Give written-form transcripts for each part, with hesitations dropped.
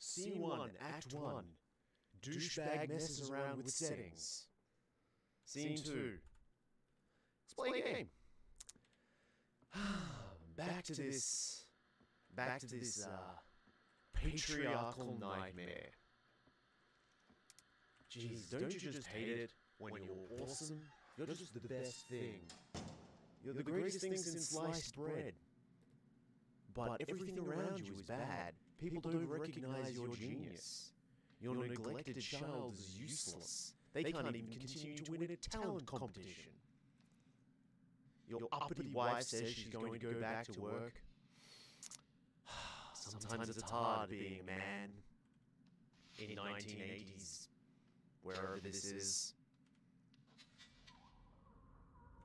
Scene 1, Act 1. Douchebag messes around with settings. Scene 2. Let's play a game. Back to this patriarchal nightmare. Jeez, don't you just hate it when you're awesome? You're just the best thing. You're the greatest thing since sliced bread. But everything around you is bad. People don't recognize your genius. Your neglected child is useless. They can't even continue to win a talent competition. Your uppity wife says she's going to go back to work. Sometimes it's hard being a man. In 1980s, wherever this is.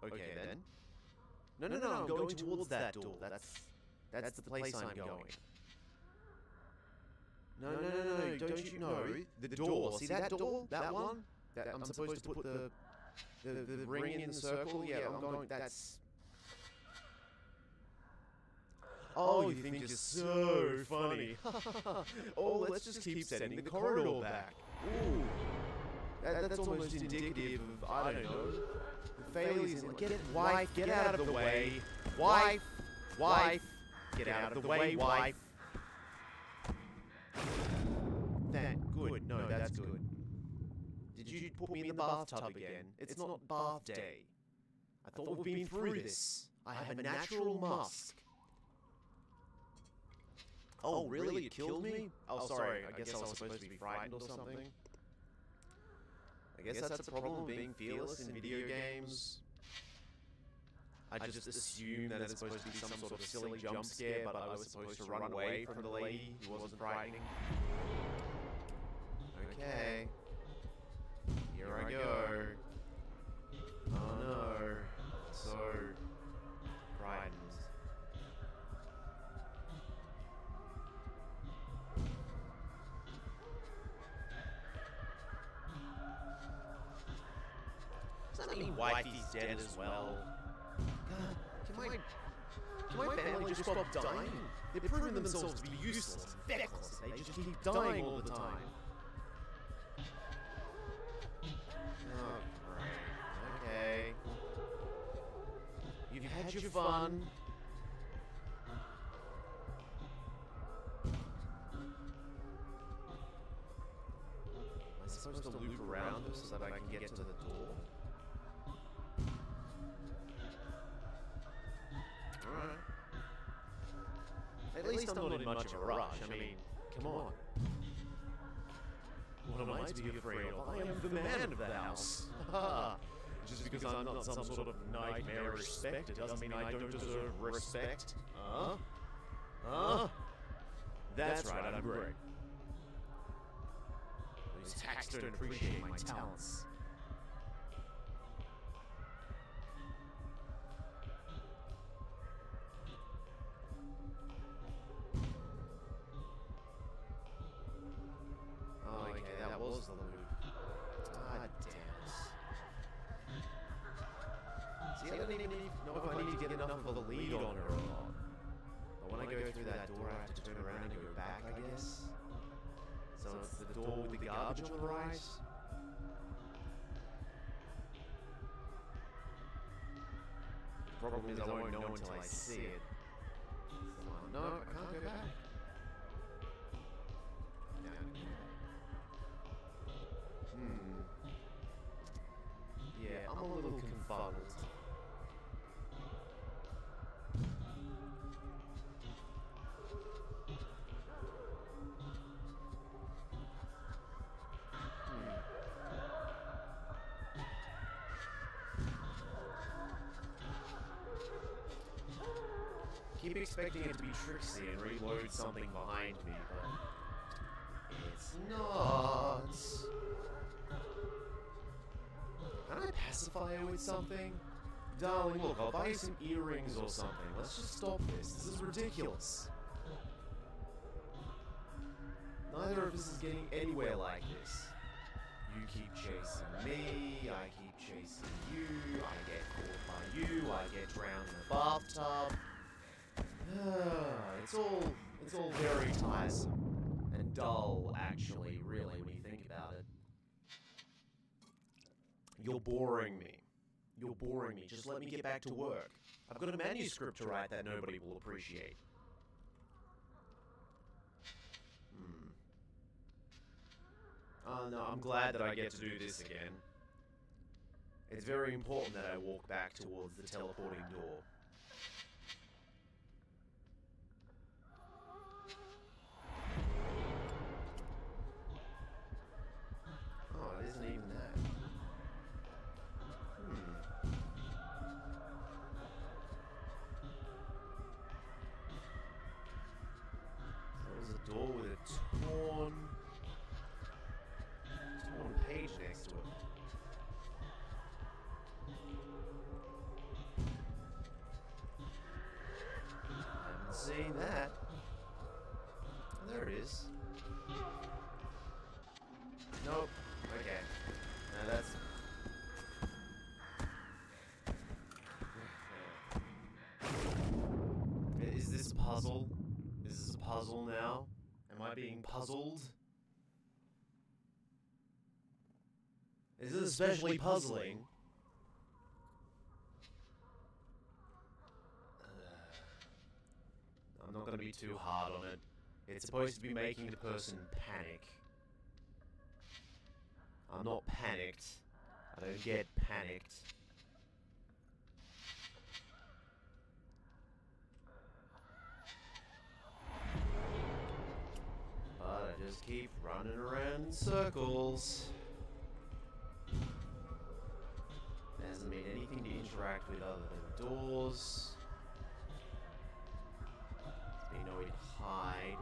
Okay then. No, I'm going towards that door. That's the place I'm going. No, don't you know? The door, see that door? That one? That I'm supposed to put the ring in the circle? Yeah, I'm going, that's... Oh, you think you're so funny. Oh, let's just keep setting the corridor back. Ooh. That's almost indicative of, I don't know, the failures in... Get it, wife, get out of the way. Wife, get out of the way, wife. Good. No, that's good. Did you put me in the bathtub again? It's not bath day. I thought we've been through this. I have a natural musk. Oh, really? It killed me? Oh, sorry. I guess I was supposed to be frightened or something. I guess that's the problem of being fearless in video games. I just assumed that it's supposed to be some sort of silly jump scare, but I was supposed to run away from the lady who wasn't frightening. Okay. Here I go. Oh no. So frightened. Does that mean wifey's dead as well? God, can my family just stop dying? They're proving themselves to be useless and feckless. They just keep dying all the time. Oh, great. Okay. You've had your fun. Am I supposed to loop around so that I can get to the door? Alright. At least I'm not in much of a rush. I mean, come on. What am I to be afraid of? I am the man of the house. Just because I'm not some sort of nightmarish spectre doesn't mean I don't deserve respect. That's right, I'm great. These hacks don't appreciate my talents. Oh, okay, that was the loop. Ah, damn it. See, I don't even know if I need to get enough of a lead on her or not. But when I go through that door, I have to turn around and go back, I guess. So it's the door with the garbage on the right. The problem is I won't know until I see it. So, no, I can't go back. Down again. Yeah, I'm a little confuddled. Keep expecting it to be tricksy and reload something behind me, but it's not. Can I pacify her with something? Darling, look, I'll buy you some earrings or something. Let's just stop this. This is ridiculous. Neither of us is getting anywhere like this. You keep chasing me, I keep chasing you, I get caught by you, I get drowned in the bathtub. It's all very tiresome. And dull, actually, really, when you think about it. You're boring me. You're boring me. Just let me get back to work. I've got a manuscript to write that nobody will appreciate. Oh no, I'm glad that I get to do this again. It's very important that I walk back towards the teleporting door. Oh, it isn't even that. There was a door with a torn page next to it. Haven't seen that. There it is. Nope. Okay. Now that's... Is this a puzzle? Is this a puzzle now? Am I being puzzled? Is this especially puzzling? I'm not going to be too hard on it. It's supposed to be making the person panic. I'm not panicked. I don't get panicked. But I just keep running around in circles. There hasn't been anything to interact with other than doors. There's been no way to hide.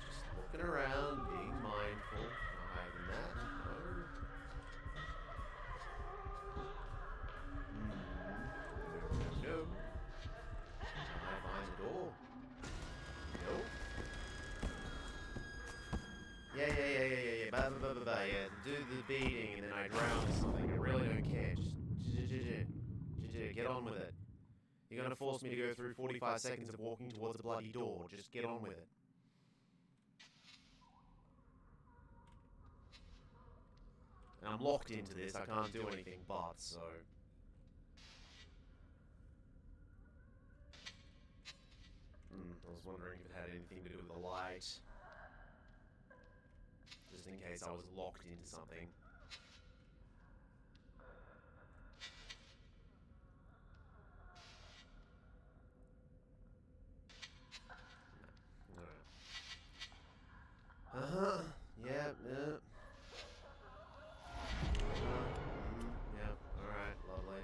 Just looking around, being mindful. No higher than that. No. No. Hide behind the door. Nope. Yeah. Yeah. Do the beating and then I drown or something. I really don't care. Just get on with it. You're gonna force me to go through 45 seconds of walking towards a bloody door. Just get on with it. And I'm locked into this. I can't do anything but, so... I was wondering if it had anything to do with the light. Just in case I was locked into something. No. Yep. Yep, alright, lovely.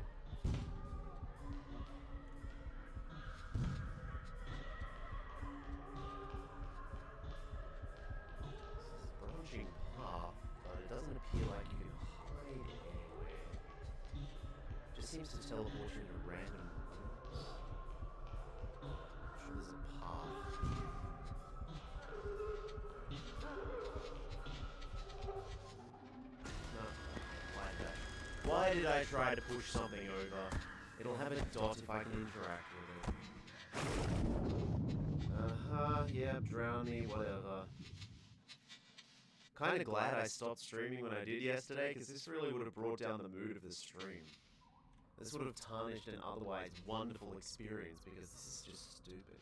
Branching path, but it doesn't appear like you can hide anywhere. Just seems to teleport you into random rooms. I'm sure there's a path. No. Why did I try to push something over? It'll have a dot if I can interact with it. Yep, drown me, whatever. Kinda glad I stopped streaming when I did yesterday, because this really would have brought down the mood of the stream. This would have tarnished an otherwise wonderful experience, because this is just stupid.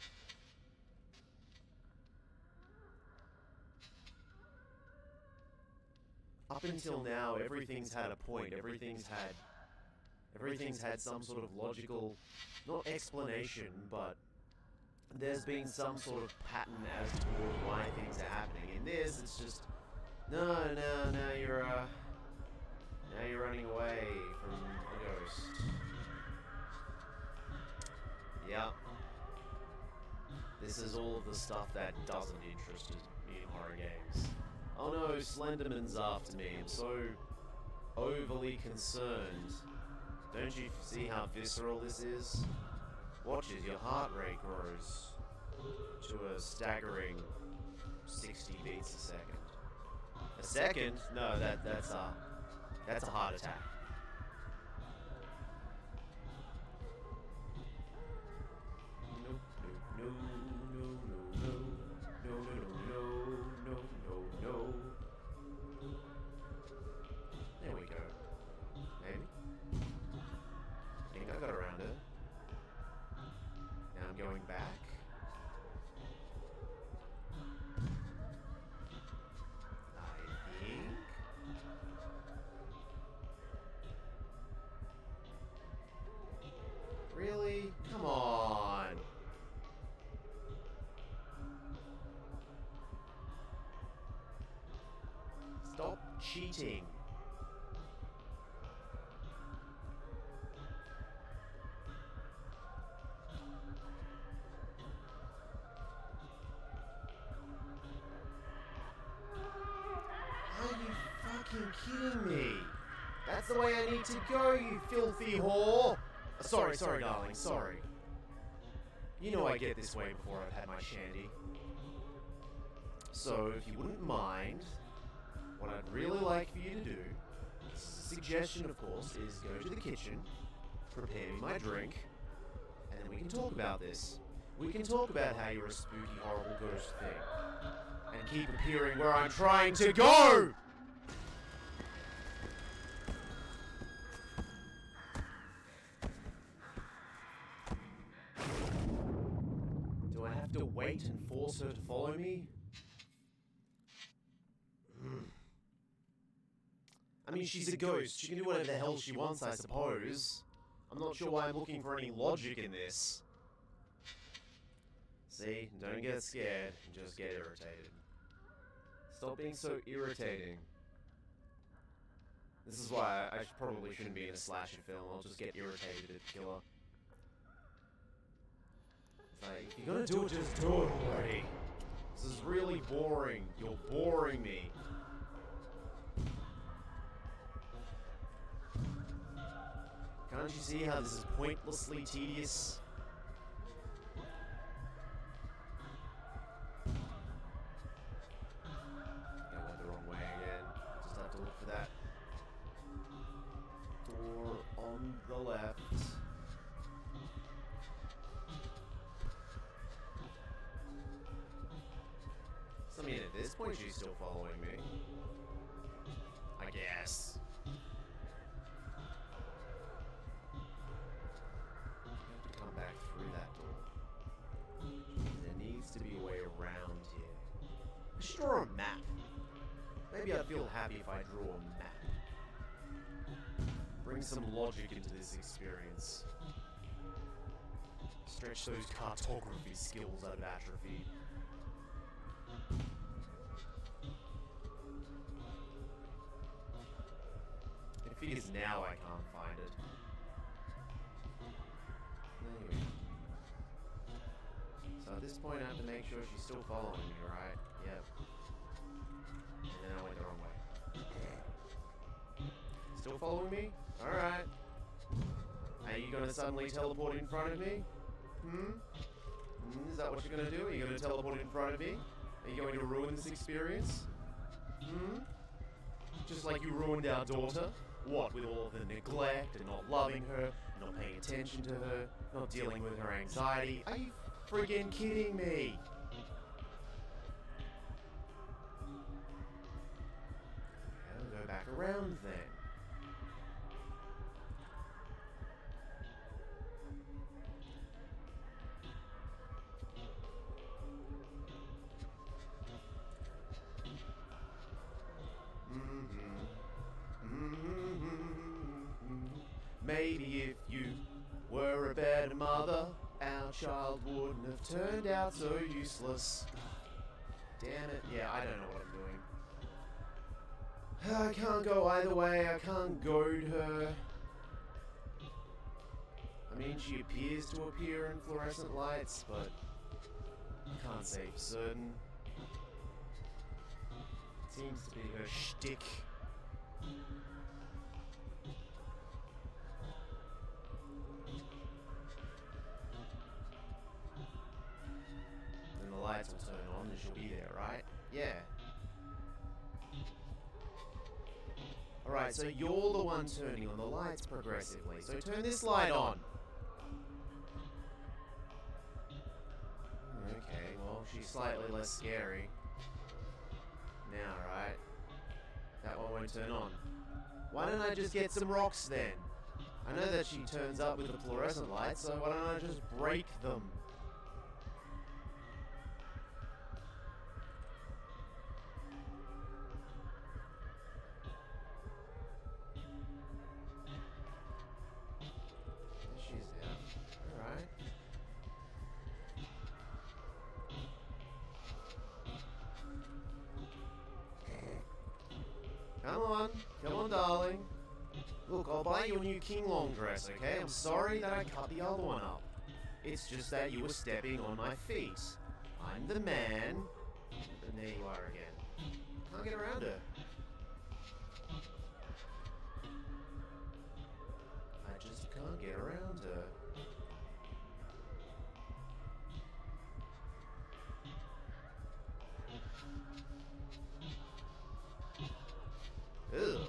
Up until now, everything's had a point, everything's had some sort of logical, not explanation, but there's been some sort of pattern as to why things are happening. In this, it's just, no, you're running away from a ghost. Yep. This is all of the stuff that doesn't interest me in horror games. Oh no, Slenderman's after me. I'm so overly concerned. Don't you see how visceral this is? Watch as your heart rate grows to a staggering 60 beats a second. A second? No, That's a heart attack. No, no, no, no, no, no, no, no, no, no, no. There we go. Maybe. I think I got around it. Now I'm going back. I think. Really? Come on. Stop cheating. Are you fucking kidding me? That's the way I need to go, you filthy whore! Sorry, darling, sorry. You know I get this way before I've had my shandy. So, if you wouldn't mind, what I'd really like for you to do, this is a suggestion of course, is go to the kitchen, prepare me my drink, and then we can talk about this. We can talk about how you're a spooky, horrible ghost thing. And keep appearing where I'm trying to go! Do I have to wait and force her to follow me? I mean, she's a ghost. She can do whatever the hell she wants, I suppose. I'm not sure why I'm looking for any logic in this. See? Don't get scared. Just get irritated. Stop being so irritating. This is why I probably shouldn't be in a slasher film. I'll just get irritated at the killer. It's like, if you're gonna do it, just do it already. This is really boring. You're boring me. Can't you see how this is pointlessly tedious? I went the wrong way again. Just have to look for that door on the left. So, I mean, at this point, she's still following me. I guess. Come back through that door. There needs to be a way around here. I should draw a map. Maybe I'd feel happy if I drew a map. Bring some logic into this experience. Stretch those cartography skills out of atrophy. It figures now I can't find it. Anyway. So at this point I have to make sure she's still following me, right? Yep. And then I went the wrong way. Still following me? Alright. Are you gonna suddenly teleport in front of me? Is that what you're gonna do? Are you gonna teleport in front of me? Are you going to ruin this experience? Just like you ruined our daughter? What, with all the neglect and not loving her, not paying attention to her, not dealing with her anxiety? Are you friggin' kidding me? I'll go back around then. Maybe if you were a better mother, our child wouldn't have turned out so useless. Damn it. Yeah, I don't know what I'm doing. I can't go either way. I can't goad her. I mean, she appears to appear in fluorescent lights, but I can't say for certain. Seems to be her shtick. Then the lights will turn on and she'll be there, right? Yeah. Alright, so so you're the one turning on the lights progressively. So turn this light on. Okay, well, she's slightly less scary. Now, right? That one won't turn on. Why don't I just get some rocks then? I know that she turns up with the fluorescent lights, so why don't I just break them? She's out. Alright. Come on, darling. Look, I'll buy you a new King Long dress, okay? I'm sorry that I cut the other one up. It's just that you were stepping on my feet. I'm the man. And there you are again. Can't get around her. I just can't get around her. Ew.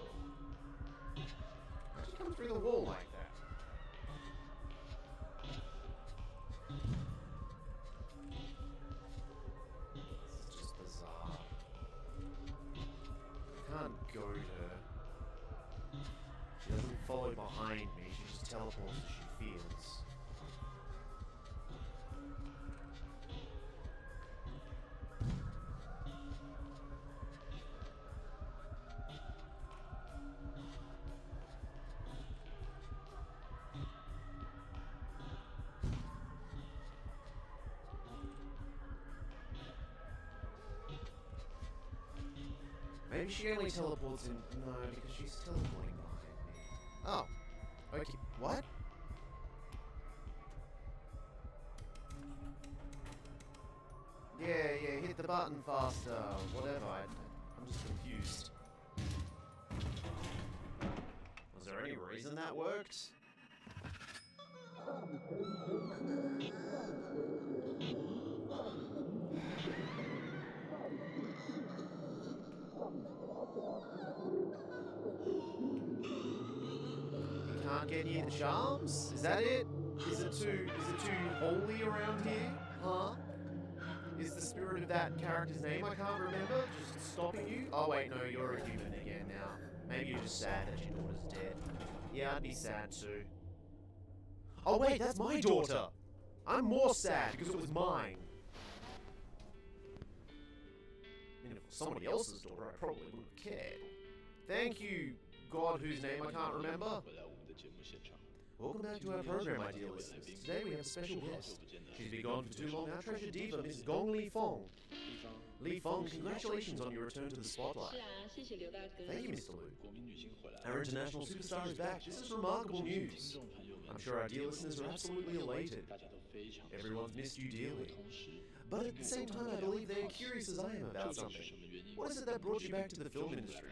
How'd she come through the wall like that? This is just bizarre. I can't go to her. She doesn't follow behind me, she just teleports as she feels. Maybe she only teleports in... No, because she's teleporting behind me. Oh. Okay. What? Yeah, hit the button faster. Whatever. I'm just confused. Was there any reason that worked? Can't get near the charms? Is that it? Is it too holy around here? Huh? Is the spirit of that character's name I can't remember just stopping you? Oh wait, no, you're a human again now. Maybe you're just sad that your daughter's dead. Yeah, I'd be sad too. Oh wait, that's my daughter! I'm more sad because it was mine. I mean, if it was somebody else's daughter, I probably wouldn't have cared. Thank you, God whose name I can't remember. Welcome back to our program, my dear listeners. Today we have a special guest. She's been gone for too long, our treasured diva, Miss Gong Li Fong. Li Fong, congratulations on your return to the spotlight. Thank you, Mr. Liu. Our international superstar is back. This is remarkable news. I'm sure our dear listeners are absolutely elated. Everyone's missed you dearly. But at the same time, I believe they're curious as I am about something. What is it that brought you back to the film industry?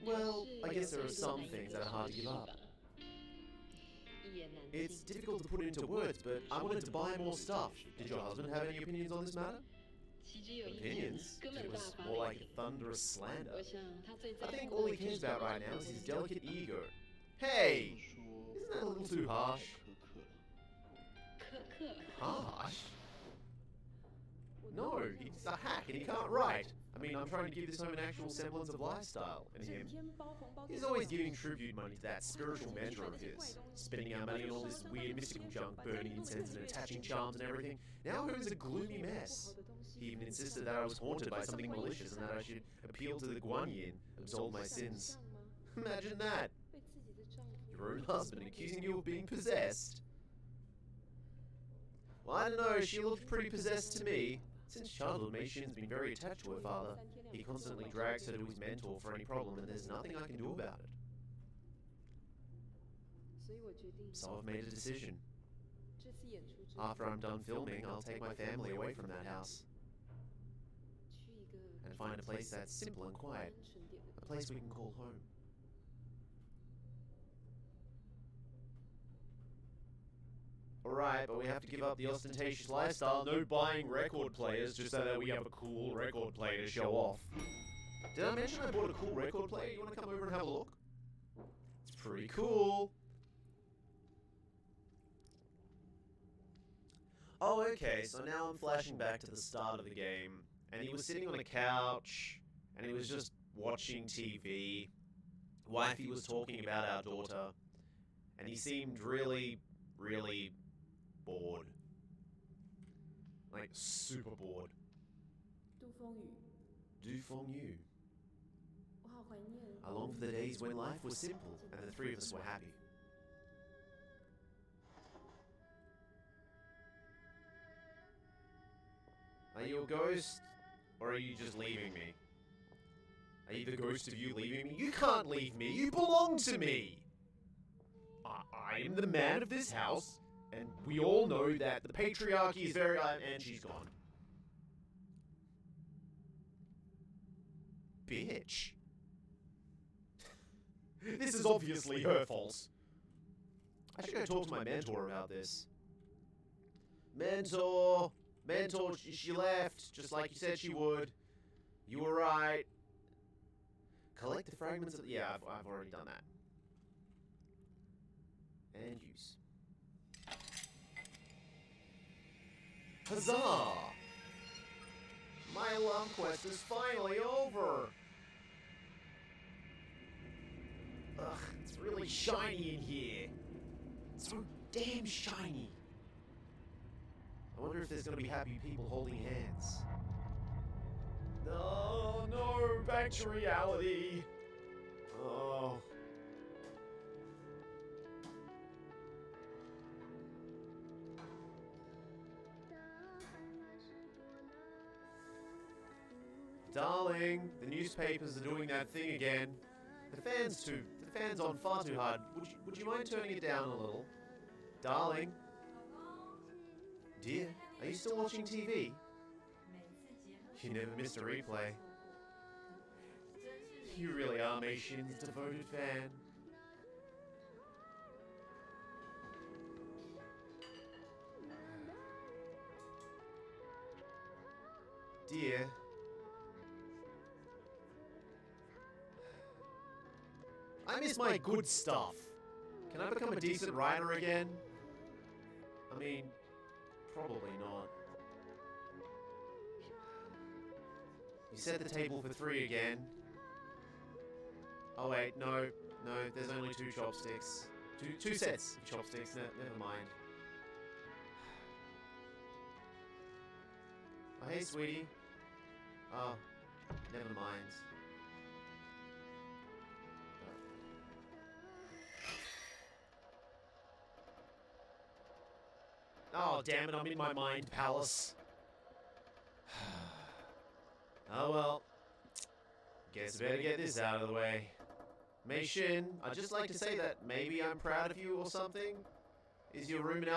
Well, I guess there are some things that are hard to give up. It's difficult to put into words, but I wanted to buy more stuff. Did your husband have any opinions on this matter? Opinions? It was more like a thunderous slander. I think all he cares about right now is his delicate ego. Hey! Isn't that a little too harsh? Harsh? No, he's a hack and he can't write. I mean, I'm trying to give this home an actual semblance of lifestyle, and him. He's always giving tribute money to that spiritual mentor of his, spending our money on all this weird mystical junk, burning incense and attaching charms and everything. Now home's a gloomy mess. He even insisted that I was haunted by something malicious and that I should appeal to the Guan Yin, absolve my sins. Imagine that! Your own husband accusing you of being possessed. Well, I don't know, she looked pretty possessed to me. Since childhood, Mei Xin's been very attached to her father. He constantly drags her to his mentor for any problem, and there's nothing I can do about it. So I've made a decision. After I'm done filming, I'll take my family away from that house. And find a place that's simple and quiet. A place we can call home. Alright, but we have to give up the ostentatious lifestyle, no buying record players just so that we have a cool record player to show off. Did I mention I bought a cool record player? You want to come over and have a look? It's pretty cool. Oh, okay, so now I'm flashing back to the start of the game, and he was sitting on a couch, and he was just watching TV. Wifey was talking about our daughter, and he seemed really, really bored. Like, super bored. 杜风雨， Du Feng Yu. 我好怀念。 I long for the days when life was simple, and the three of us were happy. Are you a ghost, or are you just leaving me? Are you the ghost of you leaving me? You can't leave me, you belong to me! I am the man of this house, and we all know that the patriarchy is very... and she's gone. Bitch. This is obviously her fault. I should go talk to my mentor about this. Mentor! Mentor, she left, just like you said she would. You were right. Collect the fragments of... Yeah, I've already done that. And use. Huzzah! My alarm quest is finally over! Ugh, it's really shiny in here. It's so damn shiny. I wonder if there's gonna be happy people holding hands. No, no, back to reality. Oh. Darling, the newspapers are doing that thing again. The fan's on far too hard. Would you mind turning it down a little? Darling? Dear, are you still watching TV? You never missed a replay. You really are Mei Shin's devoted fan. Dear. I miss my good stuff. Can I become a decent writer again? I mean, probably not. You set the table for 3 again. Oh wait, no, there's only 2 chopsticks. Two sets of chopsticks, never mind. Oh hey sweetie. Oh, never mind. Oh damn it, I'm in my mind palace. Oh well. Guess I better get this out of the way. Mei Shin, I'd just like to say that maybe I'm proud of you or something. Is your room in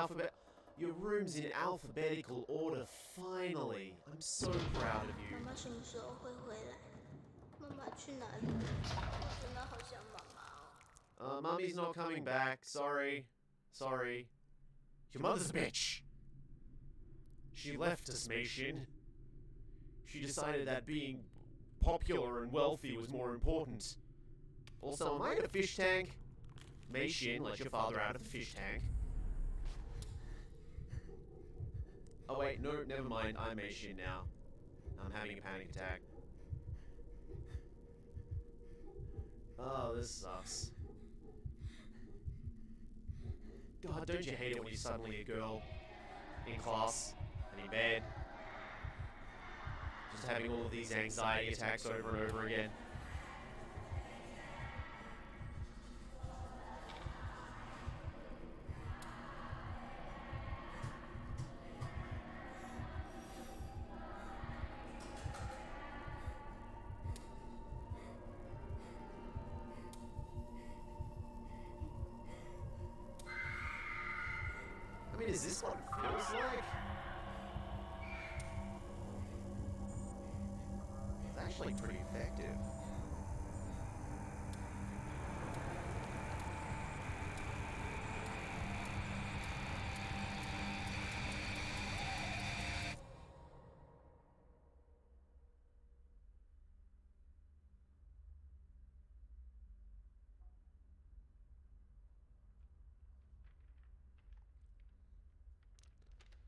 Your room's in alphabetical order, finally. I'm so proud of you. 妈妈什么时候会回来？妈妈去哪里？我真的好想妈妈哦。 Mummy's not coming back. Sorry. Sorry. Your mother's a bitch. She left us, Mei Shin. She decided that being popular and wealthy was more important. Also, am I in a fish tank? Mei Shin, let your father out of the fish tank. Oh wait, no, never mind. I'm Mei Shin now. I'm having a panic attack. Oh, this sucks. God, don't you hate it when you're suddenly a girl in class and in bed? Just having all of these anxiety attacks over and over again. I mean, is this what it feels like? It's actually pretty effective.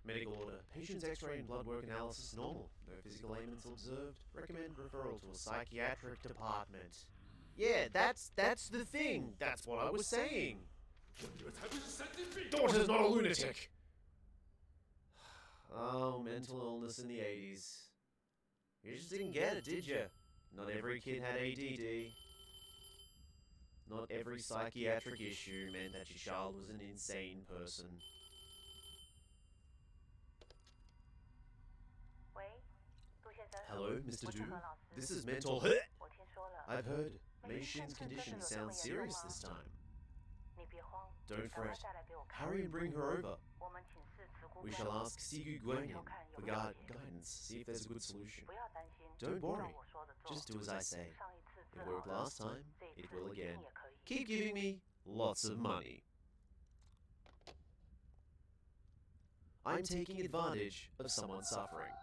Medical order. Patient's X-ray and blood work analysis normal. No physical ailments observed. Recommend referral to a psychiatric department. Yeah, that's the thing. That's what I was saying. Daughter's not a lunatic. Oh, mental illness in the 80s. You just didn't get it, did you? Not every kid had ADD. Not every psychiatric issue meant that your child was an insane person. Hello, Mr. Du. This is mental. I've heard Mei Xin's condition sounds serious this time. Don't fret. Hurry and bring her over. We shall ask Sigu Guanyin for guidance, see if there's a good solution. Don't worry. Just do as I say. It worked last time. It will again. Keep giving me lots of money. I'm taking advantage of someone suffering.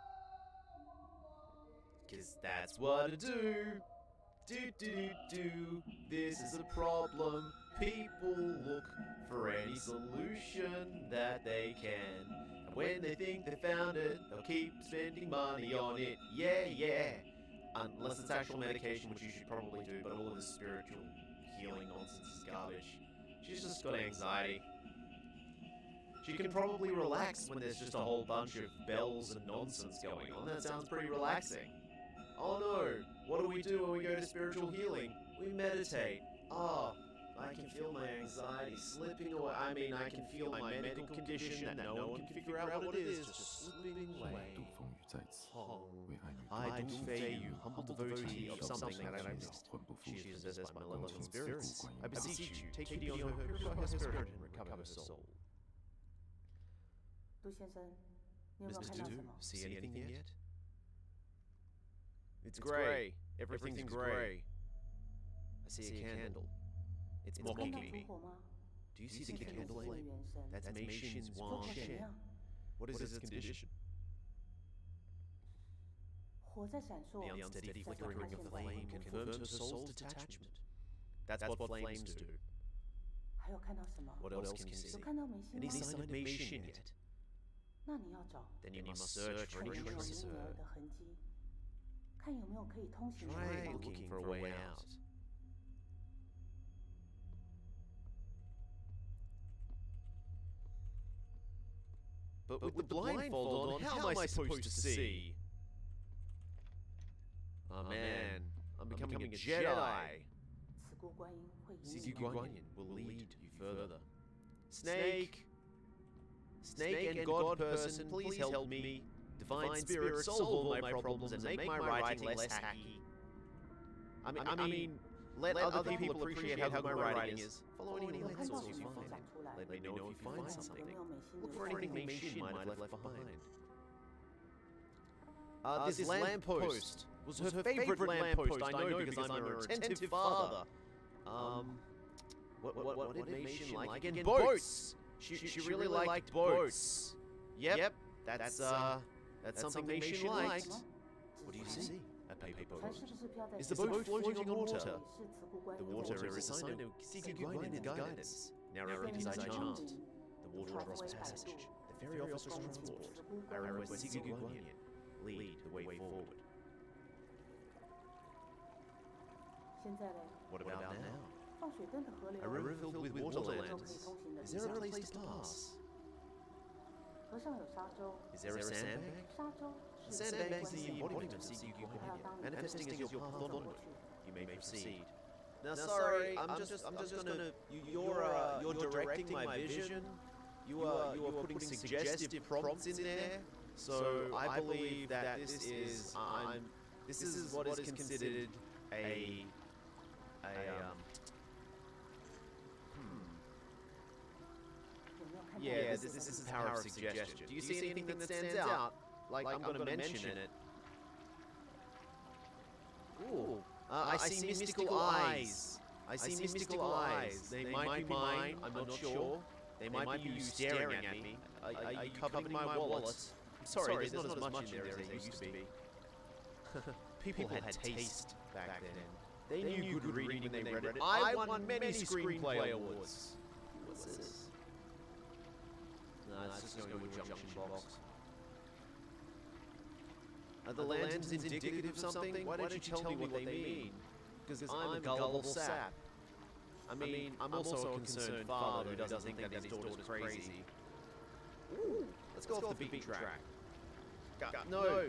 'Cause that's what I do. Do. This is a problem. People look for any solution that they can. And when they think they found it, they'll keep spending money on it. Yeah. Unless it's actual medication, which you should probably do, but all of this spiritual healing nonsense is garbage. She's just got anxiety. She can probably relax when there's just a whole bunch of bells and nonsense going on. That sounds pretty relaxing. Oh no, what do when we go to spiritual healing? We meditate. I can feel my anxiety slipping away. I mean, I can feel my medical condition that no one can figure out what it is, just slipping away. I, Du Feiyu, humble devotee of something that I missed. She is possessed by malevolent spirits. I beseech you, take pity on her, purify her spirit, and recover her soul. Mr. Du, see anything yet? It's grey. Everything's grey. I see a candle. It's mocking me. Do you see the candle flame? That's Mei Xin's Wan Shen. What is its condition? The unsteady flickering of the flame confirms her soul's detachment. That's what flames do. What else can you see? Any sign of Mei Xin yet? Then you must search for any trace of her. Try looking for a way out. But with the blindfold on, how am I supposed to see? Oh man, I'm becoming a Jedi. Sigu Guanyin will lead you further. Snake and God person, please help me. Divine Spirit, solve all my problems and make my writing less hacky. I mean, let other people appreciate how good my writing is. Follow any light source you find. Let me know if you find something. Look for anything Mei Xin might have left behind. This lamppost was her favorite lamppost, I know, because I'm her attentive father. What did Mei Xin like again? Boats! She really liked boats. Yep, that's something Mei Xin liked. What do you see? A paper boat. Is the boat floating on water? The water is a sign of Sigu Guanyin's guidance. Now repeat as I chant. The water offers passage. The ferry offers transport. I request Sigu Guanyin lead the way forward. What about now? A river filled with water lanterns. Is there a place to pass? Is there a sandbag? The sandbag is the embodiment of Sigu Guanyin, manifesting as your path onward. You may proceed. Now, sorry, I'm just gonna. You're directing my vision. You are putting suggestive prompts in there. So I believe that this is what is considered a Yeah, this is the power of suggestion. Do you see anything that stands out? Like I'm gonna mention it. Ooh. I see mystical eyes. I see mystical eyes. They might be mine, I'm not sure. They might be you staring at me. Are you coveting my wallet? I'm sorry, there's not as much in there as there used to be. People had taste back then. They knew good reading when they read it. I won many screenplay awards. What's this? Nah, it's just going to a junction box. Are the lanterns indicative of something? Why don't you tell me what they mean? Because I'm a gullible sap. I mean, I'm also a concerned father who doesn't think that his daughter's crazy. Ooh, let's go off the beaten track. No,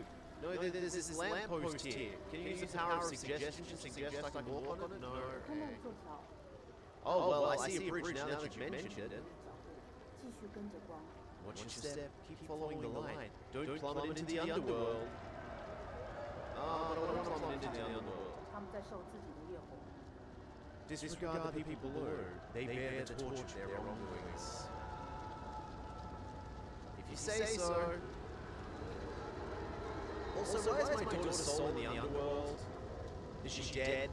there's this lamppost here. Can you use the power of suggestion to suggest I can walk on it? No. 看那座桥， Oh, well, I see a bridge now that you've mentioned it. 继续跟着光。 Watch your step, keep following the light. Don't plummet into the underworld. Ah, but I don't plummet into the underworld. 他们在受自己的烈火。 Disregard the people below. They bear the torch of their wrongdoings. If you say so. Also, why is my daughter's soul in the underworld? Is she dead?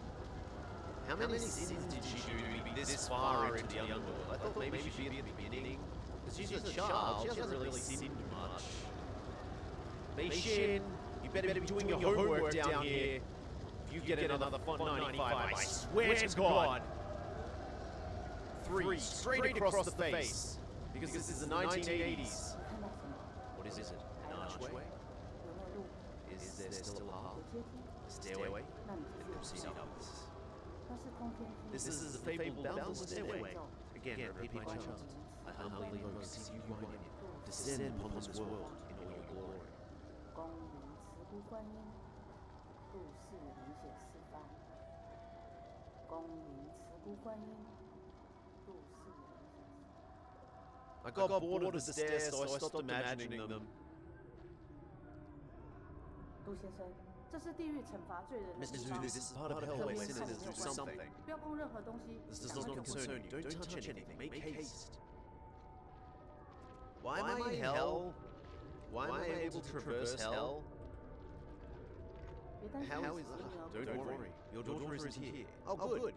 How many sins did she do to be this far into the underworld? I thought maybe she'd be at the beginning. Because she's a child, she hasn't really sinned much. Mei Xin, you better be doing your homework down here. If you get another fun 95, I swear to God. 3, straight across the face. Because this is the 1980s. 看到什么？ What is it? An archway? 有没有路？ Is there still a path? 有阶梯？ A stairway? 那你 Then 继 proceed 续往 up 上 this. 那是通天梯。 This is the fabled boundless stairway. 走 Again, repeat my chant. I humbly invoke CCU Guanyin. Descend upon this world in all your glory. 光明慈孤观音，度世灵显四方。光明慈孤观音，度世灵显四方。 I got bored of the stairs, so I stopped imagining them. 杜先生，这是地狱惩罚罪人的 Mr. 地 Zhu, 方。 this is part of hell where sinners do something. 不要碰任何东西， This does 赶快 not 走过去 concern you. Don't touch anything. Make haste. Why am I in hell? Why am I able to traverse hell? 别担心， How is 你 that? 女儿 Don't worry. Your daughter isn't here. Oh, good.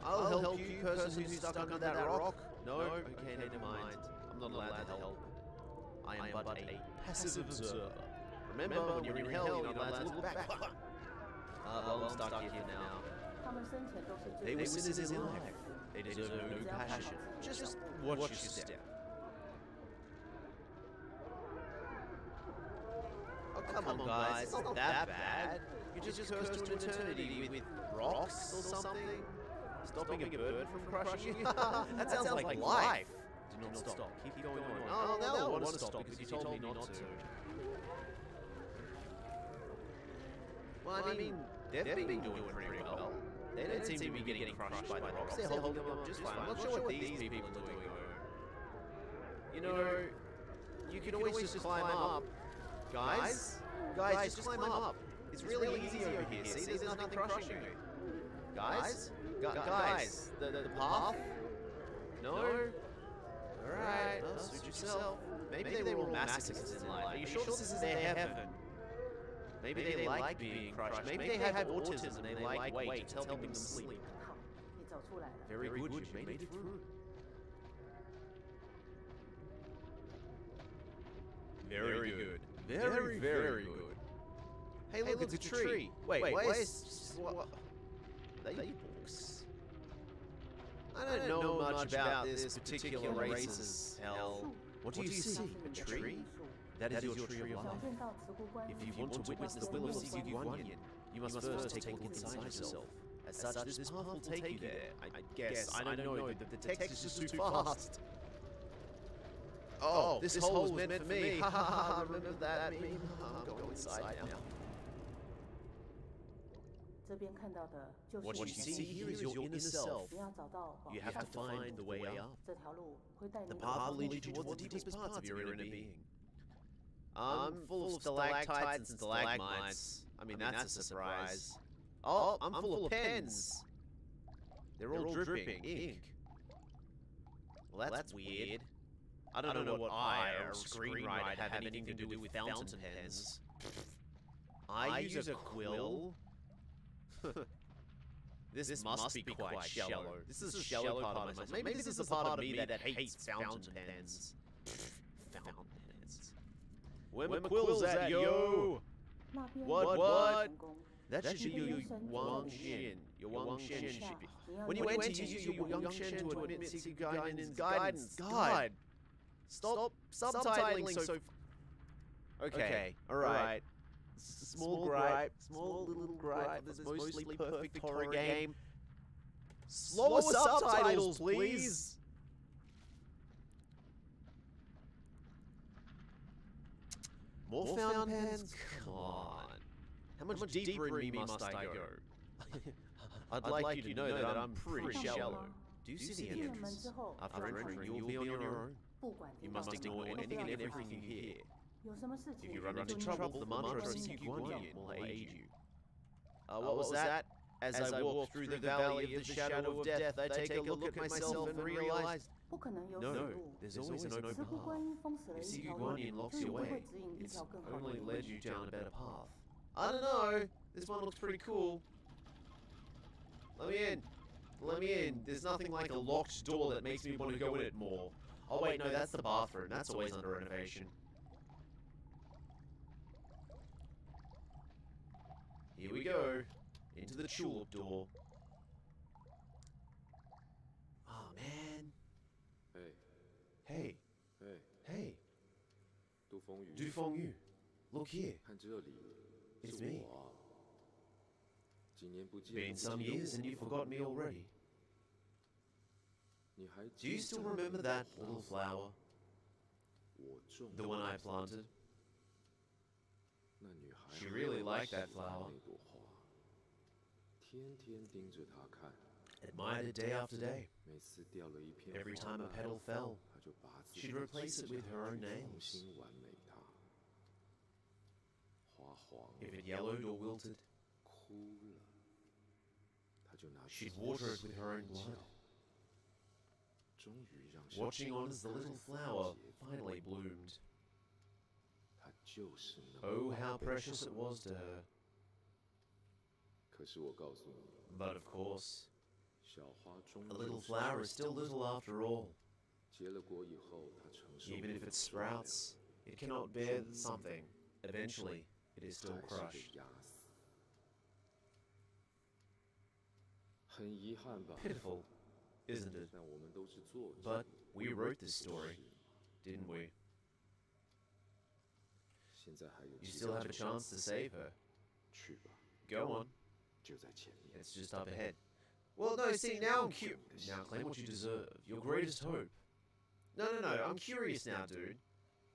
I'll help you, person who's stuck under that rock. No? Okay, never mind. I'm not allowed to help. I am but a passive observer. Remember, when you're in hell, you're not allowed to look back. Well, I'm stuck here now. 他们生前都是 They 罪 were 人， sinners in life. They deserve no passion. Just watch your step. Oh, come on, guys. It's not that bad. You just cursed to an eternity with rocks or something? Stopping a bird from crushing you? That sounds like life. Do not stop. Keep going on. Oh, now I want to stop because you told me not to. Well, I mean, they've been doing pretty well. They don't seem to be getting crushed by the rocks. They're holding them up just fine. I'm not sure what these people are doing, though. You know, you can always just climb up. Guys, just climb up. It's really easy over here. See, there's nothing crushing you. Guys, guys, the path. No. All right, well, suit yourself. Maybe they were all masochists in life. Are you sure this is their heaven? Maybe they like being crushed. Maybe they have autism and they like weight. It's helping them sleep. 好，你走出来了。 Very good, you made it through. Very good. Very good. Hey, look, it's a tree. Wait, why is... What? They books. I don't know much about this particular race's hell. What do you see? A tree? That is your tree of 想 life. 见到慈孤观 If 音， you want to witness the will of Sigu Guanyin, you must first take a look inside yourself. As such, this path will take you there. I guess. I don't know. The text is just too fast. Oh, this hole was meant for me. Ha ha ha! Remember that meme? I'm going inside now. 这边看到的就 What 是 you 你 see here is your inner self. 你要找到宝 You have 藏 to find the way up. 这条路会带 The 你 path will lead you towards the deepest parts of your inner being. I'm full of stalactites and stalagmites. I mean, that's a surprise. Oh, I'm full of pens. They're all dripping ink. Well, that's weird. I don't know what I or screenwriter have anything to do with fountain pens. I use a quill. This must be quite shallow. This is a shallow part of myself. Maybe this is the part of me that hates fountain pens. Fountain pens. Where my quill's at, yo? 那边 What? 成功。 That should be your Wang Xin. Your Wang Wang Shen 下 should be. 你要 When 有 you went to 意 use 识 your 为 Yang Shen to admit Siku Guanyin's guidance, God! Stop subtitling so. Okay, alright. Small gripe, small little gripe of this mostly perfect horror game. Slower subtitles, please! More fountain pens? Come on. How much deeper in me must I go? I'd like you to know that I'm pretty shallow. Do you see the 进了门 entrance? 之后， After entering, you'll be on your own. 不管 You 听到 must 什么， ignore 都不 anything 要 and 理 everything 他 you hear. 有什么事 If 情 you run 就 into 念 trouble, 我 the 们 mantra of 观音 Siku 不要 Guanyin will aid you. What was that? As I walked through the valley of the shadow of death, I take a look at myself and realized, 不可能有 no, 死路。 there's always an open 似乎观 path. 音封死了 If 一 Siku 条路， Guanyin locks 就 your 不会 way, 指引一 it's 条更好的 only 路。 led you down a better path. I don't know. This one looks pretty cool. Let me in. Let me in. There's nothing like a locked door that makes me want to go in it more. Oh wait, no, that's the bathroom. That's always under renovation. Here we go. Into the tulip door. Oh man. 哎 Hey. 哎， Hey. 杜风雨， Du Fengyu. Look here. 看这里， It's 是 me. 我啊。几年不见， Been 不 some 记得 years and 我 you forgot me already. 你还 Do you 记 still 得 remember 那 that 朵 little 花 flower? 我种 The 的 one I planted? 那女孩 She 很 really 喜 liked that 欢 flower. 那朵花，天天盯着它看， Admired it day after day. 每次掉了一片 Every 花 time a 瓣 petal fell, 她就拔自 she'd 己的 replace it 枝 with her own 去重 nails. 新完美它。花黄 If it yellowed or wilted, 枯了，她就拿自 she'd 己的 water it 血 with her own 浇 blood. 终于让小 Watching 花 on as the 开 little 花 flower 结 finally bloomed. 它就是那么 Oh, 宝 how 贝 precious it was to her. 可是我告诉你， But of course, 小花终 a 究 little 是 flower is 种 still 子 little after all. 结了果以后，它承受 Even 不 if 了 it 重量 sprouts, it cannot bear something. Eventually, it is still 还是被 crushed. 压死。很遗憾吧， Pitiful, isn't it? 但我们都是作者 But we wrote this 不 story, 是 didn't we? 现在还有 You 机 still 会 have a chance to save her. 去吧， Go on. 就在前面。 It's just up ahead. Well, no, see, now I'm curious. Now claim what you deserve. Your greatest hope. No, I'm curious now, dude.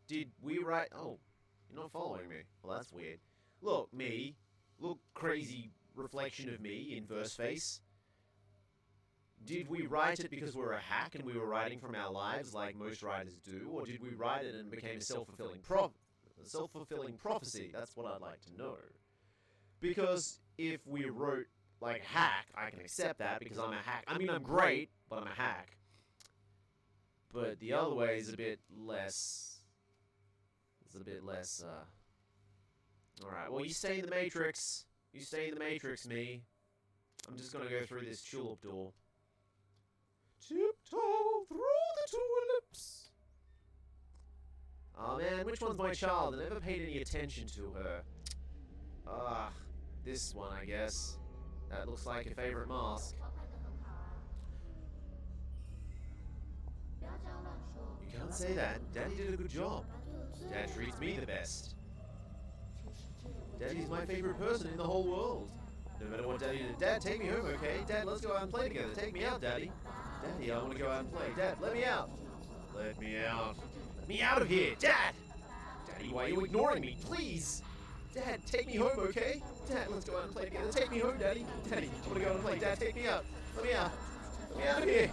Did we write... Oh, you're not following me. Well, that's weird. Look, me. Look, crazy reflection of me in verse face. Did we write it because we're a hack and we were writing from our lives like most writers do? Or did we write it and it became a self-fulfilling prophecy? That's what I'd like to know. Because if we wrote like hack, I can accept that because I'm a hack. I mean, I'm great, but I'm a hack. But the other way is a bit less... It's a bit less, Alright, well, you stay in the Matrix. You stay in the Matrix, me. I'm just gonna go through this tulip door. Tiptoe through the tulips. Oh man, which one's my child? I never paid any attention to her. Ah, this one, I guess. That looks like a favorite mask. You can't say that. Daddy did a good job. Dad treats me the best. Daddy's my favorite person in the whole world. No matter what Daddy did. Dad, take me home, okay? Dad, let's go out and play together. Take me out, Daddy. Daddy, I want to go out and play. Dad, let me out. Let me out. Let me out of here. Dad! Daddy, why are you ignoring me? Please! Dad, take me home, okay? Dad, let's go out and play together. Take me home, Daddy. Daddy, I want to go out and play. Dad, take me out. Let me out. Let me out of here.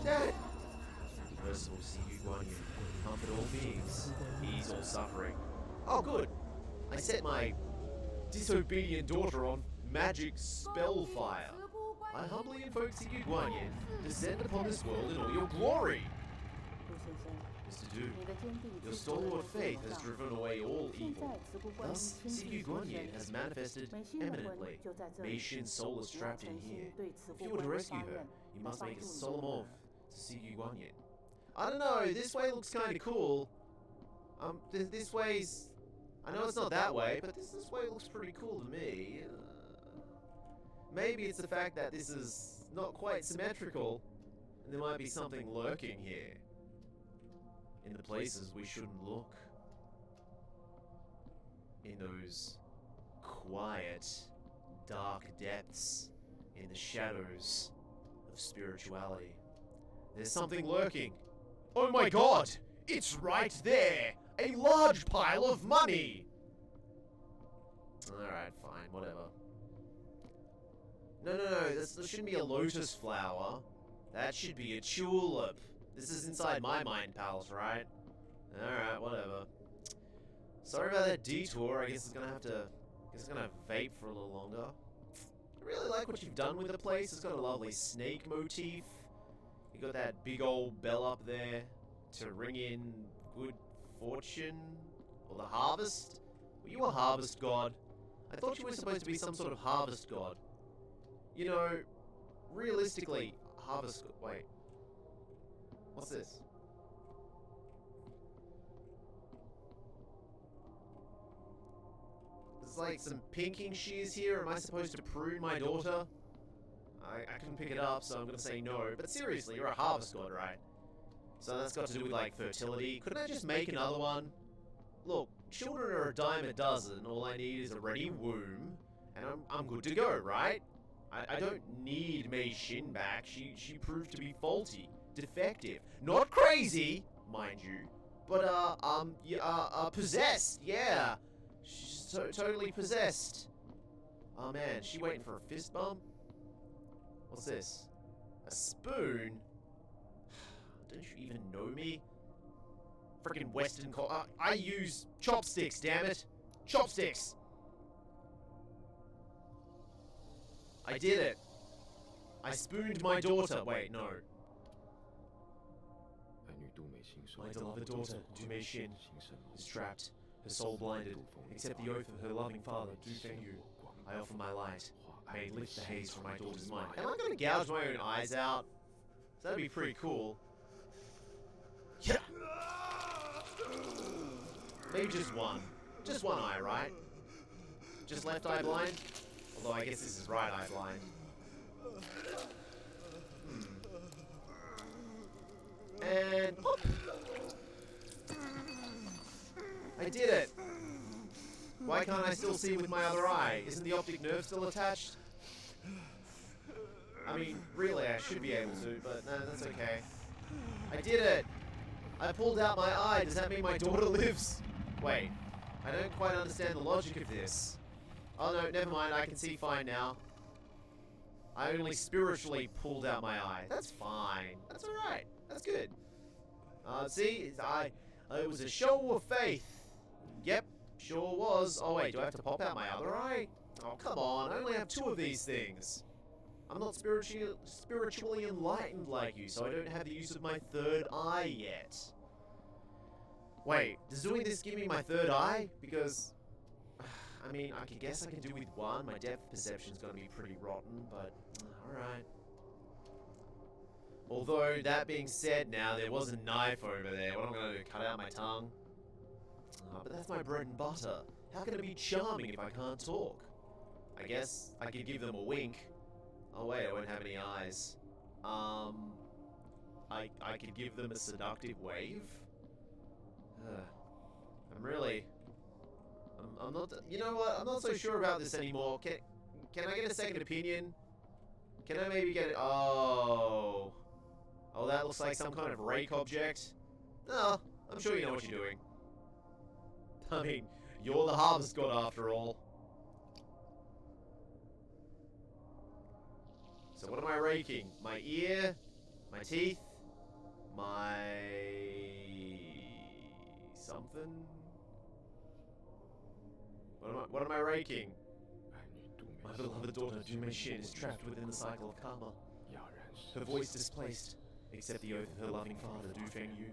Dad! Merciful Siku Guanyin, comfort all beings, ease all suffering. Oh, good. I set my disobedient daughter on magic spell fire. I humbly invoke Siku Guanyin, descend upon this world in all your glory. 陆先生， Mr. Du, 你的坚定 your 支持我 stalwart 的 faith 成 has 长。 driven away all 现 evil. 在慈姑观音 Thus, 亲自 Siku 出 Guanyin 现， has manifested 美心的魂 eminently. 就在这 Mei 里。 Shin's soul is 你要 trapped in 诚心 here. 对慈 If 姑 you were to 观音 rescue 发 her, 愿， you 来 must 帮 make 助 a 你的 solemn 女 oath 儿。 to Siku Guanyin. I don't know, this way looks kind of cool. This way's... I know it's not that way, but this way looks pretty cool to me. maybe it's the fact that this is not quite symmetrical, and there might be something lurking here. In the places we shouldn't look. In those quiet, dark depths, in the shadows of spirituality. There's something lurking. Oh my god! It's right there! A large pile of money! Alright, fine, whatever. No, this shouldn't be a lotus flower. That should be a tulip. This is inside my mind palace, right? Alright, whatever. Sorry about that detour. I guess it's gonna vape for a little longer. I really like what you've done with the place. It's got a lovely snake motif. You got that big old bell up there to ring in good fortune or the harvest. Were you a harvest god? I thought you were supposed to be some sort of harvest god. You know, realistically, harvest god. Wait. What's this? There's like some pinking shears here. Am I supposed to prune my daughter? I couldn't pick it up, so I'm gonna say no. But seriously, you're a harvest god, right? So that's got to do with like fertility. Couldn't I just make another one? Look, children are a dime a dozen. All I need is a ready womb, and I'm good to go, right? I don't need Mei Xin back. She proved to be faulty, defective, not crazy, mind you, but possessed. Yeah, she's totally possessed. Oh man, she waiting for a fist bump? What's this? A spoon? Don't you even know me? Freaking Western I use chopsticks, damn it! Chopsticks! I did it! I spooned my daughter. Wait, no. My beloved daughter, Du Mei Xin, is trapped, her soul blinded. Accept the oath of her loving father, Du Fengyu. I offer my light. May it lift the haze from my daughter's mind. Am I gonna gouge my own eyes out? That'd be pretty cool. Yeah. Maybe just one. Just one eye, right? Just left eye blind? Although I guess this is right eye blind. And pop! I did it! Why can't I still see with my other eye? Isn't the optic nerve still attached? I mean, really, I should be able to, but no, that's okay. I did it! I pulled out my eye. Does that mean my daughter lives? Wait, I don't quite understand the logic of this. Oh no, never mind, I can see fine now. I only spiritually pulled out my eye. That's fine. That's alright. That's good. See, it was a show of faith. Yep, sure was. Oh wait, do I have to pop out my other eye? Oh, come on, I only have 2 of these things. I'm not spiritually enlightened like you, so I don't have the use of my 3rd eye yet. Wait, does doing this give me my 3rd eye? Because, I mean, I guess I can do with 1. My depth perception's gonna be pretty rotten, but alright. Although, that being said now, there was a knife over there. What am I gonna do, cut out my tongue? But that's my bread and butter. How can it be charming if I can't talk? I guess I could give them a wink. Oh wait, I won't have any eyes. I could give them a seductive wave? I'm not, you know what, I'm not so sure about this anymore. Can I get a second opinion? Can I maybe get it? Oh, that looks like some kind of rake object. No, I'm sure you know what you're doing. I mean, you're the harvest god after all. So what am I raking? My ear? My teeth? My... something? What am I raking? My beloved daughter, Du Mei Xin, is trapped within the cycle of karma. Her voice displaced. Accept the oath of her loving father, Du Fengyu.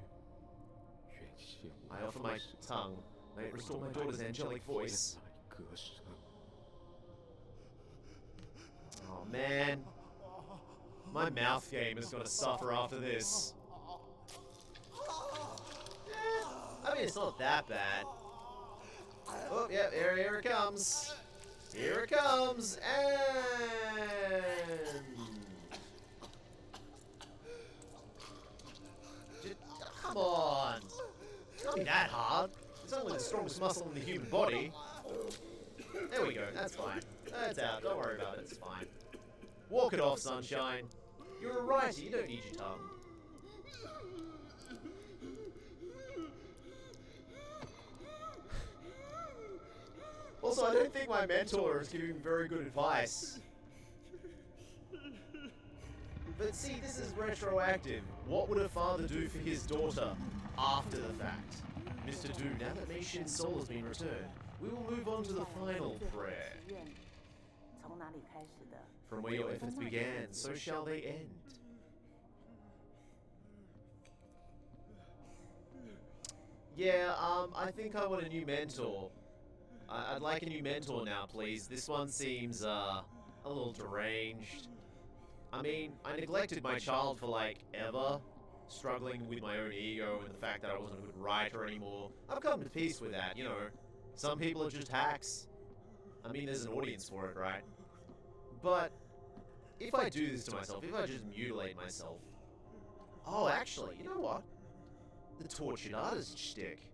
I offer my tongue. May it restore my daughter's angelic voice. Oh man. My mouth game is gonna suffer after this. I mean, it's not that bad. Oh, yeah, here it comes. Here it comes, and that hard. It's only the strongest muscle in the human body. There we go, that's fine. That's out, don't worry about it, it's fine. Walk it off, sunshine. You're a writer, you don't need your tongue. Also, I don't think my mentor is giving very good advice. But see, this is retroactive. What would a father do for his daughter after the fact? Mr. Du, now that Mei Shin's soul has been returned, we will move on to the final prayer. 从哪里开始的？ From where your efforts began, so shall they end. Yeah, I think I want a new mentor. I'd like a new mentor now, please. This one seems, a little deranged. I mean, I neglected my child for, like, ever, struggling with my own ego and the fact that I wasn't a good writer anymore. I've come to peace with that, you know. Some people are just hacks. I mean, there's an audience for it, right? But if I do this to myself, if I just mutilate myself... Oh, actually, you know what? The tortured artist shtick.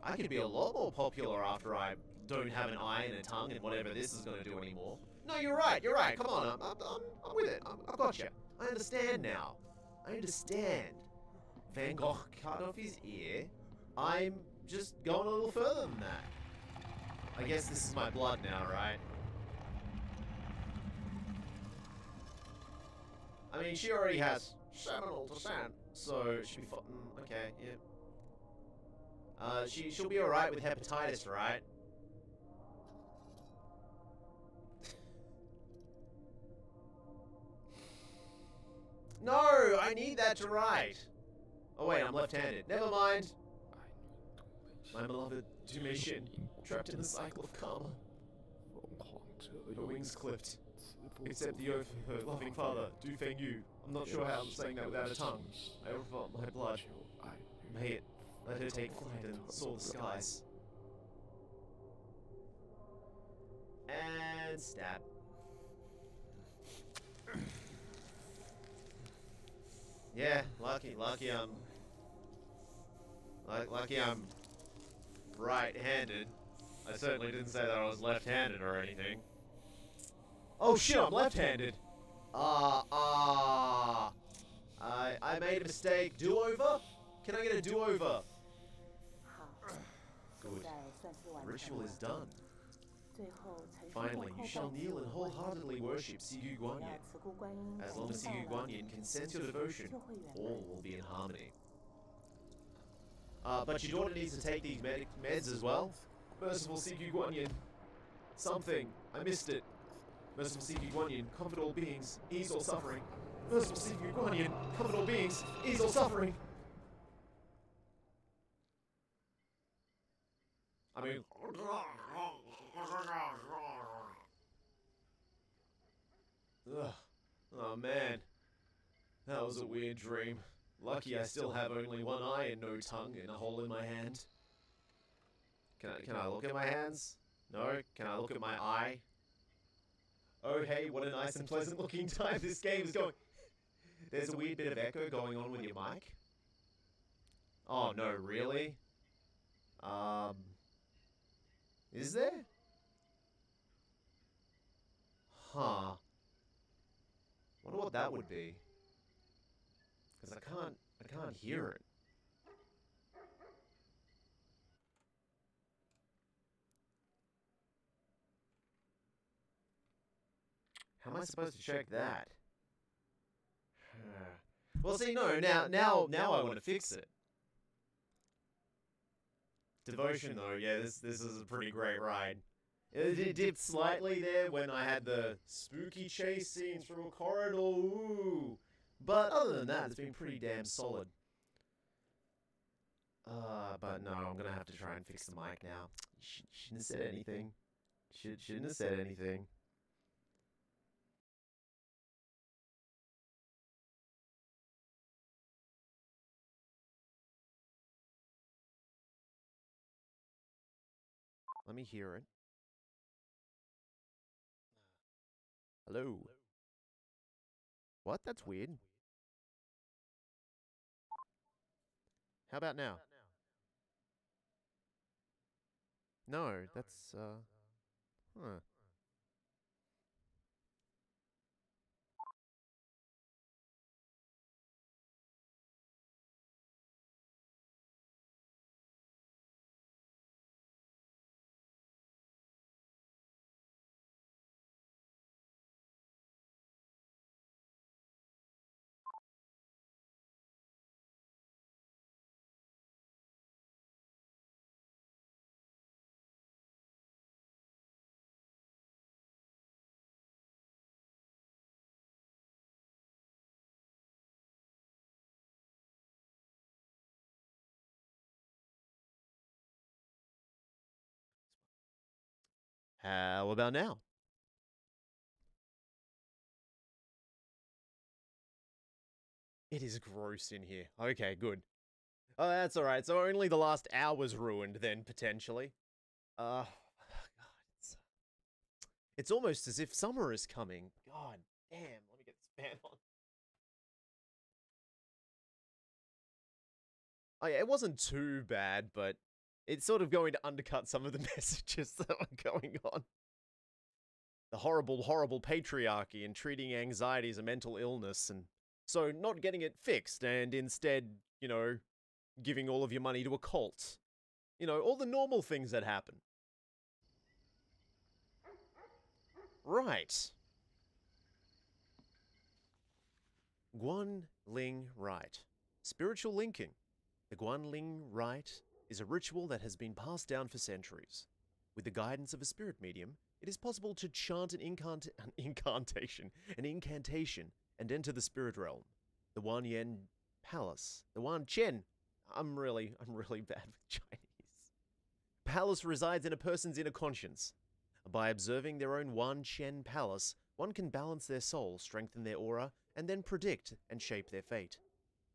I could be a lot more popular after I don't have an eye and a tongue and whatever this is going to do anymore. No, you're right, come on, I'm with it, I've got you. I understand now. I understand. Van Gogh cut off his ear. I'm just going a little further than that. I guess this is my blood now, right? I mean, she already has seminal descent, so she'll be okay, yeah. She'll be alright with hepatitis, right? No, I need that to write. Oh wait, I'm left-handed. Never mind. My beloved Du Mei Shin, trapped in the cycle of karma. Her wings clipped. Accept the oath of her loving father, Du Fengyu. I'm not sure how I'm saying that without a tongue. I offer my blood. May it let her take flight and soar the skies. And stab. Yeah, lucky I'm right-handed. I certainly didn't say that I was left-handed or anything. Oh shit, I'm left-handed. I made a mistake. Do-over? Can I get a do-over? 好， Good. 现在算是完 The 成 ritual 了 is done. 最后陈师 Finally, 傅 you shall kneel and wholeheartedly worship Sigu 只要 Guanyin. 慈姑观音 As 感 long as 应 Sigu 到了， Guanyin consents your devotion, 就会圆 all 满。 will be in harmony. But your daughter needs to take these meds as well. Merciful Sigu Guanyin. Something. I missed it. Merciful Sigu Guanyin, comfort all beings, ease all suffering. Merciful Sigu Guanyin, comfort all beings, ease all suffering. I mean... Ugh. Oh man. That was a weird dream. Lucky I still have only one eye and no tongue and a hole in my hand. Can I look at my hands? No? Can I look at my eye? Oh hey, what a nice and pleasant looking time this game is going. There's a weird bit of echo going on with your mic. Oh no, really? Is there? Huh. Wonder what that would be. Because I can't hear it. How am I supposed to check that? Well, see, no, now I want to fix it. Devotion, though, yeah, this is a pretty great ride. It dipped slightly there when I had the spooky chase scenes through a corridor, ooh. But other than that, it's been pretty damn solid. But no, I'm gonna have to try and fix the mic now. Shouldn't have said anything. Shouldn't have said anything. Let me hear it. Hello? What? That's weird. How about now? No, that's, huh. How about now? It is gross in here. Okay, good. Oh, that's alright. So only the last hour's ruined then, potentially. God, it's almost as if summer is coming. God damn, let me get this fan on. Oh yeah, it wasn't too bad, but it's sort of going to undercut some of the messages that were going on. The horrible, horrible patriarchy and treating anxiety as a mental illness, and so not getting it fixed and instead, you know, giving all of your money to a cult. You know, all the normal things that happen. Right. Guan Ling Rite. Spiritual linking. The Guan Ling Rite is a ritual that has been passed down for centuries. With the guidance of a spirit medium, it is possible to chant an incantation, and enter the spirit realm. The Wan Yen Palace. The Wan Chen. I'm really bad with Chinese. Palace resides in a person's inner conscience. By observing their own Wan Chen Palace, one can balance their soul, strengthen their aura, and then predict and shape their fate.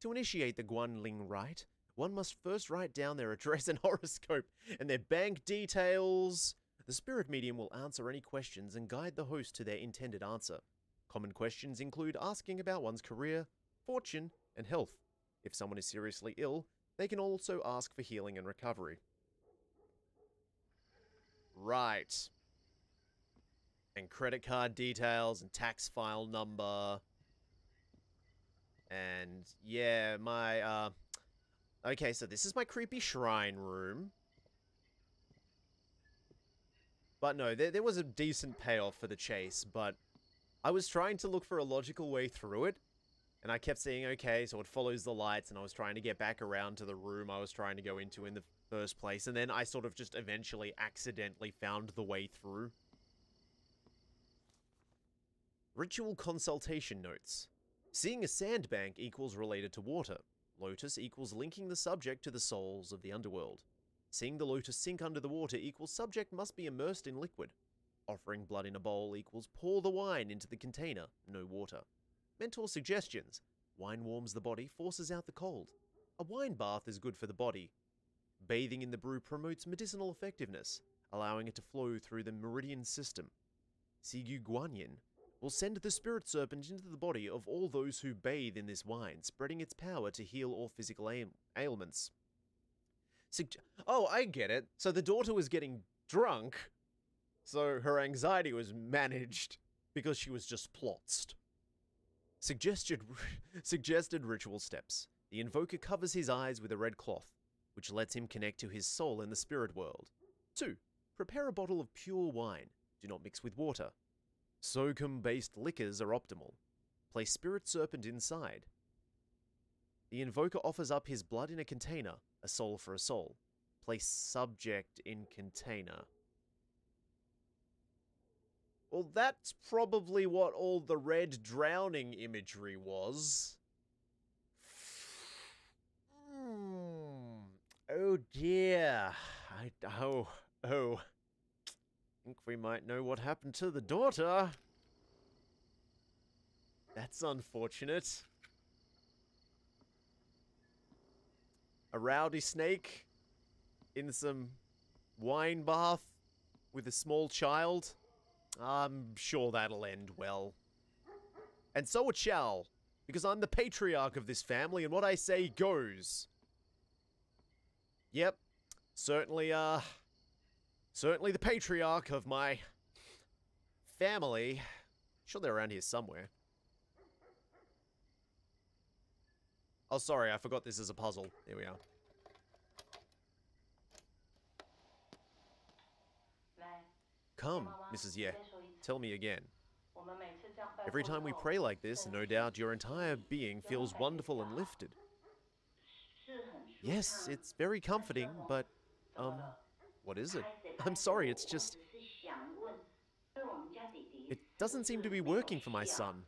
To initiate the Guan Ling Rite, one must first write down their address and horoscope, and their bank details. The spirit medium will answer any questions and guide the host to their intended answer. Common questions include asking about one's career, fortune, and health. If someone is seriously ill, they can also ask for healing and recovery. Right. And credit card details and tax file number. And yeah, my, okay, so this is my creepy shrine room. But no, there was a decent payoff for the chase, but I was trying to look for a logical way through it. And I kept saying, okay, so it follows the lights, and I was trying to get back around to the room I was trying to go into in the first place. And then I sort of just eventually accidentally found the way through. Ritual consultation notes. Seeing a sandbank equals related to water. Lotus equals linking the subject to the souls of the underworld. Seeing the lotus sink under the water equals subject must be immersed in liquid. Offering blood in a bowl equals pour the wine into the container, no water. Mentor suggestions. Wine warms the body, forces out the cold. A wine bath is good for the body. Bathing in the brew promotes medicinal effectiveness, allowing it to flow through the meridian system. Sigu Guanyin will send the spirit serpent into the body of all those who bathe in this wine, spreading its power to heal all physical ailments. Oh, I get it. So the daughter was getting drunk, so her anxiety was managed because she was just plotzed. Suggested ritual steps. The invoker covers his eyes with a red cloth, which lets him connect to his soul in the spirit world. 2. Prepare a bottle of pure wine. Do not mix with water. Sokum-based liquors are optimal. Place spirit serpent inside. The invoker offers up his blood in a container, a soul for a soul. Place subject in container. Well, that's probably what all the red drowning imagery was. Oh dear. I think we might know what happened to the daughter. That's unfortunate. A rowdy snake in some wine bath with a small child. I'm sure that'll end well. And so it shall, because I'm the patriarch of this family, and what I say goes. Yep, certainly, certainly the patriarch of my family. Sure they're around here somewhere. Oh, sorry, I forgot this is a puzzle. Here we are. Come, Mrs. Ye, tell me again. Every time we pray like this, no doubt your entire being feels wonderful and lifted. Yes, it's very comforting, but, what is it? I'm sorry, it's just... It doesn't seem to be working for my son.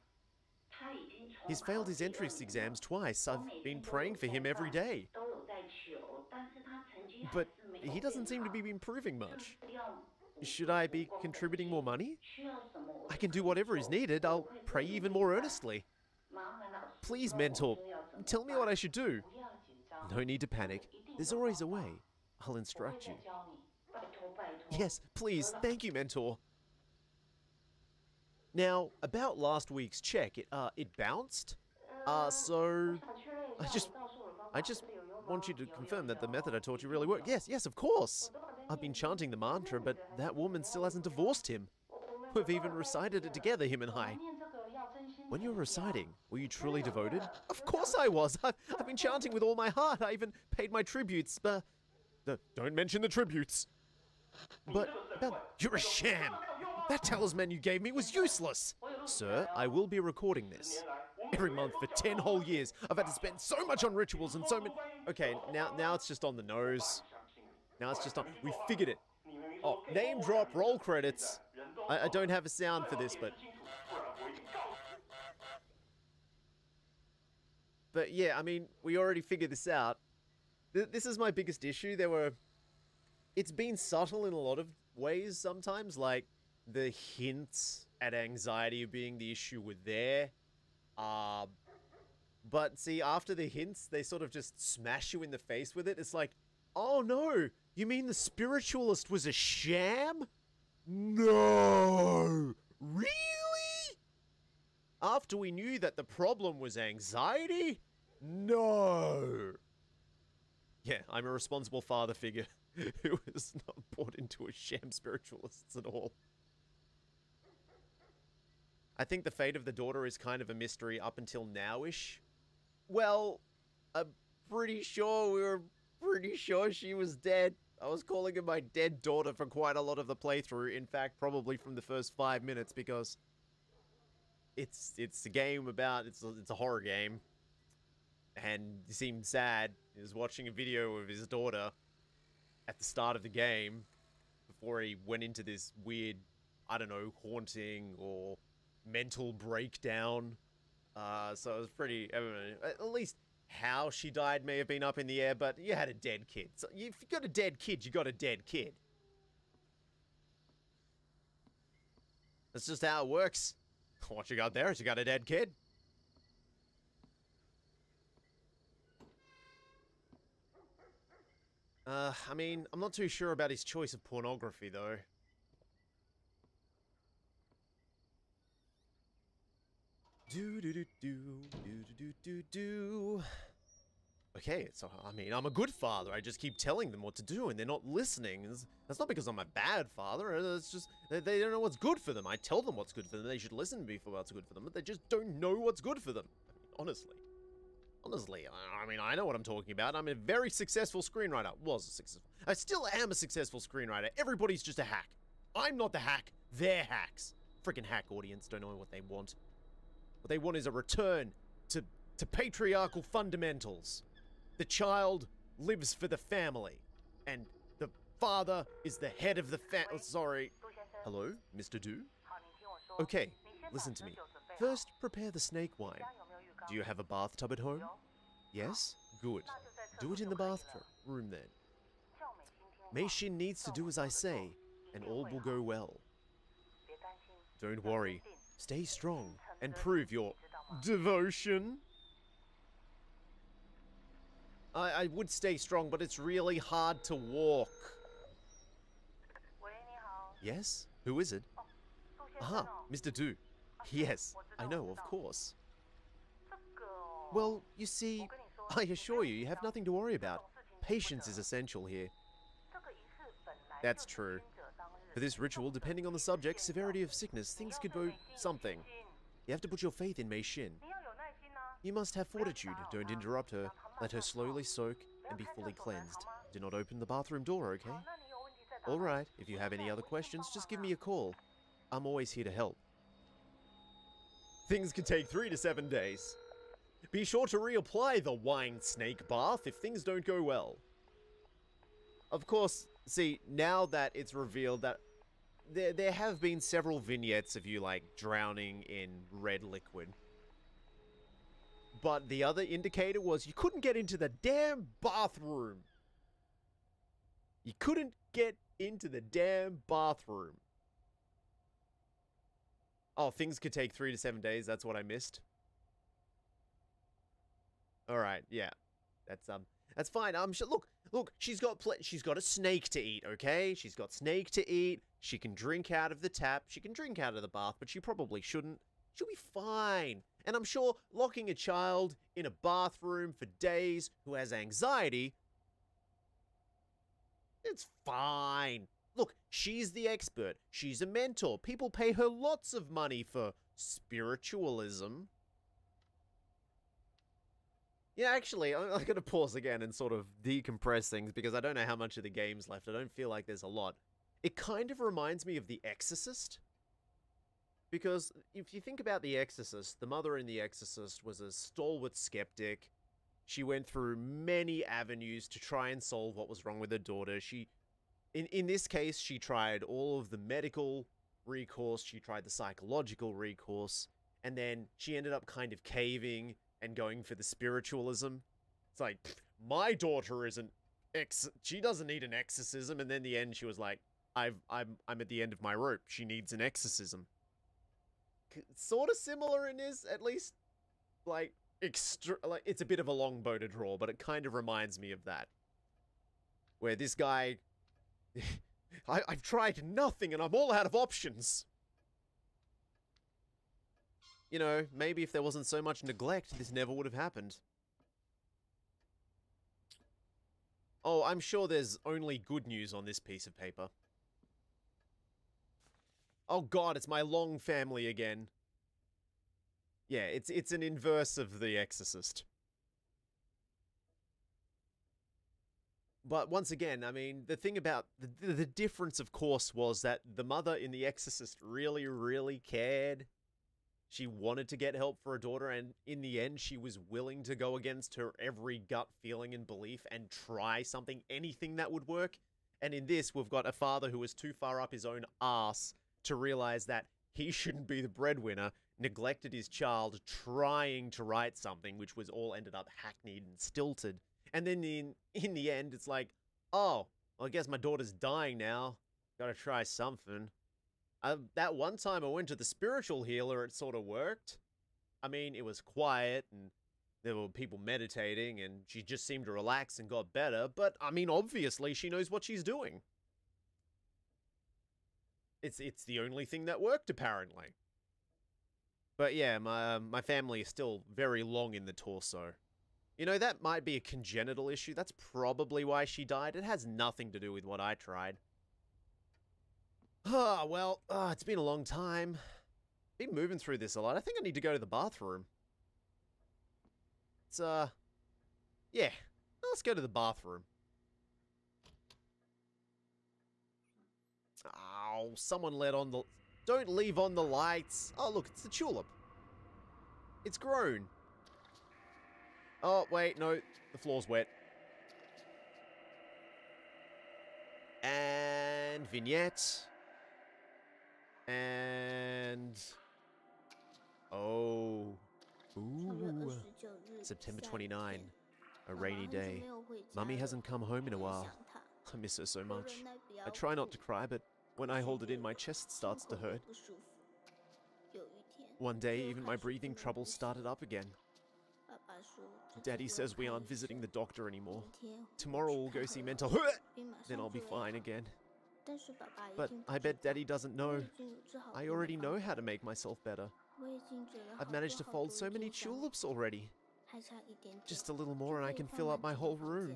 He's failed his entrance exams twice. I've been praying for him every day. But he doesn't seem to be improving much. Should I be contributing more money? I can do whatever is needed. I'll pray even more earnestly. Please, mentor, tell me what I should do. No need to panic. There's always a way. I'll instruct you. Yes, please. Thank you, mentor. Now, about last week's check, it bounced. So I just want you to confirm that the method I taught you really worked. Yes, of course. I've been chanting the mantra, but that woman still hasn't divorced him. We've even recited it together, him and I. When you were reciting, were you truly devoted? Of course I was. I've been chanting with all my heart. I even paid my tributes, but... Don't mention the tributes. But you're a sham. That talisman you gave me was useless. Sir, I will be recording this. Every month for 10 whole years, I've had to spend so much on rituals and so many... Okay, now it's just on the nose. Now it's just on... We figured it. Oh, name drop, roll credits. I don't have a sound for this, but... But yeah, I mean, we already figured this out. This is my biggest issue. It's been subtle in a lot of ways sometimes, like the hints at anxiety being the issue were there. But see, after the hints, they sort of just smash you in the face with it. It's like, oh no, you mean the spiritualist was a sham? No! Really? After we knew that the problem was anxiety? No! Yeah, I'm a responsible father figure who is not bought into a sham spiritualists at all. I think the fate of the daughter is kind of a mystery up until now-ish. Well, I'm pretty sure we were pretty sure she was dead. I was calling her my dead daughter for quite a lot of the playthrough. In fact, probably from the first 5 minutes, because it's a game about, it's a horror game. And he seemed sad. He was watching a video of his daughter at the start of the game before he went into this weird, I don't know, haunting or mental breakdown. So it was pretty, I don't know, at least how she died may have been up in the air, but you had a dead kid. So if you got a dead kid, you got a dead kid. That's just how it works. What you got there is you got a dead kid. I mean, I'm not too sure about his choice of pornography, though. Do. Okay, so, I mean, I'm a good father. I just keep telling them what to do, and they're not listening. That's not because I'm a bad father. It's just, they don't know what's good for them. I tell them what's good for them. They should listen to me for what's good for them, but they just don't know what's good for them. Honestly. Honestly, I mean, I know what I'm talking about. I'm a very successful screenwriter. I still am a successful screenwriter. Everybody's just a hack. I'm not the hack. They're hacks. Freaking hack audience don't know what they want. What they want is a return to patriarchal fundamentals. The child lives for the family, and the father is the head of the sorry. Hello, Mr. Du? Okay, listen to me. First, prepare the snake wine. Do you have a bathtub at home? Yes? Good. Do it in the bathroom then. Mei Xin needs to do as I say, and all will go well. Don't worry. Stay strong and prove your devotion. I would stay strong, but it's really hard to walk. Yes? Who is it? Ah, Mr. Du. Yes, I know, of course. Well, you see, I assure you, you have nothing to worry about. Patience is essential here. That's true. For this ritual, depending on the subject, severity of sickness, things could go something. You have to put your faith in Mei Xin. You must have fortitude. Don't interrupt her. Let her slowly soak and be fully cleansed. Do not open the bathroom door, okay? Alright, if you have any other questions, just give me a call. I'm always here to help. Things could take 3 to 7 days. Be sure to reapply the wine snake bath if things don't go well. Of course, see, now that it's revealed that there have been several vignettes of you, like, drowning in red liquid. But the other indicator was you couldn't get into the damn bathroom. You couldn't get into the damn bathroom. Oh, things could take 3 to 7 days. That's what I missed. All right, yeah. That's fine. Sure, look, she's got a snake to eat, okay? She's got snake to eat. She can drink out of the tap. She can drink out of the bath, but she probably shouldn't. She'll be fine. And I'm sure locking a child in a bathroom for days who has anxiety, it's fine. Look, she's the expert. She's a mentor. People pay her lots of money for spiritualism. Yeah, actually, I'm going to pause again and sort of decompress things because I don't know how much of the game's left. I don't feel like there's a lot. It kind of reminds me of The Exorcist. Because if you think about The Exorcist, the mother in The Exorcist was a stalwart skeptic. She went through many avenues to try and solve what was wrong with her daughter. In this case, she tried all of the medical recourse, she tried the psychological recourse, and then she ended up kind of caving and going for the spiritualism. It's like, my daughter isn't she doesn't need an exorcism, and then in the end she was like, I'm at the end of my rope. She needs an exorcism. Sort of similar in this, at least, like, it's a bit of a long bow to draw, but it kind of reminds me of that. Where this guy, I've tried nothing and I'm all out of options. You know, maybe if there wasn't so much neglect, this never would have happened. Oh, I'm sure there's only good news on this piece of paper. Oh god, it's my Long family again. Yeah, it's an inverse of The Exorcist. But once again, I mean, the thing about the difference, of course, was that the mother in The Exorcist really, really cared. She wanted to get help for her daughter, and in the end, she was willing to go against her every gut feeling and belief and try something, anything that would work. And in this, we've got a father who was too far up his own arse to realize that he shouldn't be the breadwinner, neglected his child, trying to write something, which was all ended up hackneyed and stilted. And then in the end, it's like, oh, well, I guess my daughter's dying now. Gotta try something. That one time I went to the spiritual healer, it sort of worked. I mean, it was quiet, and there were people meditating, and she just seemed to relax and got better, but, I mean, obviously she knows what she's doing. It's the only thing that worked, apparently. But yeah, my family is still very long in the torso. You know, that might be a congenital issue. That's probably why she died. It has nothing to do with what I tried. Ah, well, it's been a long time. Been moving through this a lot. I think I need to go to the bathroom. It's, yeah. Let's go to the bathroom. Oh, someone let on the... Don't leave on the lights. Oh, look, it's the tulip. It's grown. Oh, wait, no. The floor's wet. And vignette. And... Oh. Ooh. September 29. A rainy day. Mummy hasn't come home in a while. I miss her so much. I try not to cry, but when I hold it in, my chest starts to hurt. One day, even my breathing troubles started up again. Daddy says we aren't visiting the doctor anymore. Tomorrow we'll go see mental... Then I'll be fine again. But I bet Daddy doesn't know. I already know how to make myself better. I've managed to fold so many tulips already. Just a little more and I can fill up my whole room.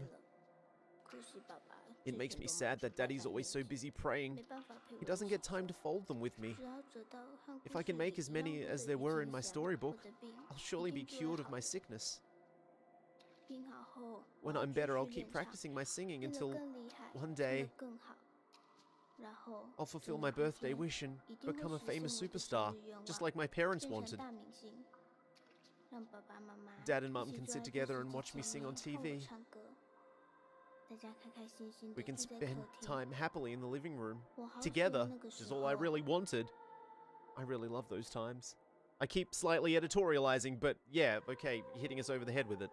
It makes me sad that Daddy's always so busy praying. 没办法陪我 He doesn't get time to fold them with me. 只要得到和 If 故 I 事 can 里 make as 一样 many 多 as 的 there 郁 were 金 in my 香 storybook, 我的病 I'll surely 一 be 定就会 cured of 好 my 的 sickness. 病好后 When 我要 I'm 继 better, 续 I'll keep 练唱 practicing my singing 变得 until 更厉害 one 唱得 day 更好 然后 I'll 真 fulfill 的 my 有一 birthday 天 wish and 一定会 become a 实现 famous 我的生 superstar, 日愿 just 望 like my parents 变成 wanted. 大明星让爸爸妈妈 Dad and 一 Mum 起 can 坐 sit 在电 together 视 and 机 watch me 前 sing 面 on 看我 TV. 唱歌大家开开心心 We 的 can 聚在 spend 客厅 time happily in the living room 我好喜欢 together, 那个 which 时 is all I 候 really wanted. I really love those times. I keep slightly editorializing, but yeah, okay, hitting us over the head with it.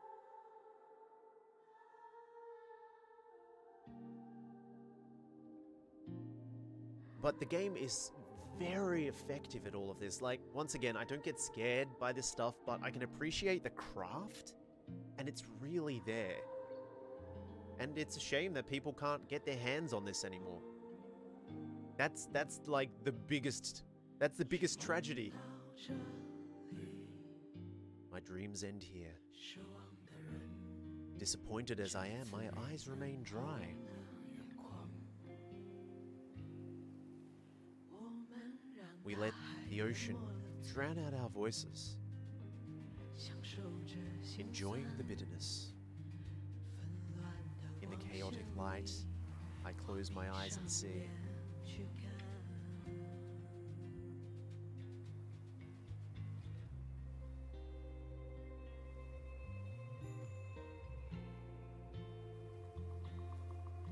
But the game is very effective at all of this. Like, once again, I don't get scared by this stuff, but I can appreciate the craft, and it's really there. And it's a shame that people can't get their hands on this anymore. That's like the biggest tragedy. My dreams end here. Disappointed as I am, my eyes remain dry. We let the ocean drown out our voices, enjoying the bitterness. In the chaotic light, I close my eyes and see.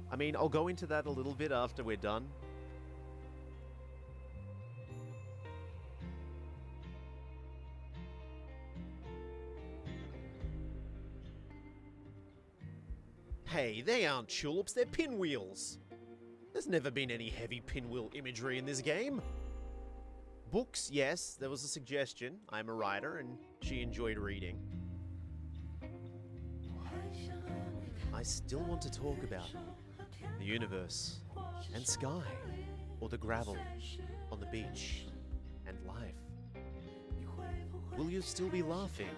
I mean, I'll go into that a little bit after we're done. Hey, they aren't tulips, they're pinwheels. There's never been any heavy pinwheel imagery in this game. Books, yes, there was a suggestion. I'm a writer and she enjoyed reading. I still want to talk about the universe and sky, or the gravel on the beach and life. Will you still be laughing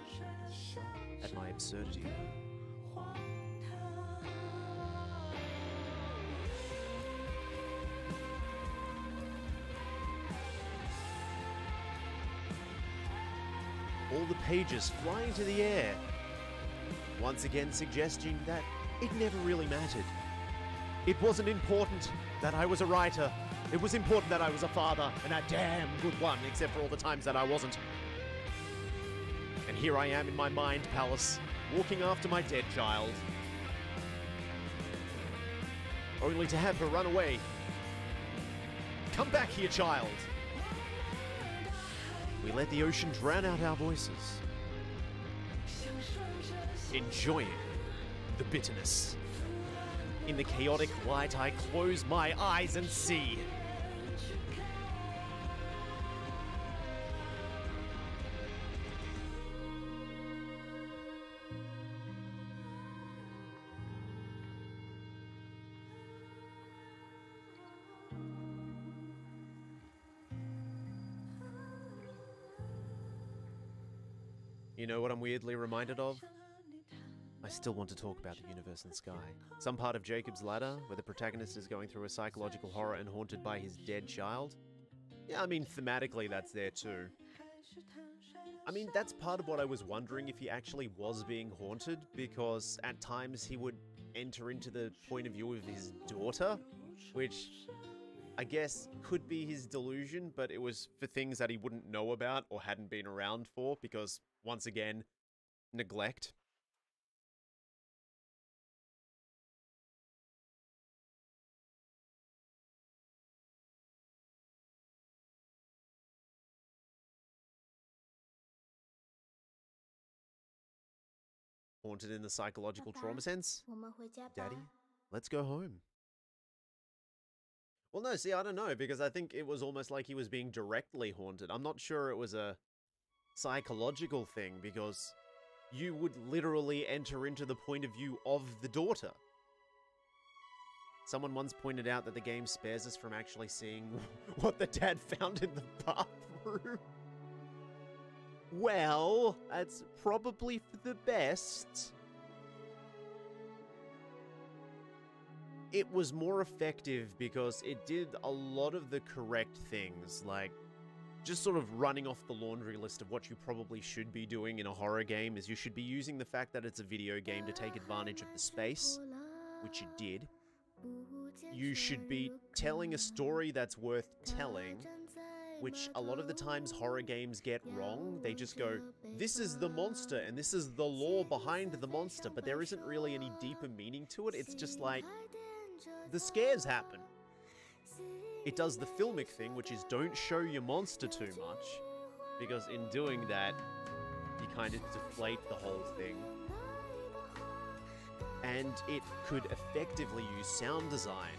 at my absurdity? All the pages fly into the air, once again suggesting that it never really mattered. It wasn't important that I was a writer. It was important that I was a father, and a damn good one, except for all the times that I wasn't. And here I am in my mind palace, walking after my dead child. Only to have her run away. Come back here, child! We let the ocean drown out our voices, enjoying the bitterness. In the chaotic light, I close my eyes and see. You know what I'm weirdly reminded of? I still want to talk about the universe and sky. Some part of Jacob's Ladder, where the protagonist is going through a psychological horror and haunted by his dead child. Yeah, I mean, thematically that's there too. I mean, that's part of what I was wondering if he actually was being haunted, because at times he would enter into the point of view of his daughter, which I guess could be his delusion, but it was for things that he wouldn't know about or hadn't been around for, because, once again, neglect. Haunted in the psychological trauma sense? 我们回家吧 Daddy, let's go home. Well, no, see, I don't know, because I think it was almost like he was being directly haunted. I'm not sure it was a psychological thing, because you would literally enter into the point of view of the daughter. Someone once pointed out that the game spares us from actually seeing what the dad found in the bathroom. Well, that's probably for the best. it was more effective because it did a lot of the correct things, like just sort of running off the laundry list of what you probably should be doing in a horror game is you should be using the fact that it's a video game to take advantage of the space, which it did. You should be telling a story that's worth telling, which a lot of the times horror games get wrong. They just go, this is the monster and this is the lore behind the monster, but there isn't really any deeper meaning to it. It's just like, the scares happen. It does the filmic thing, which is don't show your monster too much, because in doing that, you kind of deflate the whole thing. And it could effectively use sound design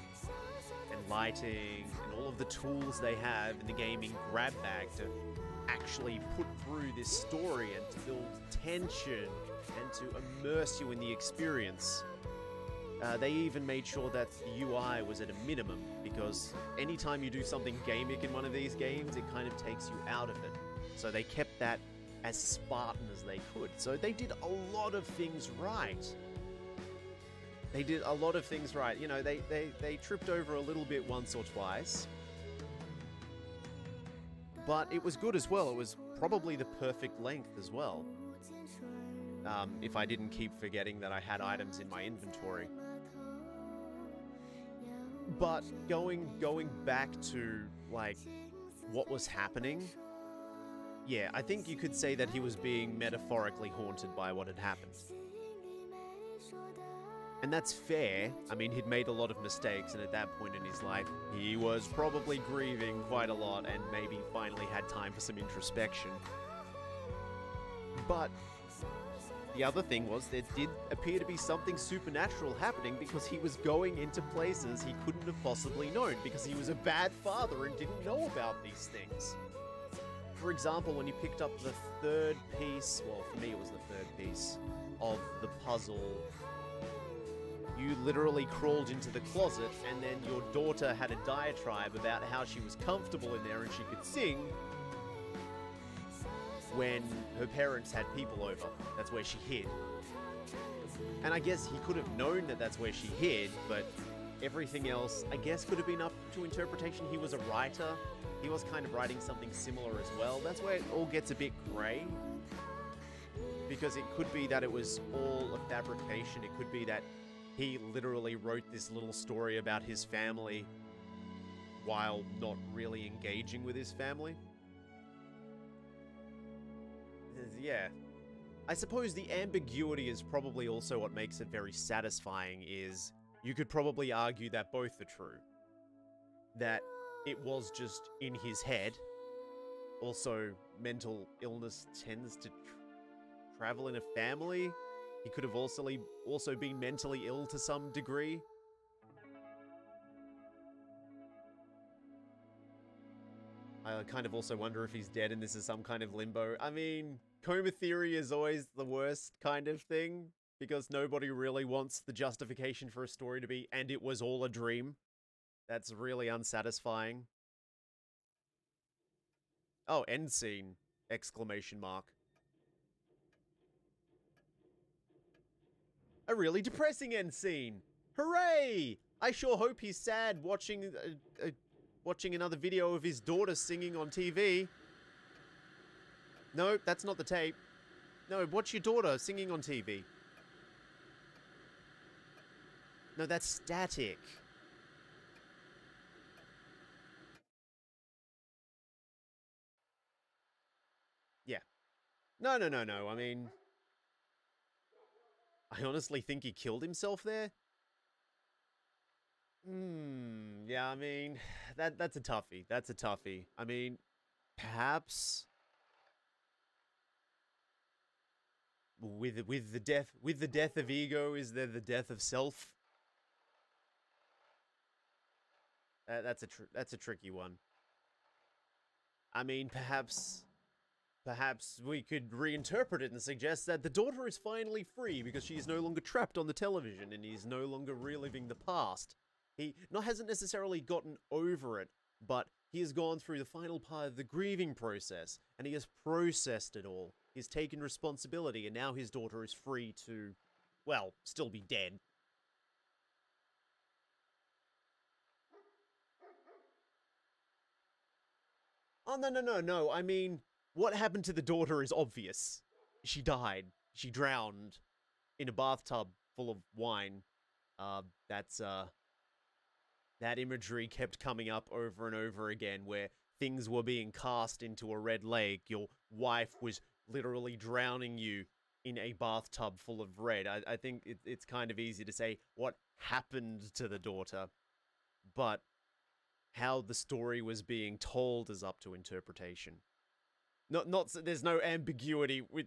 and lighting and all of the tools they have in the gaming grab bag to actually put through this story and to build tension and to immerse you in the experience. They even made sure that the UI was at a minimum, because anytime you do something gamic in one of these games, it kind of takes you out of it. So they kept that as Spartan as they could. So they did a lot of things right. They did a lot of things right. You know, they tripped over a little bit once or twice. But it was good as well. It was probably the perfect length as well. If I didn't keep forgetting that I had items in my inventory. But going back to, like, what was happening, yeah, I think you could say that he was being metaphorically haunted by what had happened. And that's fair. I mean, he'd made a lot of mistakes, and at that point in his life, he was probably grieving quite a lot and maybe finally had time for some introspection. But the other thing was, there did appear to be something supernatural happening, because he was going into places he couldn't have possibly known, because he was a bad father and didn't know about these things. For example, when you picked up the third piece, well, for me it was the third piece, of the puzzle, you literally crawled into the closet, and then your daughter had a diatribe about how she was comfortable in there and she could sing, when her parents had people over. That's where she hid. And I guess he could have known that that's where she hid, but everything else, I guess, could have been up to interpretation. He was a writer. He was kind of writing something similar as well. That's where it all gets a bit grey. Because it could be that it was all a fabrication. It could be that he literally wrote this little story about his family while not really engaging with his family. Yeah. I suppose the ambiguity is probably also what makes it very satisfying. Is you could probably argue that both are true. That it was just in his head. Also, mental illness tends to travel in a family. He could have also been mentally ill to some degree. I kind of also wonder if he's dead and this is some kind of limbo. I mean, coma theory is always the worst kind of thing, because nobody really wants the justification for a story to be, and it was all a dream. That's really unsatisfying. Oh, end scene! Exclamation mark. A really depressing end scene! Hooray! I sure hope he's sad watching another video of his daughter singing on TV. No, that's not the tape. No, watch your daughter singing on TV. No, that's static. Yeah. No. I mean, I honestly think he killed himself there. Yeah, I mean, that's a toughie. That's a toughie. I mean, perhaps with the death of ego, is there the death of self? That's a tricky one. I mean, perhaps we could reinterpret it and suggest that the daughter is finally free because she is no longer trapped on the television and he's no longer reliving the past. He hasn't necessarily gotten over it, but he has gone through the final part of the grieving process, and he has processed it all. He's taken responsibility, and now his daughter is free to, well, still be dead. Oh, no. I mean, what happened to the daughter is obvious. She died. She drowned in a bathtub full of wine. That imagery kept coming up over and over again where things were being cast into a red lake. Your wife was literally drowning you in a bathtub full of red. I think it's kind of easy to say what happened to the daughter, but how the story was being told is up to interpretation. There's no ambiguity with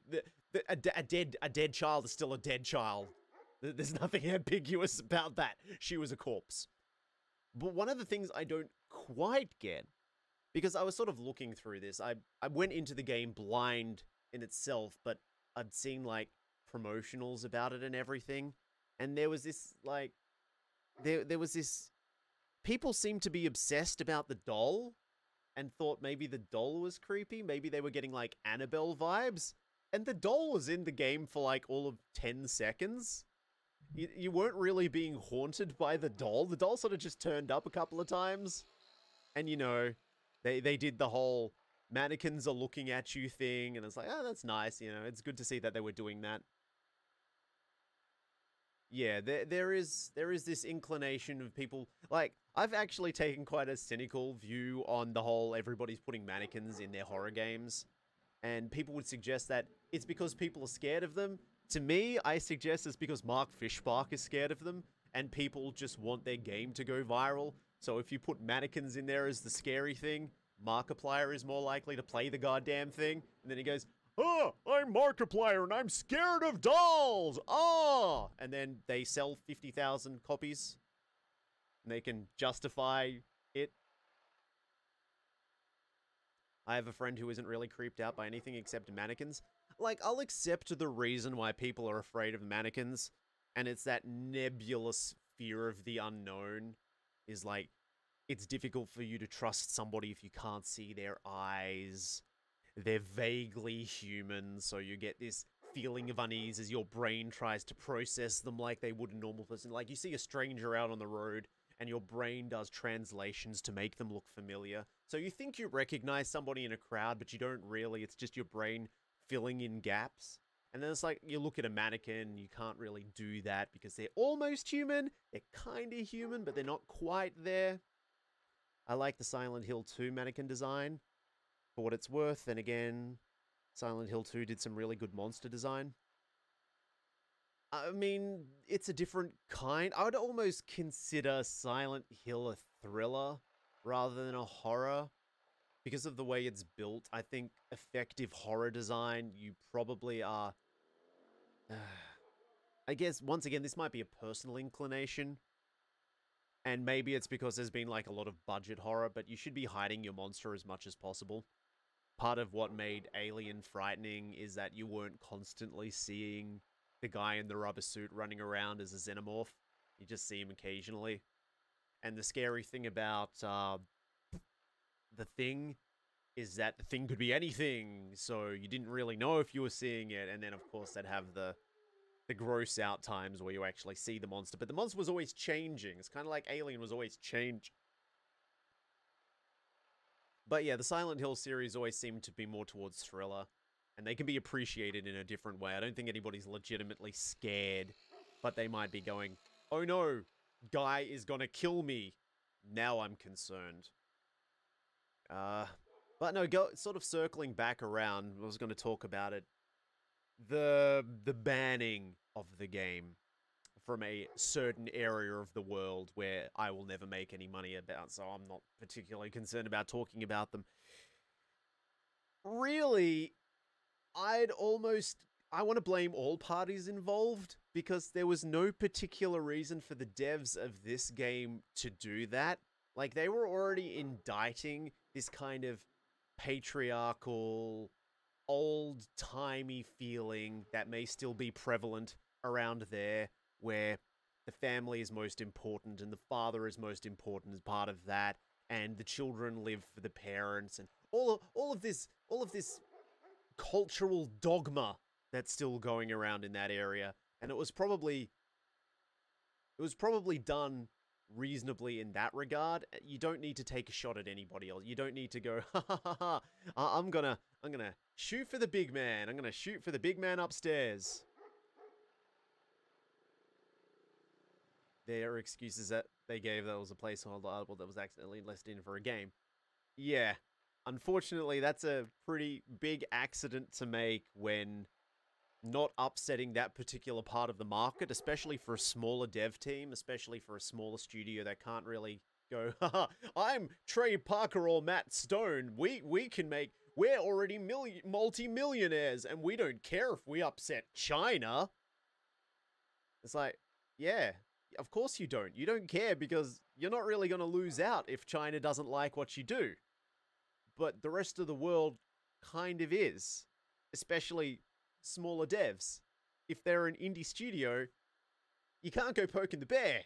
a dead child is still a dead child. There's nothing ambiguous about that. She was a corpse. But one of the things I don't quite get, because I was sort of looking through this, I went into the game blind in itself, but I'd seen, like, promotionals about it and everything, and there was this, like, there was this, people seemed to be obsessed about the doll, and thought maybe the doll was creepy, maybe they were getting, like, Annabelle vibes, and the doll was in the game for, like, all of 10 seconds. You weren't really being haunted by the doll. The doll sort of just turned up a couple of times. And, you know, they did the whole mannequins are looking at you thing. And it's like, oh, that's nice. You know, it's good to see that they were doing that. Yeah, there is this inclination of people... Like, I've actually taken quite a cynical view on the whole everybody's putting mannequins in their horror games. And people would suggest that it's because people are scared of them. To me, I suggest it's because Mark Fishbach is scared of them, and people just want their game to go viral. So if you put mannequins in there as the scary thing, Markiplier is more likely to play the goddamn thing. And then he goes, oh, I'm Markiplier and I'm scared of dolls! Oh! And then they sell 50,000 copies. And they can justify it. I have a friend who isn't really creeped out by anything except mannequins. Like, I'll accept the reason why people are afraid of mannequins, and it's that nebulous fear of the unknown. Is like, it's difficult for you to trust somebody if you can't see their eyes. They're vaguely human, so you get this feeling of unease as your brain tries to process them like they would a normal person. Like, you see a stranger out on the road, and your brain does translations to make them look familiar. So you think you recognize somebody in a crowd, but you don't really. It's just your brain filling in gaps. And then it's like, you look at a mannequin, you can't really do that because they're almost human. They're kind of human, but they're not quite there. I like the Silent Hill 2 mannequin design. For what it's worth, then again, Silent Hill 2 did some really good monster design. I mean, it's a different kind. I would almost consider Silent Hill a thriller rather than a horror. Because of the way it's built, I think effective horror design, you probably are... I guess, once again, this might be a personal inclination. And maybe it's because there's been, like, a lot of budget horror, but you should be hiding your monster as much as possible. Part of what made Alien frightening is that you weren't constantly seeing the guy in the rubber suit running around as a xenomorph. You just see him occasionally. And the scary thing about the Thing is that the Thing could be anything, so you didn't really know if you were seeing it. And then, of course, they'd have the gross out times where you actually see the monster. But the monster was always changing. It's kind of like Alien was always changing. But yeah, the Silent Hill series always seemed to be more towards thriller. And they can be appreciated in a different way. I don't think anybody's legitimately scared. But they might be going, oh no, guy is gonna kill me. Now I'm concerned. But no, sort of circling back around, I was going to talk about it. The banning of the game from a certain area of the world where I will never make any money about, so I'm not particularly concerned about talking about them. Really, I want to blame all parties involved, because there was no particular reason for the devs of this game to do that. Like, they were already indicting this kind of patriarchal, old-timey feeling that may still be prevalent around there, where the family is most important and the father is most important as part of that, and the children live for the parents, and all of this cultural dogma that's still going around in that area. And it was probably done reasonably in that regard. You don't need to take a shot at anybody else. You don't need to go, ha ha ha ha, I'm gonna shoot for the big man. I'm gonna shoot for the big man upstairs. Their excuses that they gave that was a placeholder article that was accidentally listed in for a game. Yeah, unfortunately, that's a pretty big accident to make when not upsetting that particular part of the market, especially for a smaller dev team, especially for a smaller studio that can't really go, haha, I'm Trey Parker or Matt Stone. We can make, we're already multi-millionaires and we don't care if we upset China. It's like, yeah, of course you don't. You don't care because you're not really going to lose out if China doesn't like what you do. But the rest of the world kind of is, especially smaller devs. If they're an indie studio, you can't go poking the bear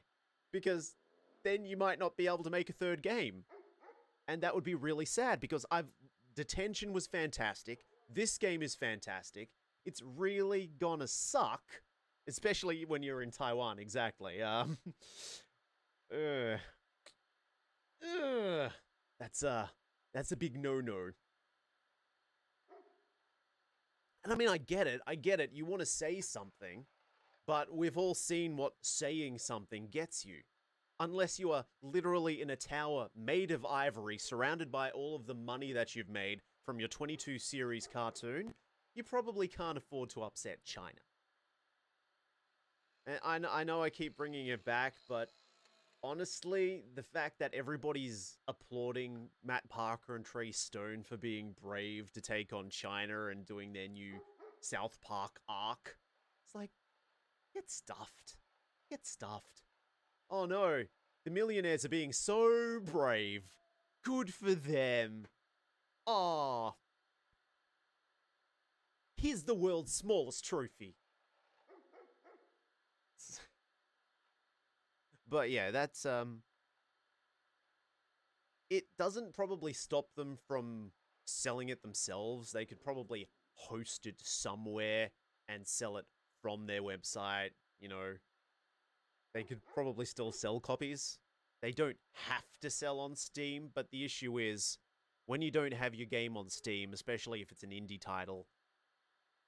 because then you might not be able to make a third game. And that would be really sad because Detention was fantastic. This game is fantastic. It's really gonna suck, especially when you're in Taiwan, exactly. That's a big no-no. And I mean, I get it. You want to say something, but we've all seen what saying something gets you. Unless you are literally in a tower made of ivory, surrounded by all of the money that you've made from your 22 series cartoon, you probably can't afford to upset China. And I know I keep bringing it back, but honestly, the fact that everybody's applauding Matt Parker and Trey Stone for being brave to take on China and doing their new South Park arc, it's like, get stuffed. Get stuffed. Oh no, the millionaires are being so brave. Good for them. Aw. Here's the world's smallest trophy. But yeah, that's, it doesn't probably stop them from selling it themselves. They could probably host it somewhere and sell it from their website, you know. They could probably still sell copies. They don't have to sell on Steam, but the issue is, when you don't have your game on Steam, especially if it's an indie title,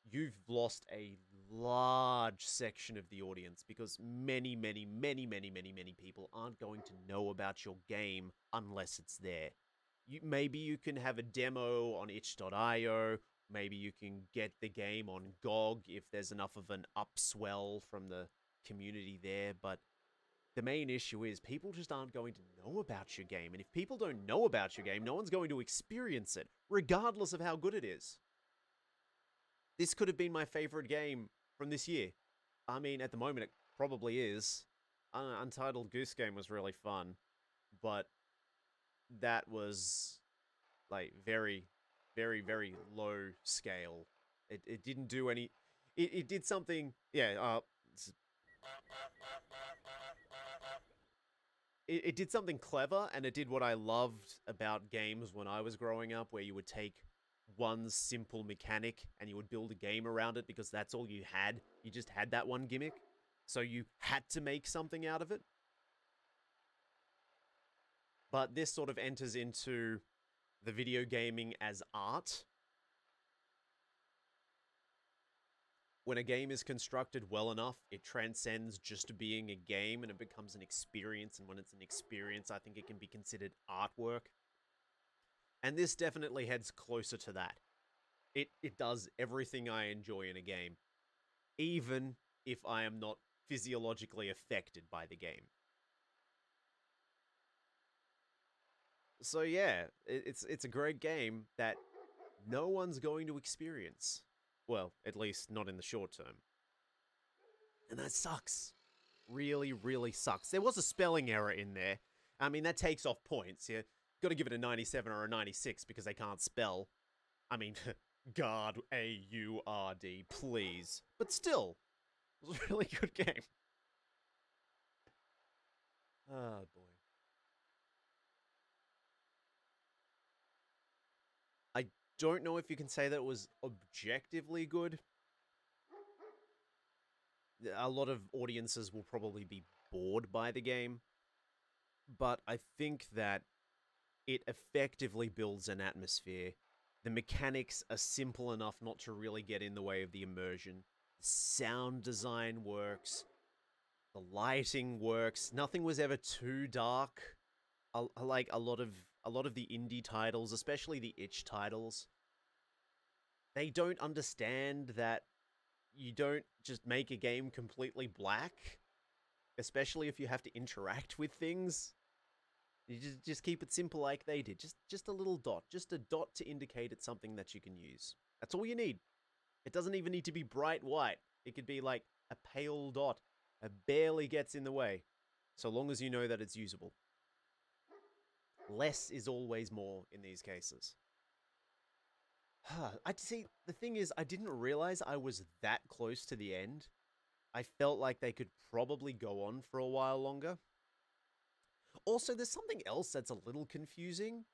you've lost a large section of the audience because many people aren't going to know about your game unless it's there. Maybe you can have a demo on itch.io, maybe you can get the game on GOG if there's enough of an upswell from the community there, but the main issue is people just aren't going to know about your game, and if people don't know about your game, no one's going to experience it, regardless of how good it is. This could have been my favorite game from this year. I mean, at the moment, it probably is. Untitled Goose Game was really fun, but that was, like, very low scale. It didn't do any... It did something... Yeah, It did something clever, and it did what I loved about games when I was growing up, where you would take one simple mechanic and you would build a game around it because that's all you had. You just had that one gimmick, so you had to make something out of it. But this sort of enters into the video gaming as art. When a game is constructed well enough, it transcends just being a game and it becomes an experience. And when it's an experience, I think it can be considered artwork. And this definitely heads closer to that. It does everything I enjoy in a game, even if I am not physiologically affected by the game. So yeah, it's a great game that no one's going to experience. Well, at least not in the short term. And that sucks. Really sucks. There was a spelling error in there. I mean, that takes off points. You got to give it a 97 or a 96 because they can't spell. I mean, God, A-U-R-D, please. But still, it was a really good game. Oh, boy. I don't know if you can say that it was objectively good. A lot of audiences will probably be bored by the game. but I think that it effectively builds an atmosphere. The mechanics are simple enough not to really get in the way of the immersion. The sound design works. The lighting works. Nothing was ever too dark. Like a lot of the indie titles, especially the itch titles, they don't understand that you don't just make a game completely black, especially if you have to interact with things. You just keep it simple like they did. Just a little dot. Just a dot to indicate it's something that you can use. That's all you need. It doesn't even need to be bright white. It could be like a pale dot. It barely gets in the way. So long as you know that it's usable. Less is always more in these cases. I see, the thing is, I didn't realize I was that close to the end. I felt like they could probably go on for a while longer. Also, there's something else that's a little confusing,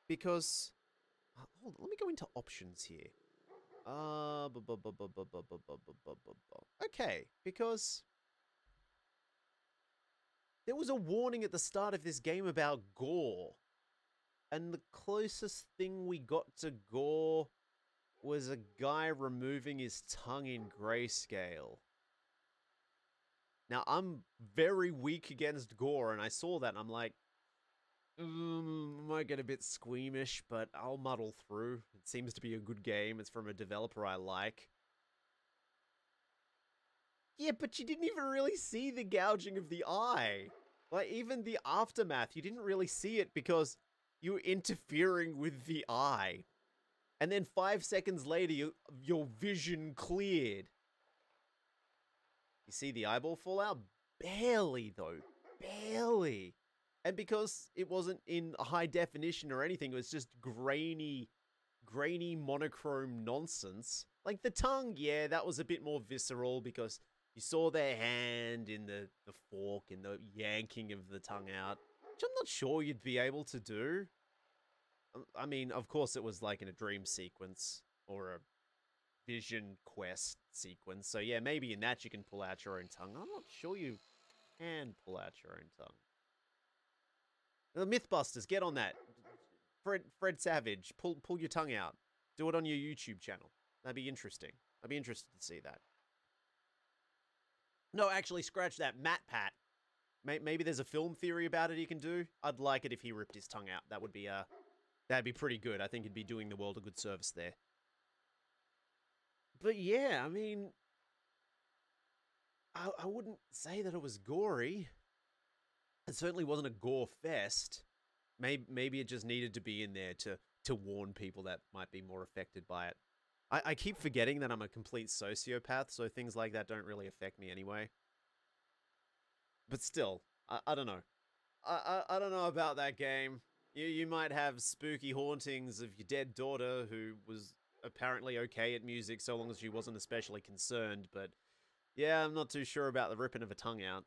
because... hold on, let me go into options here. Okay, because... there was a warning at the start of this game about gore. And the closest thing we got to gore was a guy removing his tongue in grayscale. Now, I'm very weak against gore, and I saw that, and I'm like, might get a bit squeamish, but I'll muddle through. It seems to be a good game. It's from a developer I like. Yeah, but you didn't even really see the gouging of the eye. Like, even the aftermath, you didn't really see it because you were interfering with the eye. And then 5 seconds later, your vision cleared. You see the eyeball fall out? Barely, though. Barely. And because it wasn't in high definition or anything, it was just grainy monochrome nonsense. Like the tongue, yeah, that was a bit more visceral because you saw their hand in the fork and the yanking of the tongue out, which I'm not sure you'd be able to do. I mean, of course it was like in a dream sequence or a vision quest sequence. So yeah, maybe in that you can pull out your own tongue. I'm not sure you can pull out your own tongue. The Mythbusters, get on that. Fred Savage, pull your tongue out. Do it on your YouTube channel. That'd be interesting. I'd be interested to see that. No, actually, scratch that. MatPat. Maybe there's a film theory about it he can do. I'd like it if he ripped his tongue out. That would be that'd be pretty good. I think he'd be doing the world a good service there. But yeah, I mean, I wouldn't say that it was gory. It certainly wasn't a gore fest. Maybe it just needed to be in there to warn people that might be more affected by it. I keep forgetting that I'm a complete sociopath, so things like that don't really affect me anyway. But still, I don't know. I don't know about that game. You might have spooky hauntings of your dead daughter who was apparently okay at music so long as she wasn't especially concerned, but yeah, I'm not too sure about the ripping of a tongue out.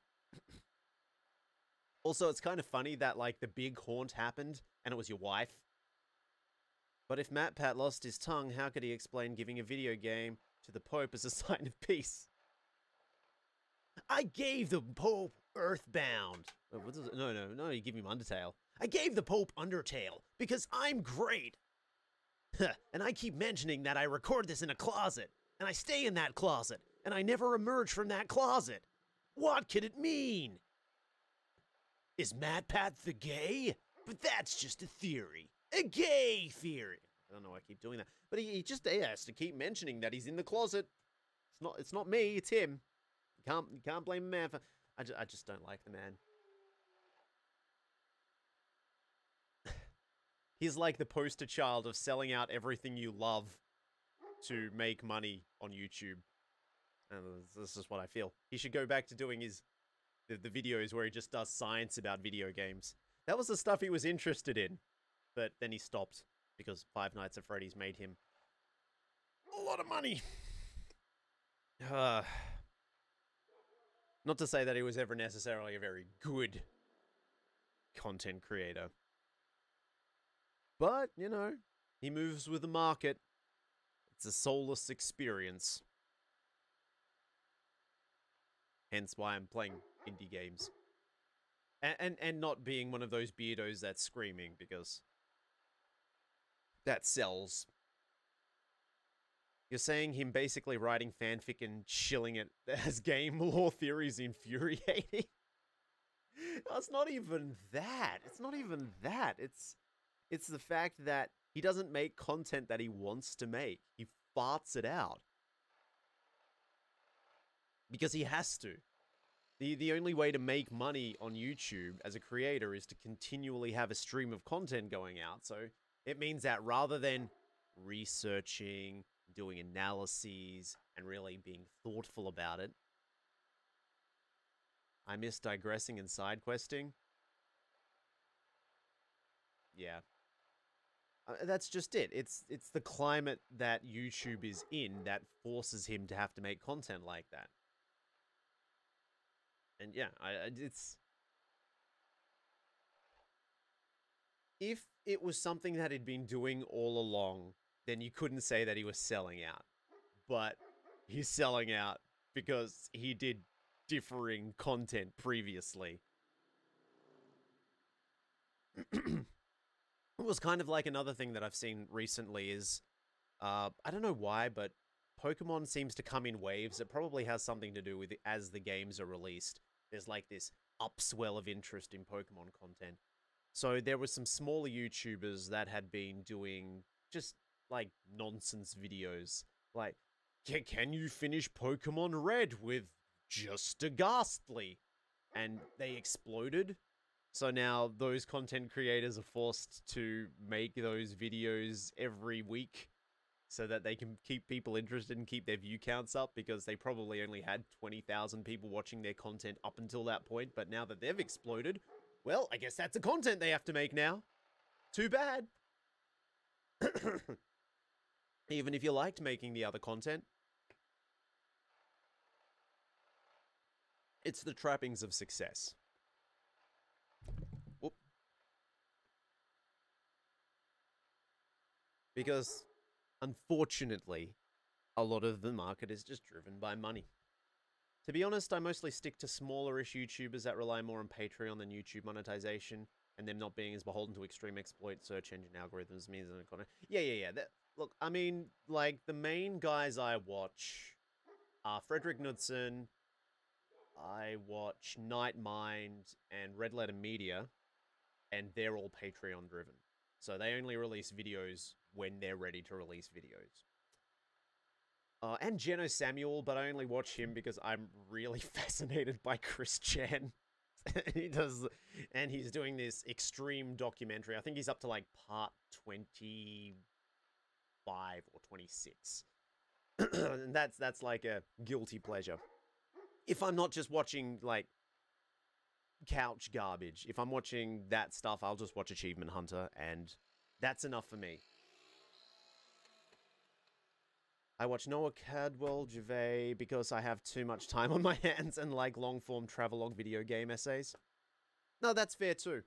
Also, it's kind of funny that, like, the big haunt happened, and it was your wife. But if MatPat lost his tongue, how could he explain giving a video game to the Pope as a sign of peace? I gave the Pope Earthbound. What is it? No, you give him Undertale. I gave the Pope Undertale, because I'm great. And I keep mentioning that I record this in a closet, and I stay in that closet, and I never emerge from that closet. What could it mean? Is MatPat the gay? But that's just a theory. A gay theory. I don't know why I keep doing that. But he just has to keep mentioning that he's in the closet. It's not me, it's him. You can't blame a man for... I just don't like the man. He's like the poster child of selling out everything you love to make money on YouTube. And this is what I feel. He should go back to doing the videos where he just does science about video games. That was the stuff he was interested in. But then he stopped because Five Nights at Freddy's made him a lot of money. Not to say that he was ever necessarily a very good content creator. But, you know, he moves with the market. It's a soulless experience. Hence why I'm playing indie games. And not being one of those beardos that's screaming, because that sells. You're saying him basically writing fanfic and shilling it as game lore theories infuriating? No, it's not even that. It's not even that. It's the fact that he doesn't make content that he wants to make. He farts it out. Because he has to. The only way to make money on YouTube as a creator is to continually have a stream of content going out. So it means that rather than researching, doing analyses, and really being thoughtful about it, I miss digressing and side questing. Yeah. That's just it. It's the climate that YouTube is in that forces him to have to make content like that. And yeah, it's... If it was something that he'd been doing all along, then you couldn't say that he was selling out. But he's selling out because he did differing content previously. It was kind of like another thing that I've seen recently is, I don't know why, but Pokemon seems to come in waves. It probably has something to do with it as the games are released. There's like this upswell of interest in Pokemon content. So there were some smaller YouTubers that had been doing just like nonsense videos. Like, can you finish Pokemon Red with just a Ghastly? And they exploded. So now those content creators are forced to make those videos every week so that they can keep people interested and keep their view counts up, because they probably only had 20,000 people watching their content up until that point. But now that they've exploded, well, I guess that's the content they have to make now. Too bad. Even if you liked making the other content. It's the trappings of success. Whoop. Because, unfortunately, a lot of the market is just driven by money. To be honest, I mostly stick to smaller-ish YouTubers that rely more on Patreon than YouTube monetization, and them not being as beholden to extreme exploit, search engine algorithms, means and economy. Yeah. Look, I mean, like, the main guys I watch are Frederick Knudsen, I watch Nightmind and Red Letter Media, and they're all Patreon-driven. So they only release videos when they're ready to release videos. And Geno Samuel, but I only watch him because I'm really fascinated by Chris Chan. He's doing this extreme documentary. I think he's up to like part 25 or 26. And that's like a guilty pleasure. If I'm not just watching like couch garbage, if I'm watching that stuff, I'll just watch Achievement Hunter, and that's enough for me. I watch Noah Cadwell Gervais because I have too much time on my hands and like long-form travelogue video game essays. No, that's fair too.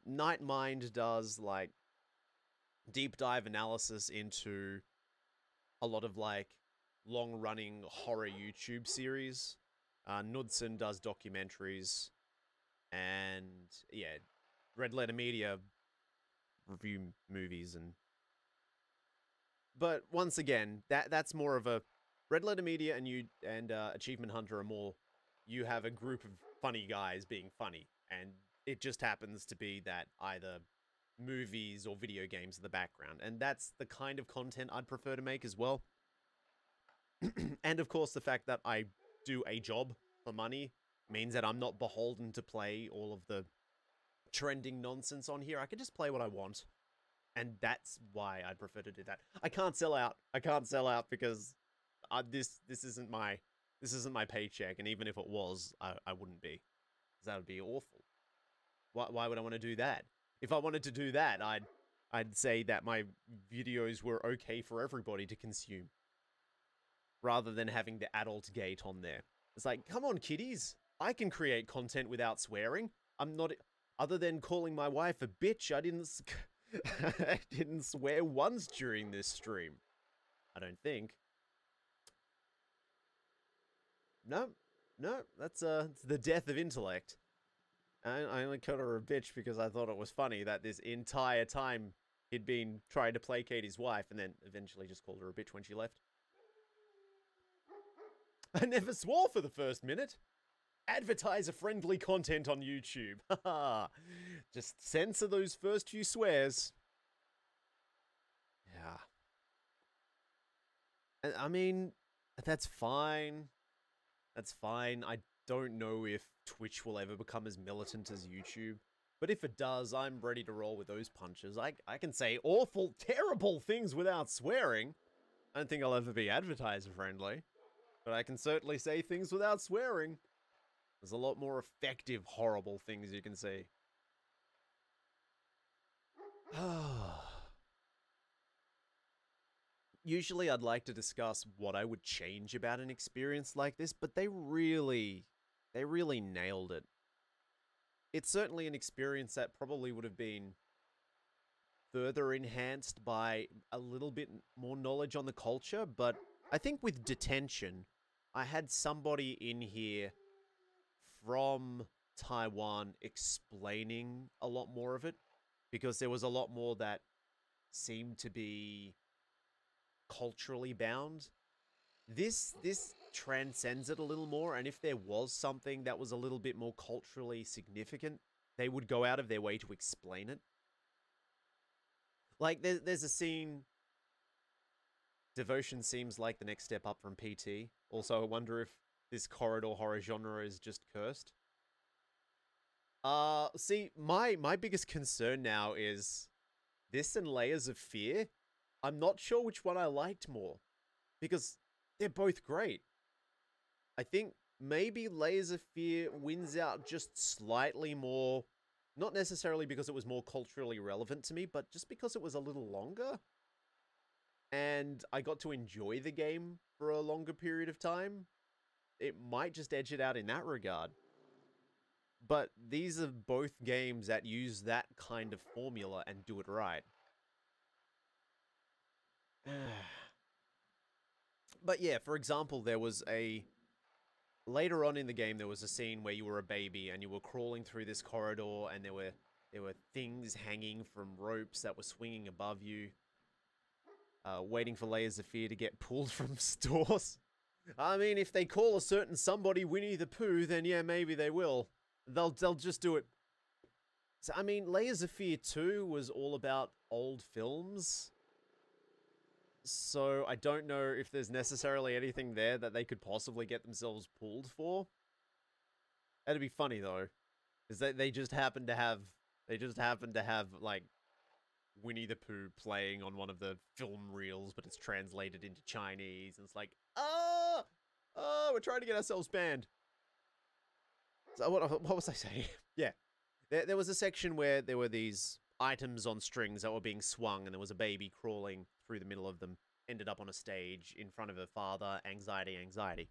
Nightmind does like deep dive analysis into a lot of like long-running horror YouTube series. Knudsen does documentaries, and yeah, Red Letter Media review movies and. But once again, that's more of a Red Letter Media and Achievement Hunter are more. You have a group of funny guys being funny, and it just happens to be that either movies or video games in the background, and that's the kind of content I'd prefer to make as well. And of course, the fact that I do a job for money means that I'm not beholden to play all of the trending nonsense on here. I can just play what I want. And that's why I'd prefer to do that. I can't sell out. I can't sell out because this isn't my paycheck, and even if it was, I wouldn't be. Because that would be awful. Why would I want to do that? If I wanted to do that, I'd say that my videos were okay for everybody to consume, rather than having the adult gate on there. It's like, come on, kiddies. I can create content without swearing. I'm not... Other than calling my wife a bitch, I didn't swear once during this stream. I don't think. No. no, that's it's the death of intellect. I only called her a bitch because I thought it was funny that this entire time he'd been trying to placate his wife and then eventually just called her a bitch when she left. I never swore for the first minute. Advertiser-friendly content on YouTube. Haha. Just censor those first few swears. Yeah. I mean, that's fine. That's fine. I don't know if Twitch will ever become as militant as YouTube. But if it does, I'm ready to roll with those punches. I can say awful, terrible things without swearing. I don't think I'll ever be advertiser-friendly. But I can certainly say things without swearing. There's a lot more effective, horrible things you can say. Usually I'd like to discuss what I would change about an experience like this, but they really nailed it. It's certainly an experience that probably would have been further enhanced by a little bit more knowledge on the culture, but I think with Detention, I had somebody in here from Taiwan explaining a lot more of it, because there was a lot more that seemed to be culturally bound. This transcends it a little more, and if there was something that was a little bit more culturally significant, they would go out of their way to explain it. Like, there's a scene... Devotion seems like the next step up from PT. Also, I wonder if this corridor horror genre is just cursed. See, my biggest concern now is this and Layers of Fear. I'm not sure which one I liked more, because they're both great. I think maybe Layers of Fear wins out just slightly more, not necessarily because it was more culturally relevant to me, but just because it was a little longer. And I got to enjoy the game for a longer period of time. It might just edge it out in that regard. But these are both games that use that kind of formula and do it right. But yeah, for example, there was later on in the game, there was a scene where you were a baby and you were crawling through this corridor and there were things hanging from ropes that were swinging above you, waiting for Layers of Fear to get pulled from stores. I mean, if they call a certain somebody Winnie the Pooh, then yeah, maybe they will. They'll just do it. So, I mean, Layers of Fear 2 was all about old films. So I don't know if there's necessarily anything there that they could possibly get themselves pulled for. That'd be funny though, is that they just happen to have like Winnie the Pooh playing on one of the film reels, but it's translated into Chinese, and it's like, we're trying to get ourselves banned. So what was I saying? Yeah, there was a section where there were these items on strings that were being swung, and there was a baby crawling through the middle of them, ended up on a stage in front of her father, anxiety.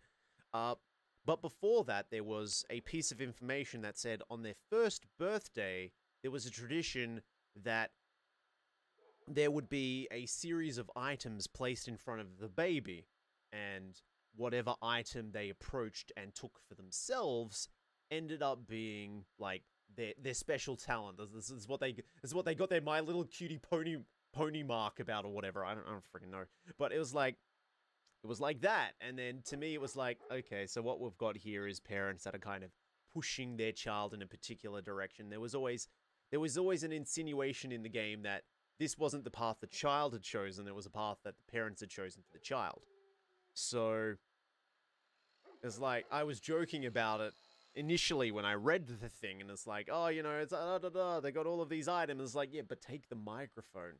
But before that, there was a piece of information that said on their first birthday, there was a tradition that there would be a series of items placed in front of the baby, and whatever item they approached and took for themselves ended up being like their special talent. This is what they got their My Little Cutie Pony mark about, or whatever. I don't freaking know. But it was like that. And then to me, it was like, okay, so what we've got here is parents that are kind of pushing their child in a particular direction. There was always an insinuation in the game that this wasn't the path the child had chosen. It was a path that the parents had chosen for the child. So it's like, I was joking about it initially when I read the thing, and it's like, oh, you know, it's they got all of these items. It's like, yeah, but take the microphone.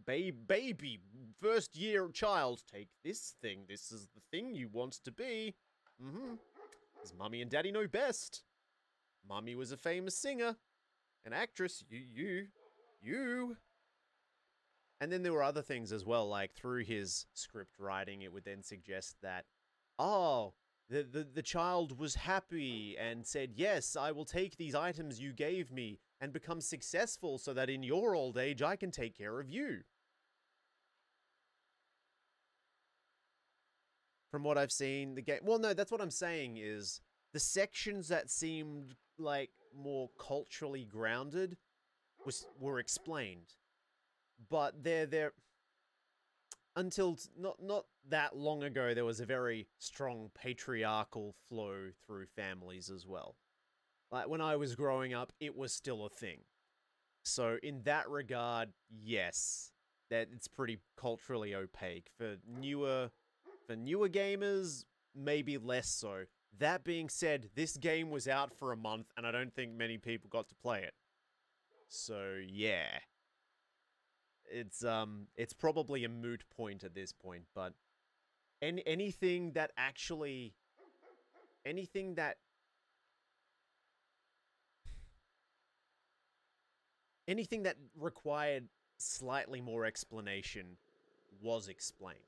Baby, first year child, take this thing. This is the thing you want to be. Because Mummy and Daddy know best. Mummy was a famous singer, an actress. You. And then there were other things as well, like through his script writing, it would then suggest that, oh, the child was happy and said, yes, I will take these items you gave me and become successful so that in your old age I can take care of you. from what I've seen, the game... Well, no, that's what I'm saying is the sections that seemed like more culturally grounded were explained. But they're until not that long ago, there was a very strong patriarchal flow through families as well. Like, when I was growing up, it was still a thing. So, in that regard, yes, that it's pretty culturally opaque. For newer gamers, maybe less so. That being said, this game was out for a month, and I don't think many people got to play it. So, yeah. It's probably a moot point at this point, but anything that required slightly more explanation was explained.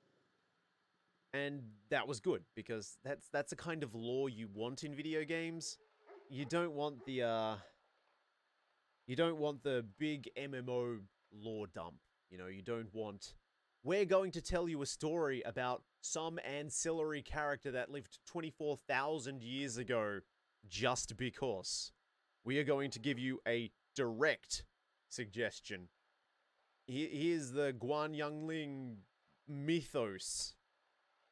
And that was good, because that's a kind of lore you want in video games. You don't want the big MMO lore dump. You know, you don't want, we're going to tell you a story about some ancillary character that lived 24,000 years ago just because. We are going to give you a direct suggestion. Here's the Guan Yangling mythos,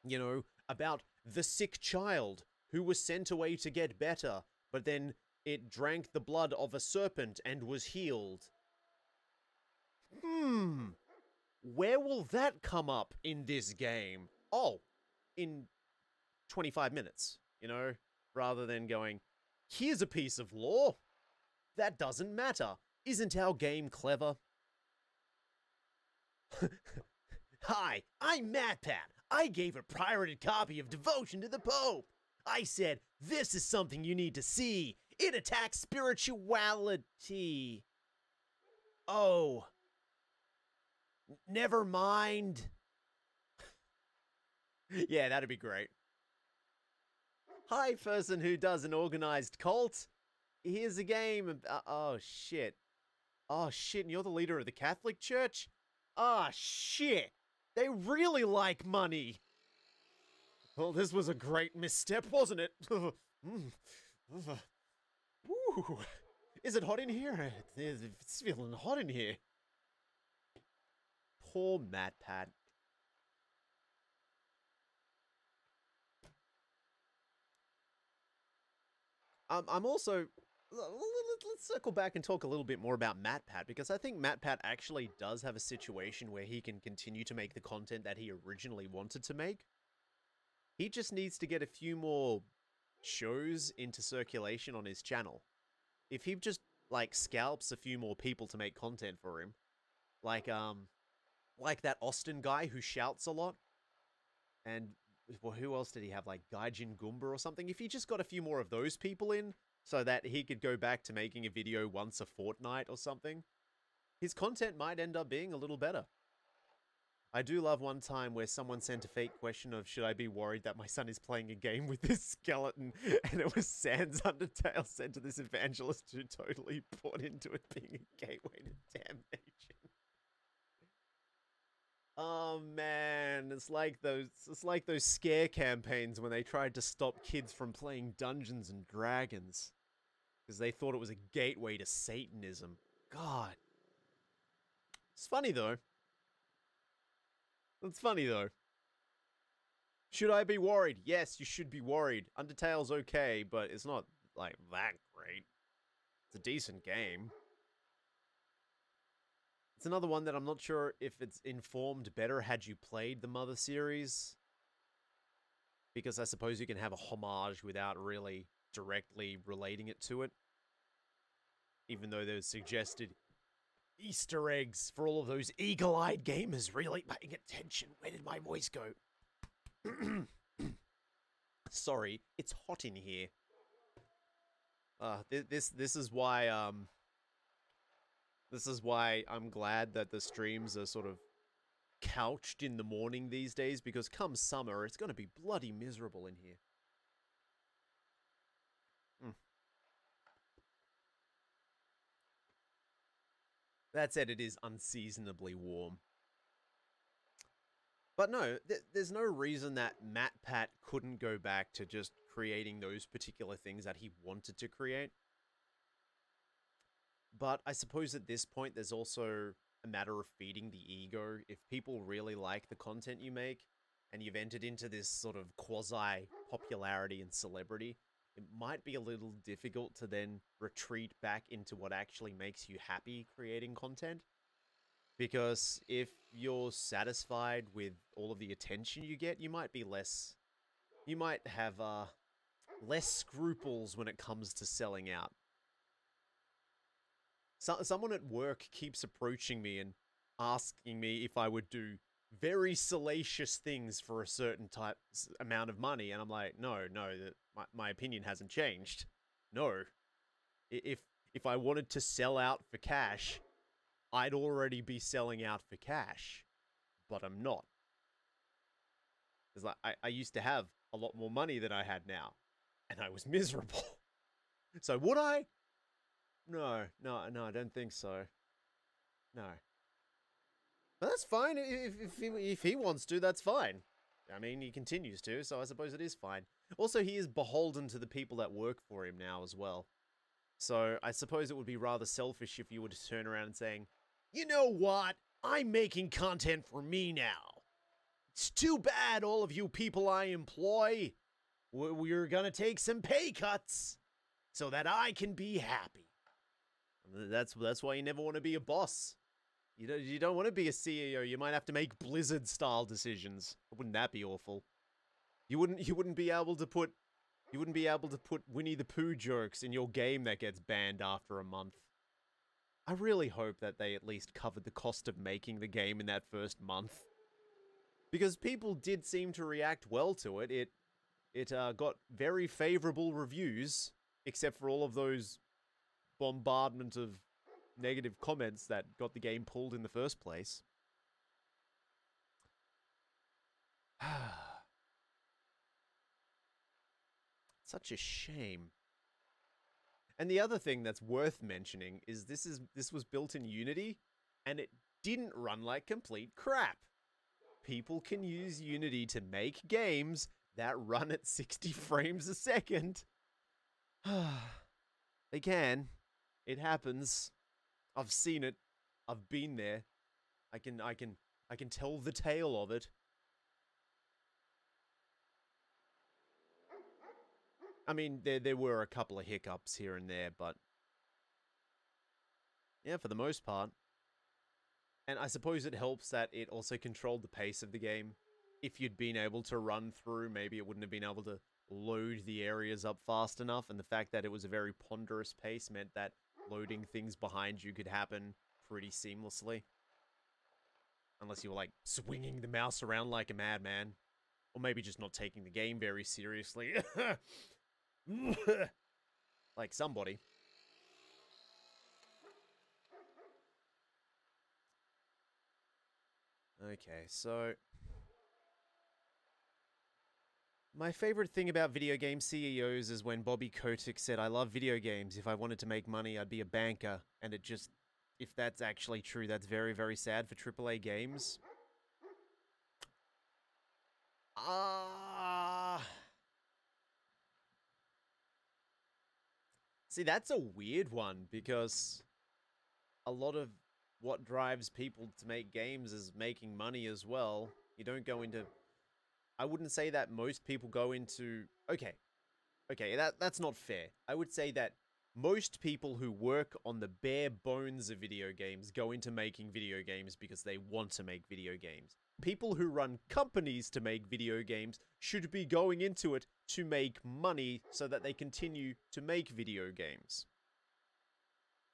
you know, about the sick child who was sent away to get better, but then it drank the blood of a serpent and was healed. Where will that come up in this game? Oh, in 25 minutes, you know, rather than going, here's a piece of lore. That doesn't matter. Isn't our game clever? Hi, I'm MatPat. I gave a pirated copy of Devotion to the Pope. I said, this is something you need to see. It attacks spirituality. Oh. Never mind. Yeah, that'd be great. Hi, person who does an organized cult. Here's a game. Oh, shit. Oh, shit, and you're the leader of the Catholic Church? Ah, shit. They really like money. Well, this was a great misstep, wasn't it? Woo. Is it hot in here? It's feeling hot in here. Poor MatPat. I'm also... Let's circle back and talk a little bit more about MatPat, because I think MatPat actually does have a situation where he can continue to make the content that he originally wanted to make. He just needs to get a few more shows into circulation on his channel. If he just, like, scalps a few more people to make content for him, like that Austin guy who shouts a lot, and, well, who else did he have, like Gaijin Goomba or something? If he just got a few more of those people in, so that he could go back to making a video once a fortnight or something, his content might end up being a little better. I do love one time where someone sent a fake question of, should I be worried that my son is playing a game with this skeleton? And it was Sans Undertale sent to this evangelist who totally bought into it being a gateway to damnation. Oh man, it's like those scare campaigns when they tried to stop kids from playing Dungeons and Dragons because they thought it was a gateway to Satanism. God. It's funny though. It's funny though. Should I be worried? Yes, you should be worried. Undertale's okay, but it's not like that great. It's a decent game. It's another one that I'm not sure if it's informed better had you played the Mother series. Because I suppose you can have a homage without really directly relating it to it. Even though there's suggested Easter eggs for all of those eagle-eyed gamers really paying attention. Where did my voice go? Sorry, it's hot in here. This is why This is why I'm glad that the streams are sort of couched in the morning these days, because come summer, it's going to be bloody miserable in here. That said, it is unseasonably warm. But no, there's no reason that MatPat couldn't go back to just creating those particular things that he wanted to create. But I suppose at this point, there's also a matter of feeding the ego. If people really like the content you make, and you've entered into this sort of quasi-popularity and celebrity, it might be a little difficult to then retreat back into what actually makes you happy creating content. Because if you're satisfied with all of the attention you get, you might be less... You might have less scruples when it comes to selling out. Someone at work keeps approaching me and asking me if I would do very salacious things for a certain amount of money, and I'm like, no, my opinion hasn't changed. No. If I wanted to sell out for cash, I'd already be selling out for cash, but I'm not. It's like, I used to have a lot more money than I had now, and I was miserable. So would I? No, I don't think so. No. But that's fine. If he wants to, that's fine. I mean, he continues to, so I suppose it is fine. Also, he is beholden to the people that work for him now as well. So I suppose it would be rather selfish if you were to turn around and saying, you know what? I'm making content for me now. It's too bad all of you people I employ, we're gonna take some pay cuts so that I can be happy. That's why you never want to be a boss. You don't want to be a CEO. You might have to make Blizzard-style decisions. Wouldn't that be awful? You wouldn't be able to put Winnie the Pooh jokes in your game that gets banned after a month. I really hope that they at least covered the cost of making the game in that first month, because people did seem to react well to it. It got very favorable reviews, except for all of those bombardment of negative comments that got the game pulled in the first place. Such a shame. And the other thing that's worth mentioning is this was built in Unity, and it didn't run like complete crap. People can use Unity to make games that run at 60 frames a second. They can. It happens. I've seen it. I've been there. I can tell the tale of it. I mean, there were a couple of hiccups here and there, but yeah, for the most part. And I suppose it helps that it also controlled the pace of the game. If you'd been able to run through, maybe it wouldn't have been able to load the areas up fast enough, and the fact that it was a very ponderous pace meant that loading things behind you could happen pretty seamlessly. Unless you were, like, swinging the mouse around like a madman. Or maybe just not taking the game very seriously. Like somebody. Okay, so... my favorite thing about video game CEOs is when Bobby Kotick said, I love video games. If I wanted to make money, I'd be a banker. And it just... if that's actually true, that's very, very sad for AAA games. See, that's a weird one, because a lot of what drives people to make games is making money as well. You don't go into... I wouldn't say that most people go into... Okay, that's not fair. I would say that most people who work on the bare bones of video games go into making video games because they want to make video games. People who run companies to make video games should be going into it to make money so that they continue to make video games.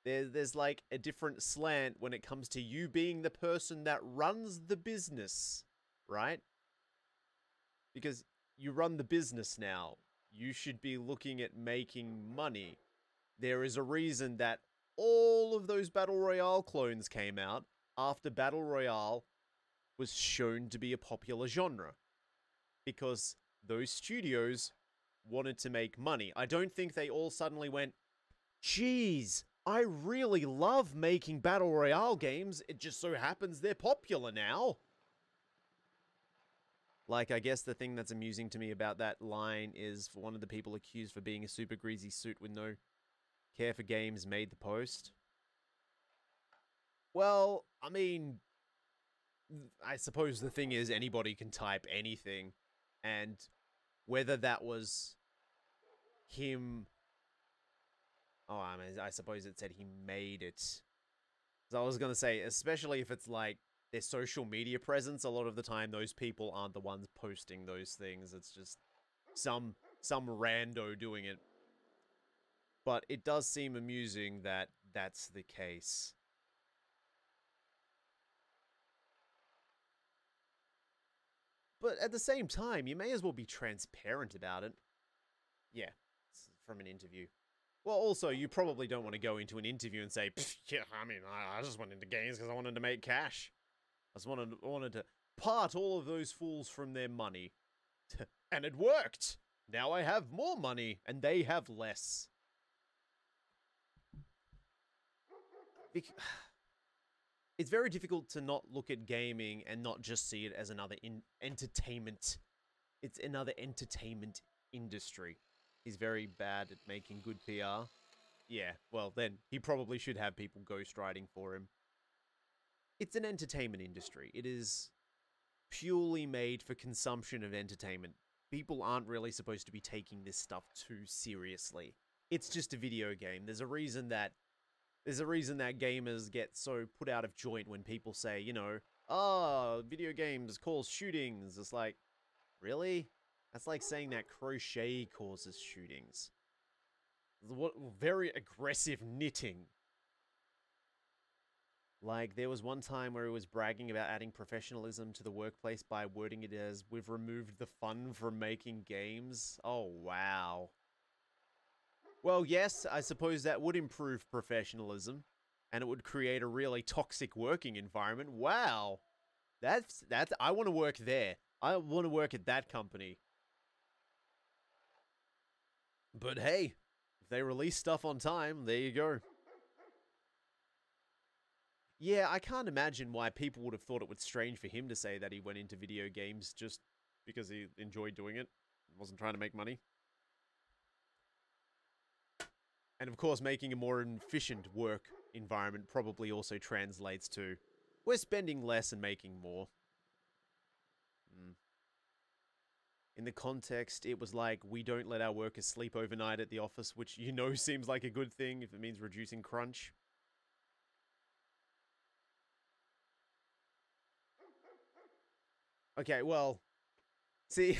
There's like a different slant when it comes to you being the person that runs the business, right? Because you run the business now. You should be looking at making money. There is a reason that all of those Battle Royale clones came out after Battle Royale was shown to be a popular genre. Because those studios wanted to make money. I don't think they all suddenly went, geez, I really love making Battle Royale games. It just so happens they're popular now. Like, I guess the thing that's amusing to me about that line is for one of the people accused for being a super greasy suit with no care for games made the post. Well, I mean, I suppose the thing is anybody can type anything, and whether that was him... Oh, I mean, I suppose it said he made it. So I was going to say, especially if it's like their social media presence, a lot of the time those people aren't the ones posting those things. It's just some rando doing it. But it does seem amusing that that's the case. But at the same time, you may as well be transparent about it. Yeah, it's from an interview. Well, also, you probably don't want to go into an interview and say, yeah, I mean, I just went into games because I wanted to make cash. I just wanted to part all of those fools from their money. And it worked! Now I have more money, and they have less. It's very difficult to not look at gaming and not just see it as another entertainment. It's another entertainment industry. He's very bad at making good PR. Yeah, well then, he probably should have people ghostwriting for him. It's an entertainment industry. It is purely made for consumption of entertainment. People aren't really supposed to be taking this stuff too seriously. It's just a video game. There's a reason that gamers get so put out of joint when people say, you know, oh, video games cause shootings. It's like, really? That's like saying that crochet causes shootings. What very aggressive knitting. Like, there was one time where he was bragging about adding professionalism to the workplace by wording it as, we've removed the fun from making games. Oh, wow. Well, yes, I suppose that would improve professionalism, and it would create a really toxic working environment. Wow. That's, I want to work there. I want to work at that company. But hey, if they release stuff on time, there you go. Yeah, I can't imagine why people would have thought it was strange for him to say that he went into video games just because he enjoyed doing it. Wasn't trying to make money. And of course, making a more efficient work environment probably also translates to we're spending less and making more. In the context, it was like, we don't let our workers sleep overnight at the office, which, you know, seems like a good thing if it means reducing crunch. Okay, well, see,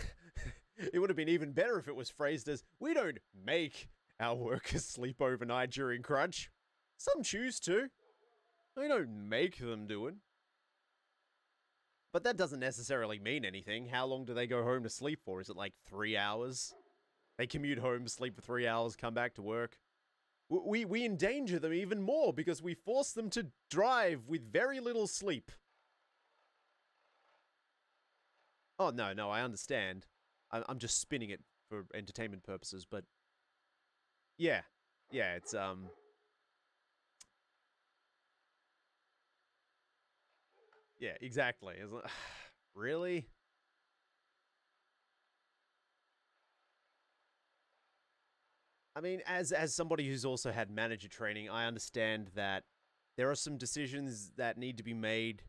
it would have been even better if it was phrased as, we don't make our workers sleep overnight during crunch. Some choose to. We don't make them do it. But that doesn't necessarily mean anything. How long do they go home to sleep for? Is it like 3 hours? They commute home, sleep for 3 hours, come back to work. We endanger them even more because we force them to drive with very little sleep. Oh, no, I understand. I'm just spinning it for entertainment purposes, but... Yeah, it's, yeah, exactly. It's like, really? I mean, as somebody who's also had manager training, I understand that there are some decisions that need to be made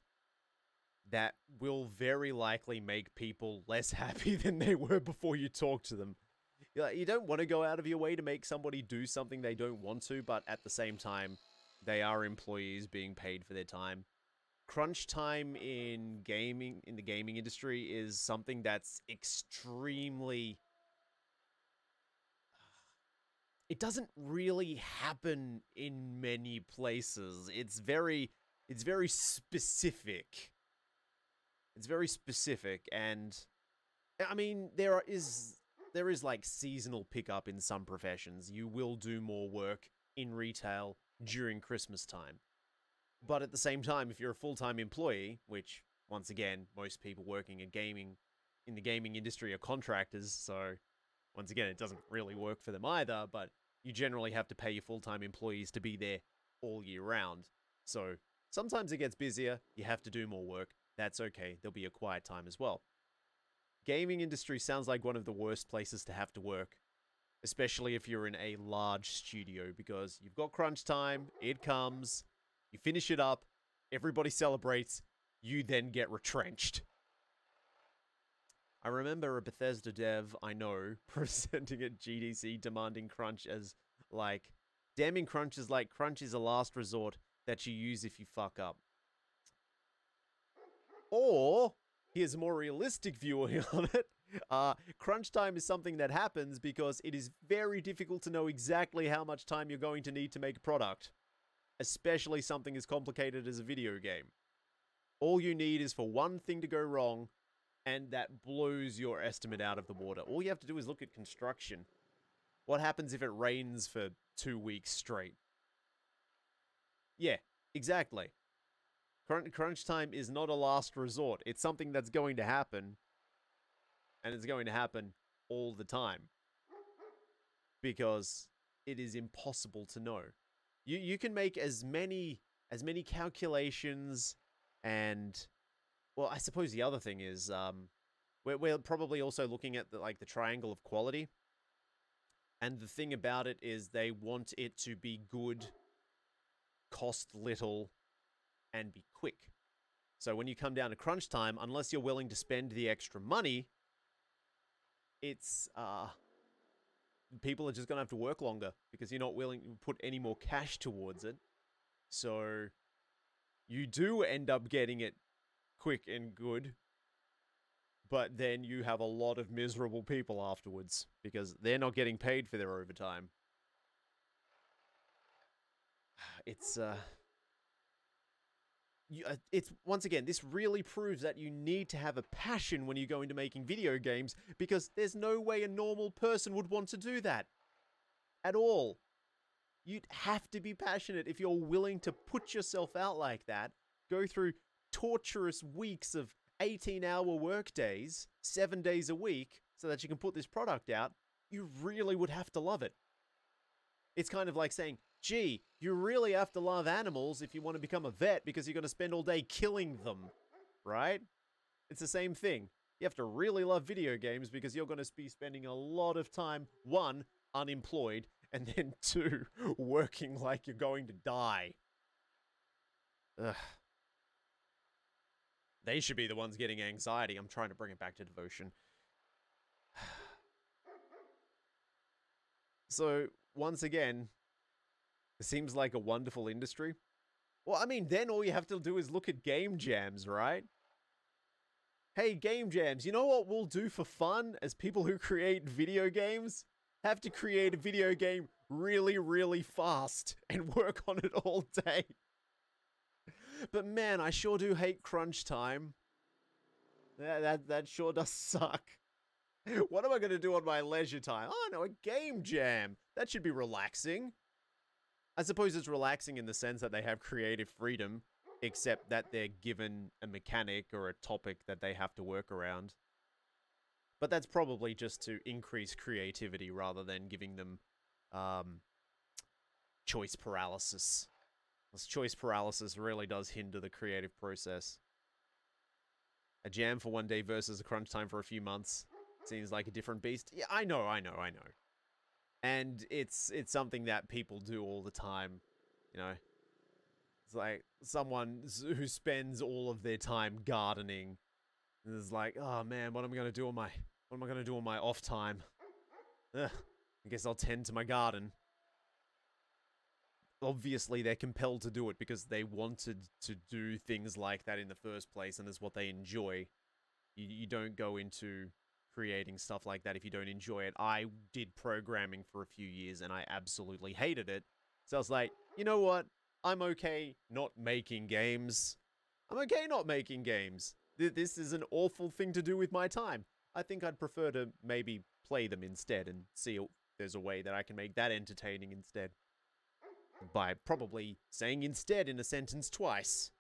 that will very likely make people less happy than they were before you talk to them. You don't want to go out of your way to make somebody do something they don't want to, but at the same time, they are employees being paid for their time. Crunch time in the gaming industry is something that's extremely... It doesn't really happen in many places. It's very specific. It's very specific, and I mean, there is like seasonal pickup in some professions. You will do more work in retail during Christmas time. But at the same time, if you're a full-time employee, which, once again, most people working in the gaming industry are contractors, so, once again, it doesn't really work for them either, but you generally have to pay your full-time employees to be there all year round. So, sometimes it gets busier, you have to do more work, that's okay, there'll be a quiet time as well. gaming industry sounds like one of the worst places to have to work, especially if you're in a large studio, because you've got crunch time, it comes, you finish it up, everybody celebrates, you then get retrenched. I remember a Bethesda dev I know presenting at GDC demanding crunch as like, damning crunch is like crunch is a last resort that you use if you fuck up. Or, here's a more realistic view on it. Crunch time is something that happens because it is very difficult to know exactly how much time you're going to need to make a product. Especially something as complicated as a video game. All you need is for one thing to go wrong, and that blows your estimate out of the water. All you have to do is look at construction. What happens if it rains for 2 weeks straight? Yeah, exactly. Crunch time is not a last resort. It's something that's going to happen. And it's going to happen all the time. Because it is impossible to know. You can make as many calculations and... Well, I suppose the other thing is... we're probably also looking at the triangle of quality. And the thing about it is they want it to be good, cost little, and be quick. So when you come down to crunch time, unless you're willing to spend the extra money, it's, people are just going to have to work longer because you're not willing to put any more cash towards it. So you do end up getting it quick and good, but then you have a lot of miserable people afterwards because they're not getting paid for their overtime. It's once again, this really proves that you need to have a passion when you go into making video games, because there's no way a normal person would want to do that at all. You'd have to be passionate if you're willing to put yourself out like that, go through torturous weeks of 18-hour work days, 7 days a week, so that you can put this product out. You really would have to love it. It's kind of like saying, gee, you really have to love animals if you want to become a vet because you're going to spend all day killing them, right? It's the same thing. You have to really love video games because you're going to be spending a lot of time, 1, unemployed, and then 2, working like you're going to die. Ugh. They should be the ones getting anxiety. I'm trying to bring it back to devotion. So, once again, it seems like a wonderful industry. Well, I mean, then all you have to do is look at game jams, right? Hey, game jams, you know what we'll do for fun as people who create video games? Have to create a video game really, really fast and work on it all day. But man, I sure do hate crunch time. That sure does suck. What am I going to do on my leisure time? Oh, no, a game jam. That should be relaxing. I suppose it's relaxing in the sense that they have creative freedom, except that they're given a mechanic or a topic that they have to work around. But that's probably just to increase creativity rather than giving them choice paralysis. Because choice paralysis really does hinder the creative process. A jam for one day versus a crunch time for a few months seems like a different beast. Yeah, I know. And it's something that people do all the time, you know. It's like someone who spends all of their time gardening and is like, oh man, what am I going to do on my off time? Ugh, I guess I'll tend to my garden. Obviously, they're compelled to do it because they wanted to do things like that in the first place, and it's what they enjoy. You don't go into creating stuff like that if you don't enjoy it. I did programming for a few years, and I absolutely hated it. So I was like, you know what? I'm okay not making games. I'm okay not making games. This is an awful thing to do with my time. I think I'd prefer to maybe play them instead and see if there's a way that I can make that entertaining instead. By probably saying instead in a sentence twice.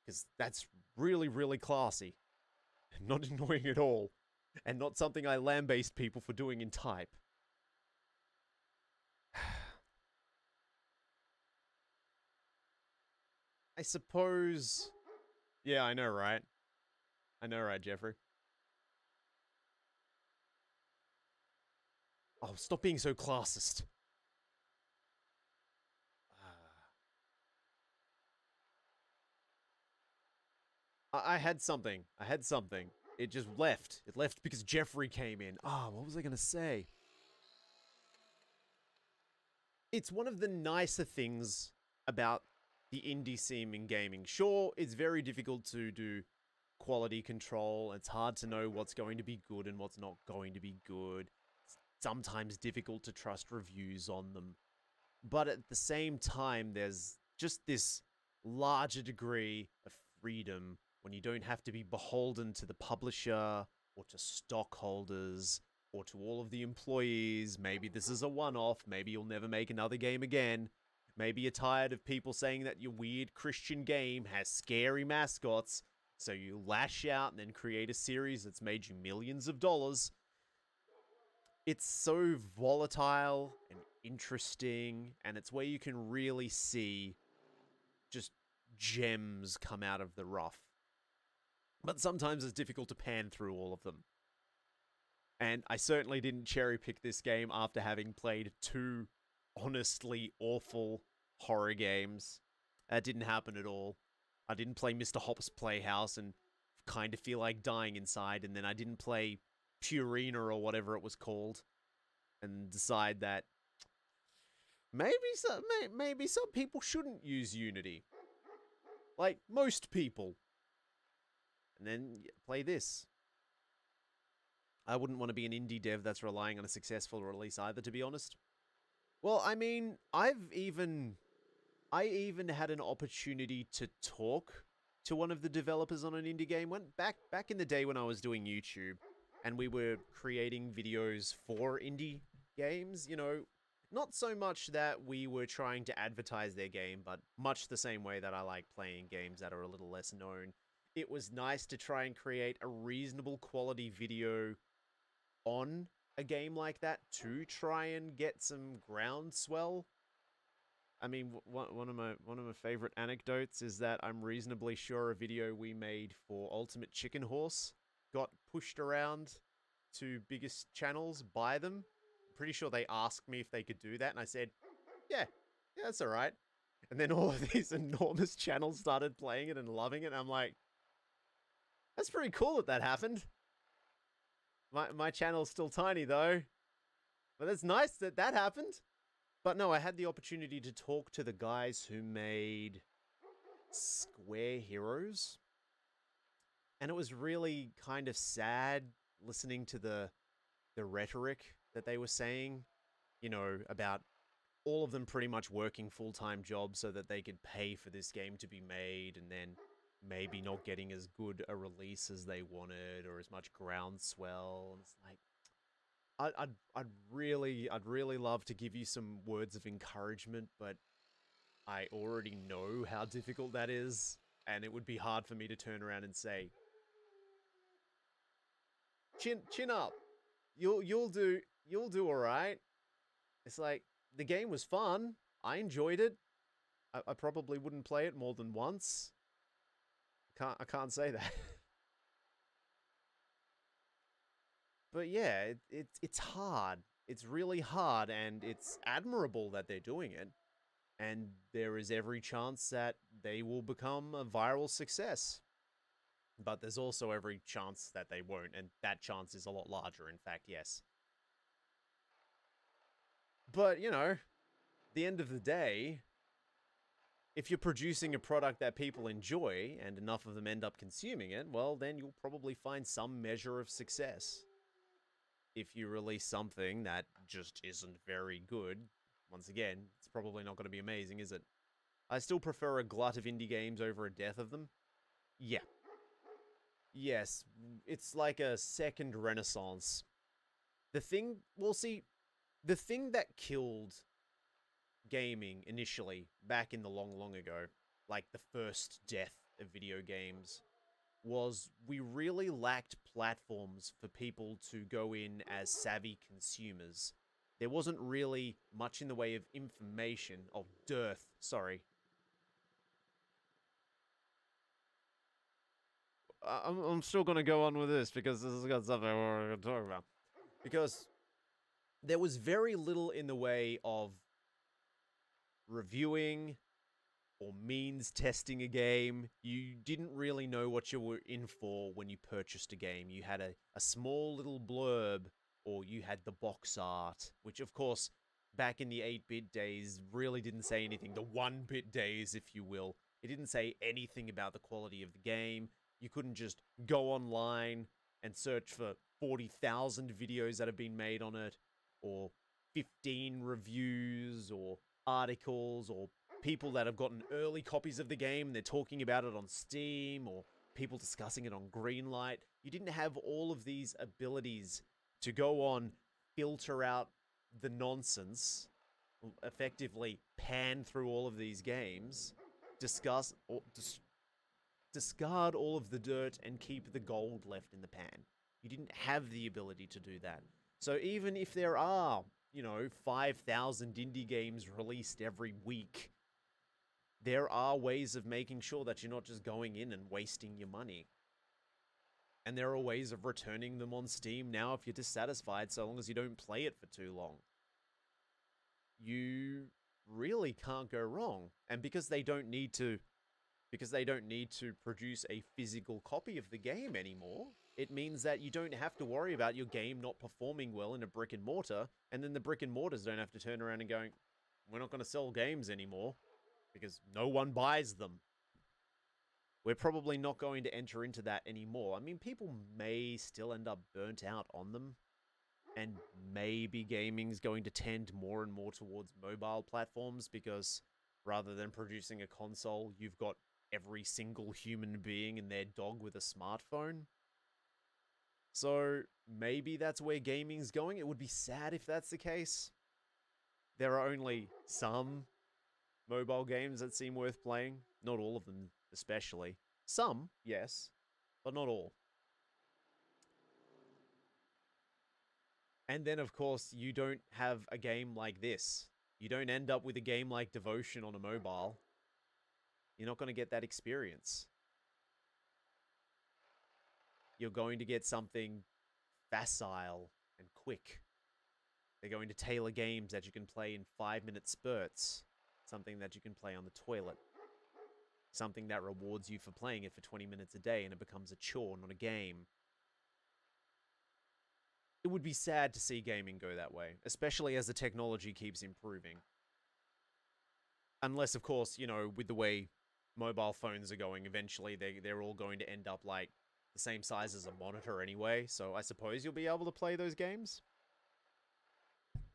Because that's really, really classy. Not annoying at all. And not something I lambaste people for doing in type. I suppose... Yeah, I know, right? I know, right, Jeffrey? Oh, stop being so classist. I had something. I had something. It just left. It left because Jeffrey came in. What was I going to say? It's one of the nicer things about the indie scene in gaming. Sure, it's very difficult to do quality control. It's hard to know what's going to be good and what's not going to be good. It's sometimes difficult to trust reviews on them. But at the same time, there's just this larger degree of freedom when you don't have to be beholden to the publisher or to stockholders or to all of the employees. Maybe this is a one-off. Maybe you'll never make another game again. Maybe you're tired of people saying that your weird Christian game has scary mascots, so you lash out and then create a series that's made you millions of dollars. It's so volatile and interesting, and it's where you can really see just gems come out of the rough. But sometimes it's difficult to pan through all of them. And I certainly didn't cherry pick this game after having played 2 honestly awful horror games. That didn't happen at all. I didn't play Mr. Hop's Playhouse and kind of feel like dying inside, and then I didn't play Purina or whatever it was called and decide that maybe some people shouldn't use Unity. Like most people. And then play this. I wouldn't want to be an indie dev that's relying on a successful release either, to be honest. Well, I mean, I even had an opportunity to talk to one of the developers on an indie game. Went back in the day when I was doing YouTube, and we were creating videos for indie games, you know, not so much that we were trying to advertise their game, but much the same way that I like playing games that are a little less known. It was nice to try and create a reasonable quality video on a game like that to try and get some groundswell. I mean, one of my favorite anecdotes is that I'm reasonably sure a video we made for Ultimate Chicken Horse got pushed around to biggest channels by them. I'm pretty sure they asked me if they could do that, and I said, yeah, that's all right. And then all of these enormous channels started playing it and loving it, and I'm like, that's pretty cool that that happened. My channel's still tiny, though. But it's nice that that happened. But no, I had the opportunity to talk to the guys who made Square Heroes. And it was really kind of sad listening to the rhetoric that they were saying, you know, about all of them pretty much working full-time jobs so that they could pay for this game to be made, and then maybe not getting as good a release as they wanted or as much groundswell. And it's like, I'd really love to give you some words of encouragement, but I already know how difficult that is, and it would be hard for me to turn around and say, chin up, you'll do all right. It's like, the game was fun. I enjoyed it. I probably wouldn't play it more than once. I can't say that. But yeah, it's hard. It's really hard, and it's admirable that they're doing it. And there is every chance that they will become a viral success. But there's also every chance that they won't, and that chance is a lot larger, in fact, yes. But, you know, at the end of the day, if you're producing a product that people enjoy and enough of them end up consuming it, well, then you'll probably find some measure of success. If you release something that just isn't very good, once again, it's probably not going to be amazing, is it? I still prefer a glut of indie games over a death of them. Yeah. Yes, it's like a second renaissance. The thing that killed gaming initially, back in the long ago, like the first death of video games, was we really lacked platforms for people to go in as savvy consumers. There wasn't really much in the way of information, dearth, sorry. I'm still gonna go on with this because this has got something we're gonna talk about. Because there was very little in the way of reviewing or means testing a game. You didn't really know what you were in for when you purchased a game. You had a small little blurb, or you had the box art, which of course, back in the 8-bit days, really didn't say anything. The 1-bit days, if you will. It didn't say anything about the quality of the game. You couldn't just go online and search for 40,000 videos that have been made on it, or 15 reviews, or articles, or people that have gotten early copies of the game, they're talking about it on Steam, or people discussing it on Greenlight. You didn't have all of these abilities to go on, filter out the nonsense, effectively pan through all of these games, discuss or discard all of the dirt and keep the gold left in the pan. You didn't have the ability to do that. So even if there are, 5,000 indie games released every week, there are ways of making sure that you're not just going in and wasting your money. And there are ways of returning them on Steam now if you're dissatisfied, so long as you don't play it for too long. You really can't go wrong. And because they don't need to produce a physical copy of the game anymore, it means that you don't have to worry about your game not performing well in a brick and mortar, and then the brick and mortars don't have to turn around and go, we're not going to sell games anymore because no one buys them. We're probably not going to enter into that anymore. I mean, people may still end up burnt out on them, and maybe gaming's going to tend more and more towards mobile platforms, because rather than producing a console, you've got every single human being and their dog with a smartphone. So maybe that's where gaming's going. It would be sad if that's the case. There are only some mobile games that seem worth playing. Not all of them, especially. Some, yes, but not all. And then, of course, you don't have a game like this. You don't end up with a game like Devotion on a mobile. You're not going to get that experience. You're going to get something facile and quick. They're going to tailor games that you can play in 5-minute spurts. Something that you can play on the toilet. Something that rewards you for playing it for 20 minutes a day and it becomes a chore, not a game. It would be sad to see gaming go that way, especially as the technology keeps improving. Unless, of course, with the way mobile phones are going, eventually they're all going to end up like the same size as a monitor anyway, so I suppose you'll be able to play those games.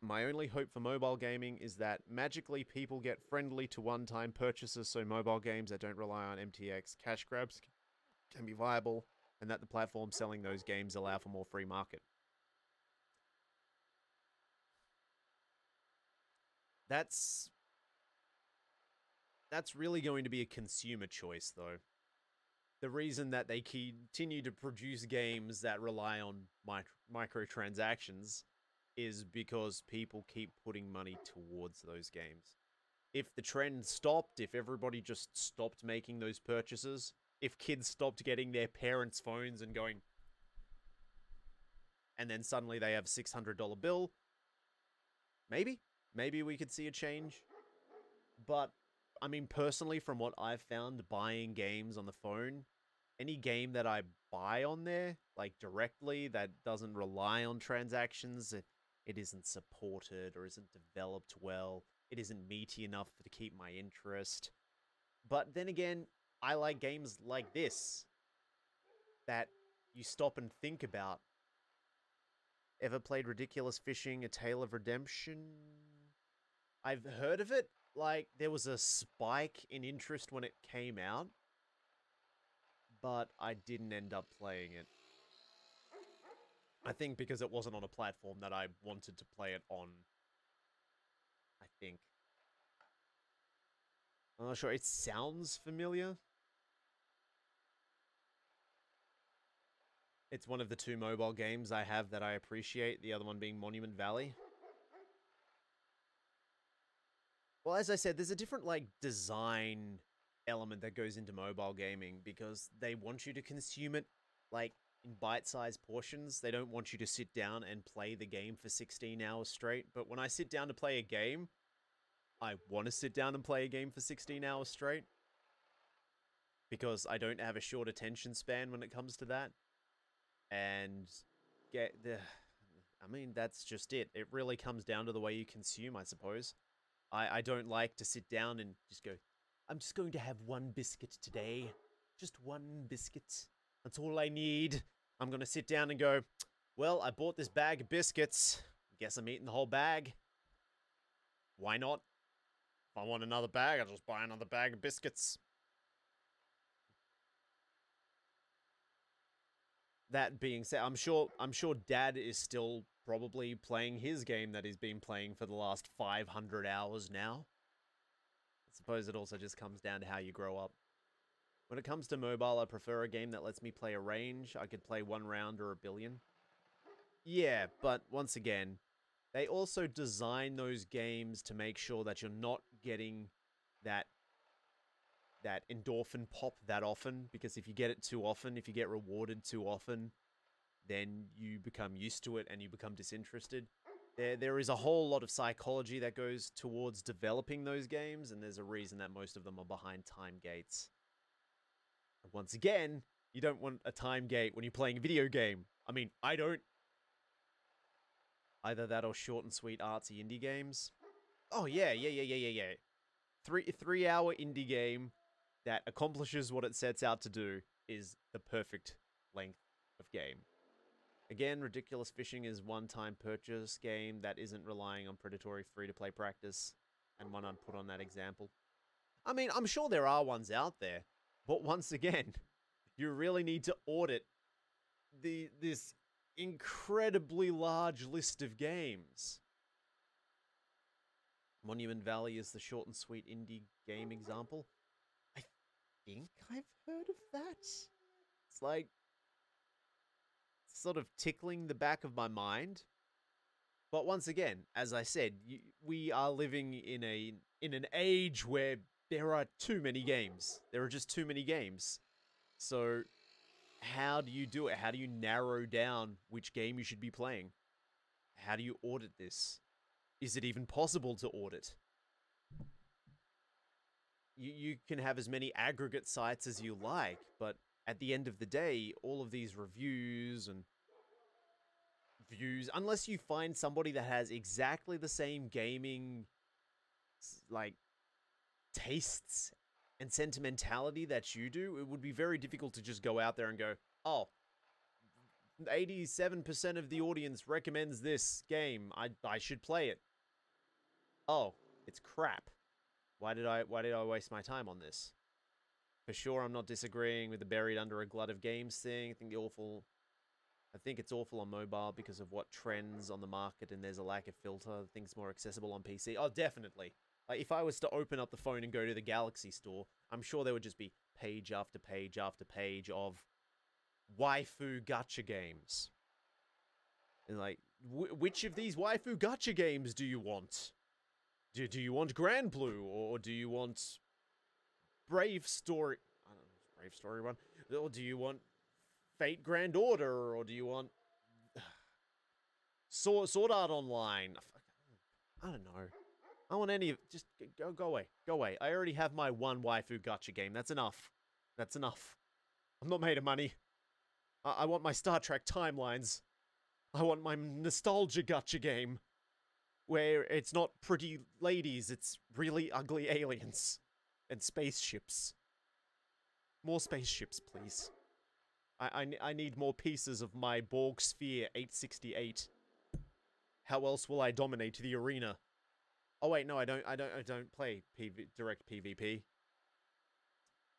My only hope for mobile gaming is that magically people get friendly to one-time purchases, so mobile games that don't rely on MTX cash grabs can be viable, and that the platforms selling those games allow for more free market. That's really going to be a consumer choice, though. The reason that they continue to produce games that rely on microtransactions is because people keep putting money towards those games. If the trend stopped, if everybody just stopped making those purchases, if kids stopped getting their parents' phones and going, and then suddenly they have a $600 bill, maybe we could see a change. But I mean, personally, from what I've found buying games on the phone, any game that I buy on there, like directly, that doesn't rely on transactions, it isn't supported or isn't developed well, it isn't meaty enough to keep my interest. But then again, I like games like this that you stop and think about. Ever played Ridiculous Fishing: A Tale of Redemption? I've heard of it. Like, there was a spike in interest when it came out, but I didn't end up playing it. I think because it wasn't on a platform that I wanted to play it on. I think. I'm not sure. It sounds familiar. It's one of the 2 mobile games I have that I appreciate, the other one being Monument Valley. Well, as I said, there's a different, design element that goes into mobile gaming because they want you to consume it, in bite-sized portions. They don't want you to sit down and play the game for 16 hours straight. But when I sit down to play a game, I want to sit down and play a game for 16 hours straight. Because I don't have a short attention span when it comes to that. And I mean, that's just it. It really comes down to the way you consume, I suppose. I don't like to sit down and just go, I'm just going to have one biscuit today. Just one biscuit. That's all I need. I'm going to sit down and go, well, I bought this bag of biscuits. Guess I'm eating the whole bag. Why not? If I want another bag, I'll just buy another bag of biscuits. That being said, I'm sure Dad is still probably playing his game that he's been playing for the last 500 hours now. I suppose it also just comes down to how you grow up. When it comes to mobile, I prefer a game that lets me play a range. I could play 1 round or a billion. Yeah, but once again, they also design those games to make sure that you're not getting that endorphin pop that often, because if you get it too often, if you get rewarded too often, then you become used to it and you become disinterested. There is a whole lot of psychology that goes towards developing those games, and there's a reason that most of them are behind time gates. Once again, you don't want a time gate when you're playing a video game. I mean, I don't. Either that or short and sweet artsy indie games. Oh yeah. 3-hour indie game that accomplishes what it sets out to do is the perfect length of game. Again, Ridiculous Fishing is one-time purchase game that isn't relying on predatory free-to-play practice, and one I'd put on that example. I mean, I'm sure there are ones out there, but once again, you really need to audit this incredibly large list of games. Monument Valley is the short and sweet indie game example. I think I've heard of that. It's like sort of tickling the back of my mind. But once again, as I said, we are living in an age where there are too many games. There are just too many games. So how do you do it? How do you narrow down which game you should be playing? How do you audit this? Is it even possible to audit? You can have as many aggregate sites as you like, but at the end of the day, all of these reviews and views, unless you find somebody that has exactly the same gaming, like, tastes and sentimentality that you do, it would be very difficult to just go out there and go, oh, 87% of the audience recommends this game. I should play it. Oh, it's crap. Why did I waste my time on this? For sure, I'm not disagreeing with the buried under a glut of games thing. I think it's awful on mobile because of what trends on the market, and there's a lack of filter. Things more accessible on PC. Oh, definitely. Like, if I was to open up the phone and go to the Galaxy store, I'm sure there would just be page after page after page of waifu gacha games. And like, which of these waifu gacha games do you want? Do you want Grand Blue, or do you want Brave Story? I don't know, Brave Story 1. Or do you want Fate Grand Order, or do you want Sword Art Online? I don't know. I don't want any of... Just go away. Go away. I already have my one waifu gacha game. That's enough. That's enough. I'm not made of money. I want my Star Trek timelines. I want my nostalgia gacha game. Where it's not pretty ladies, it's really ugly aliens. And spaceships. More spaceships, please. I need more pieces of my Borg Sphere 868. How else will I dominate the arena? Oh wait, no, I don't play direct PvP.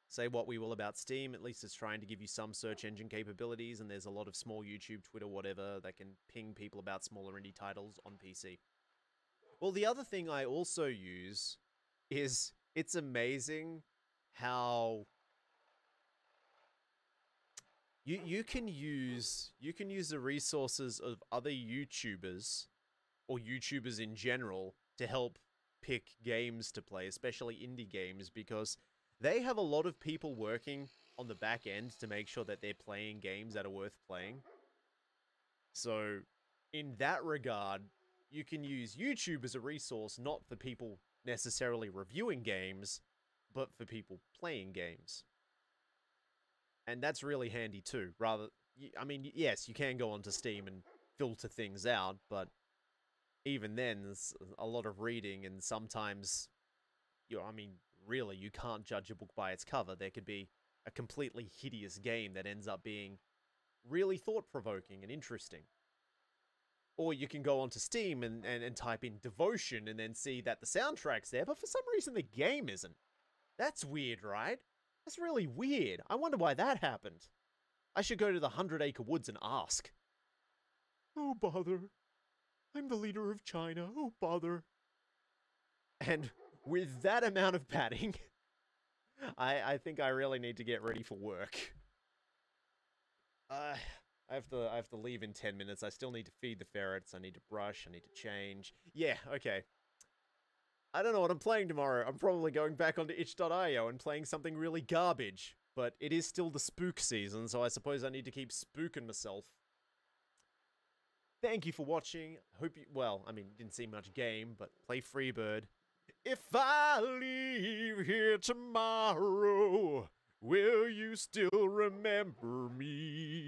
Say what we will about Steam, at least it's trying to give you some search engine capabilities, and there's a lot of small YouTube, Twitter, whatever, that can ping people about smaller indie titles on PC. Well, the other thing I also use is, it's amazing how you can use the resources of other YouTubers, or YouTubers in general, to help pick games to play, especially indie games, because they have a lot of people working on the back end to make sure that they're playing games that are worth playing. So, in that regard, you can use YouTube as a resource, not for people necessarily reviewing games, but for people playing games. And that's really handy too. I mean, yes, you can go onto Steam and filter things out, but even then, there's a lot of reading, and sometimes, I mean, really, you can't judge a book by its cover. There could be a completely hideous game that ends up being really thought-provoking and interesting. Or you can go onto Steam and type in Devotion and then see that the soundtrack's there, but for some reason the game isn't. That's weird, right? That's really weird. I wonder why that happened. I should go to the 100 Acre Woods and ask. Oh, bother. I'm the leader of China. Oh, bother. And with that amount of padding, I think I really need to get ready for work. I have to leave in 10 minutes. I still need to feed the ferrets. I need to brush. I need to change. Yeah, okay. I don't know what I'm playing tomorrow. I'm probably going back onto itch.io and playing something really garbage. But it is still the spook season, so I suppose I need to keep spooking myself. Thank you for watching. Hope you, well, I mean, didn't see much game, but play Freebird. If I leave here tomorrow, will you still remember me?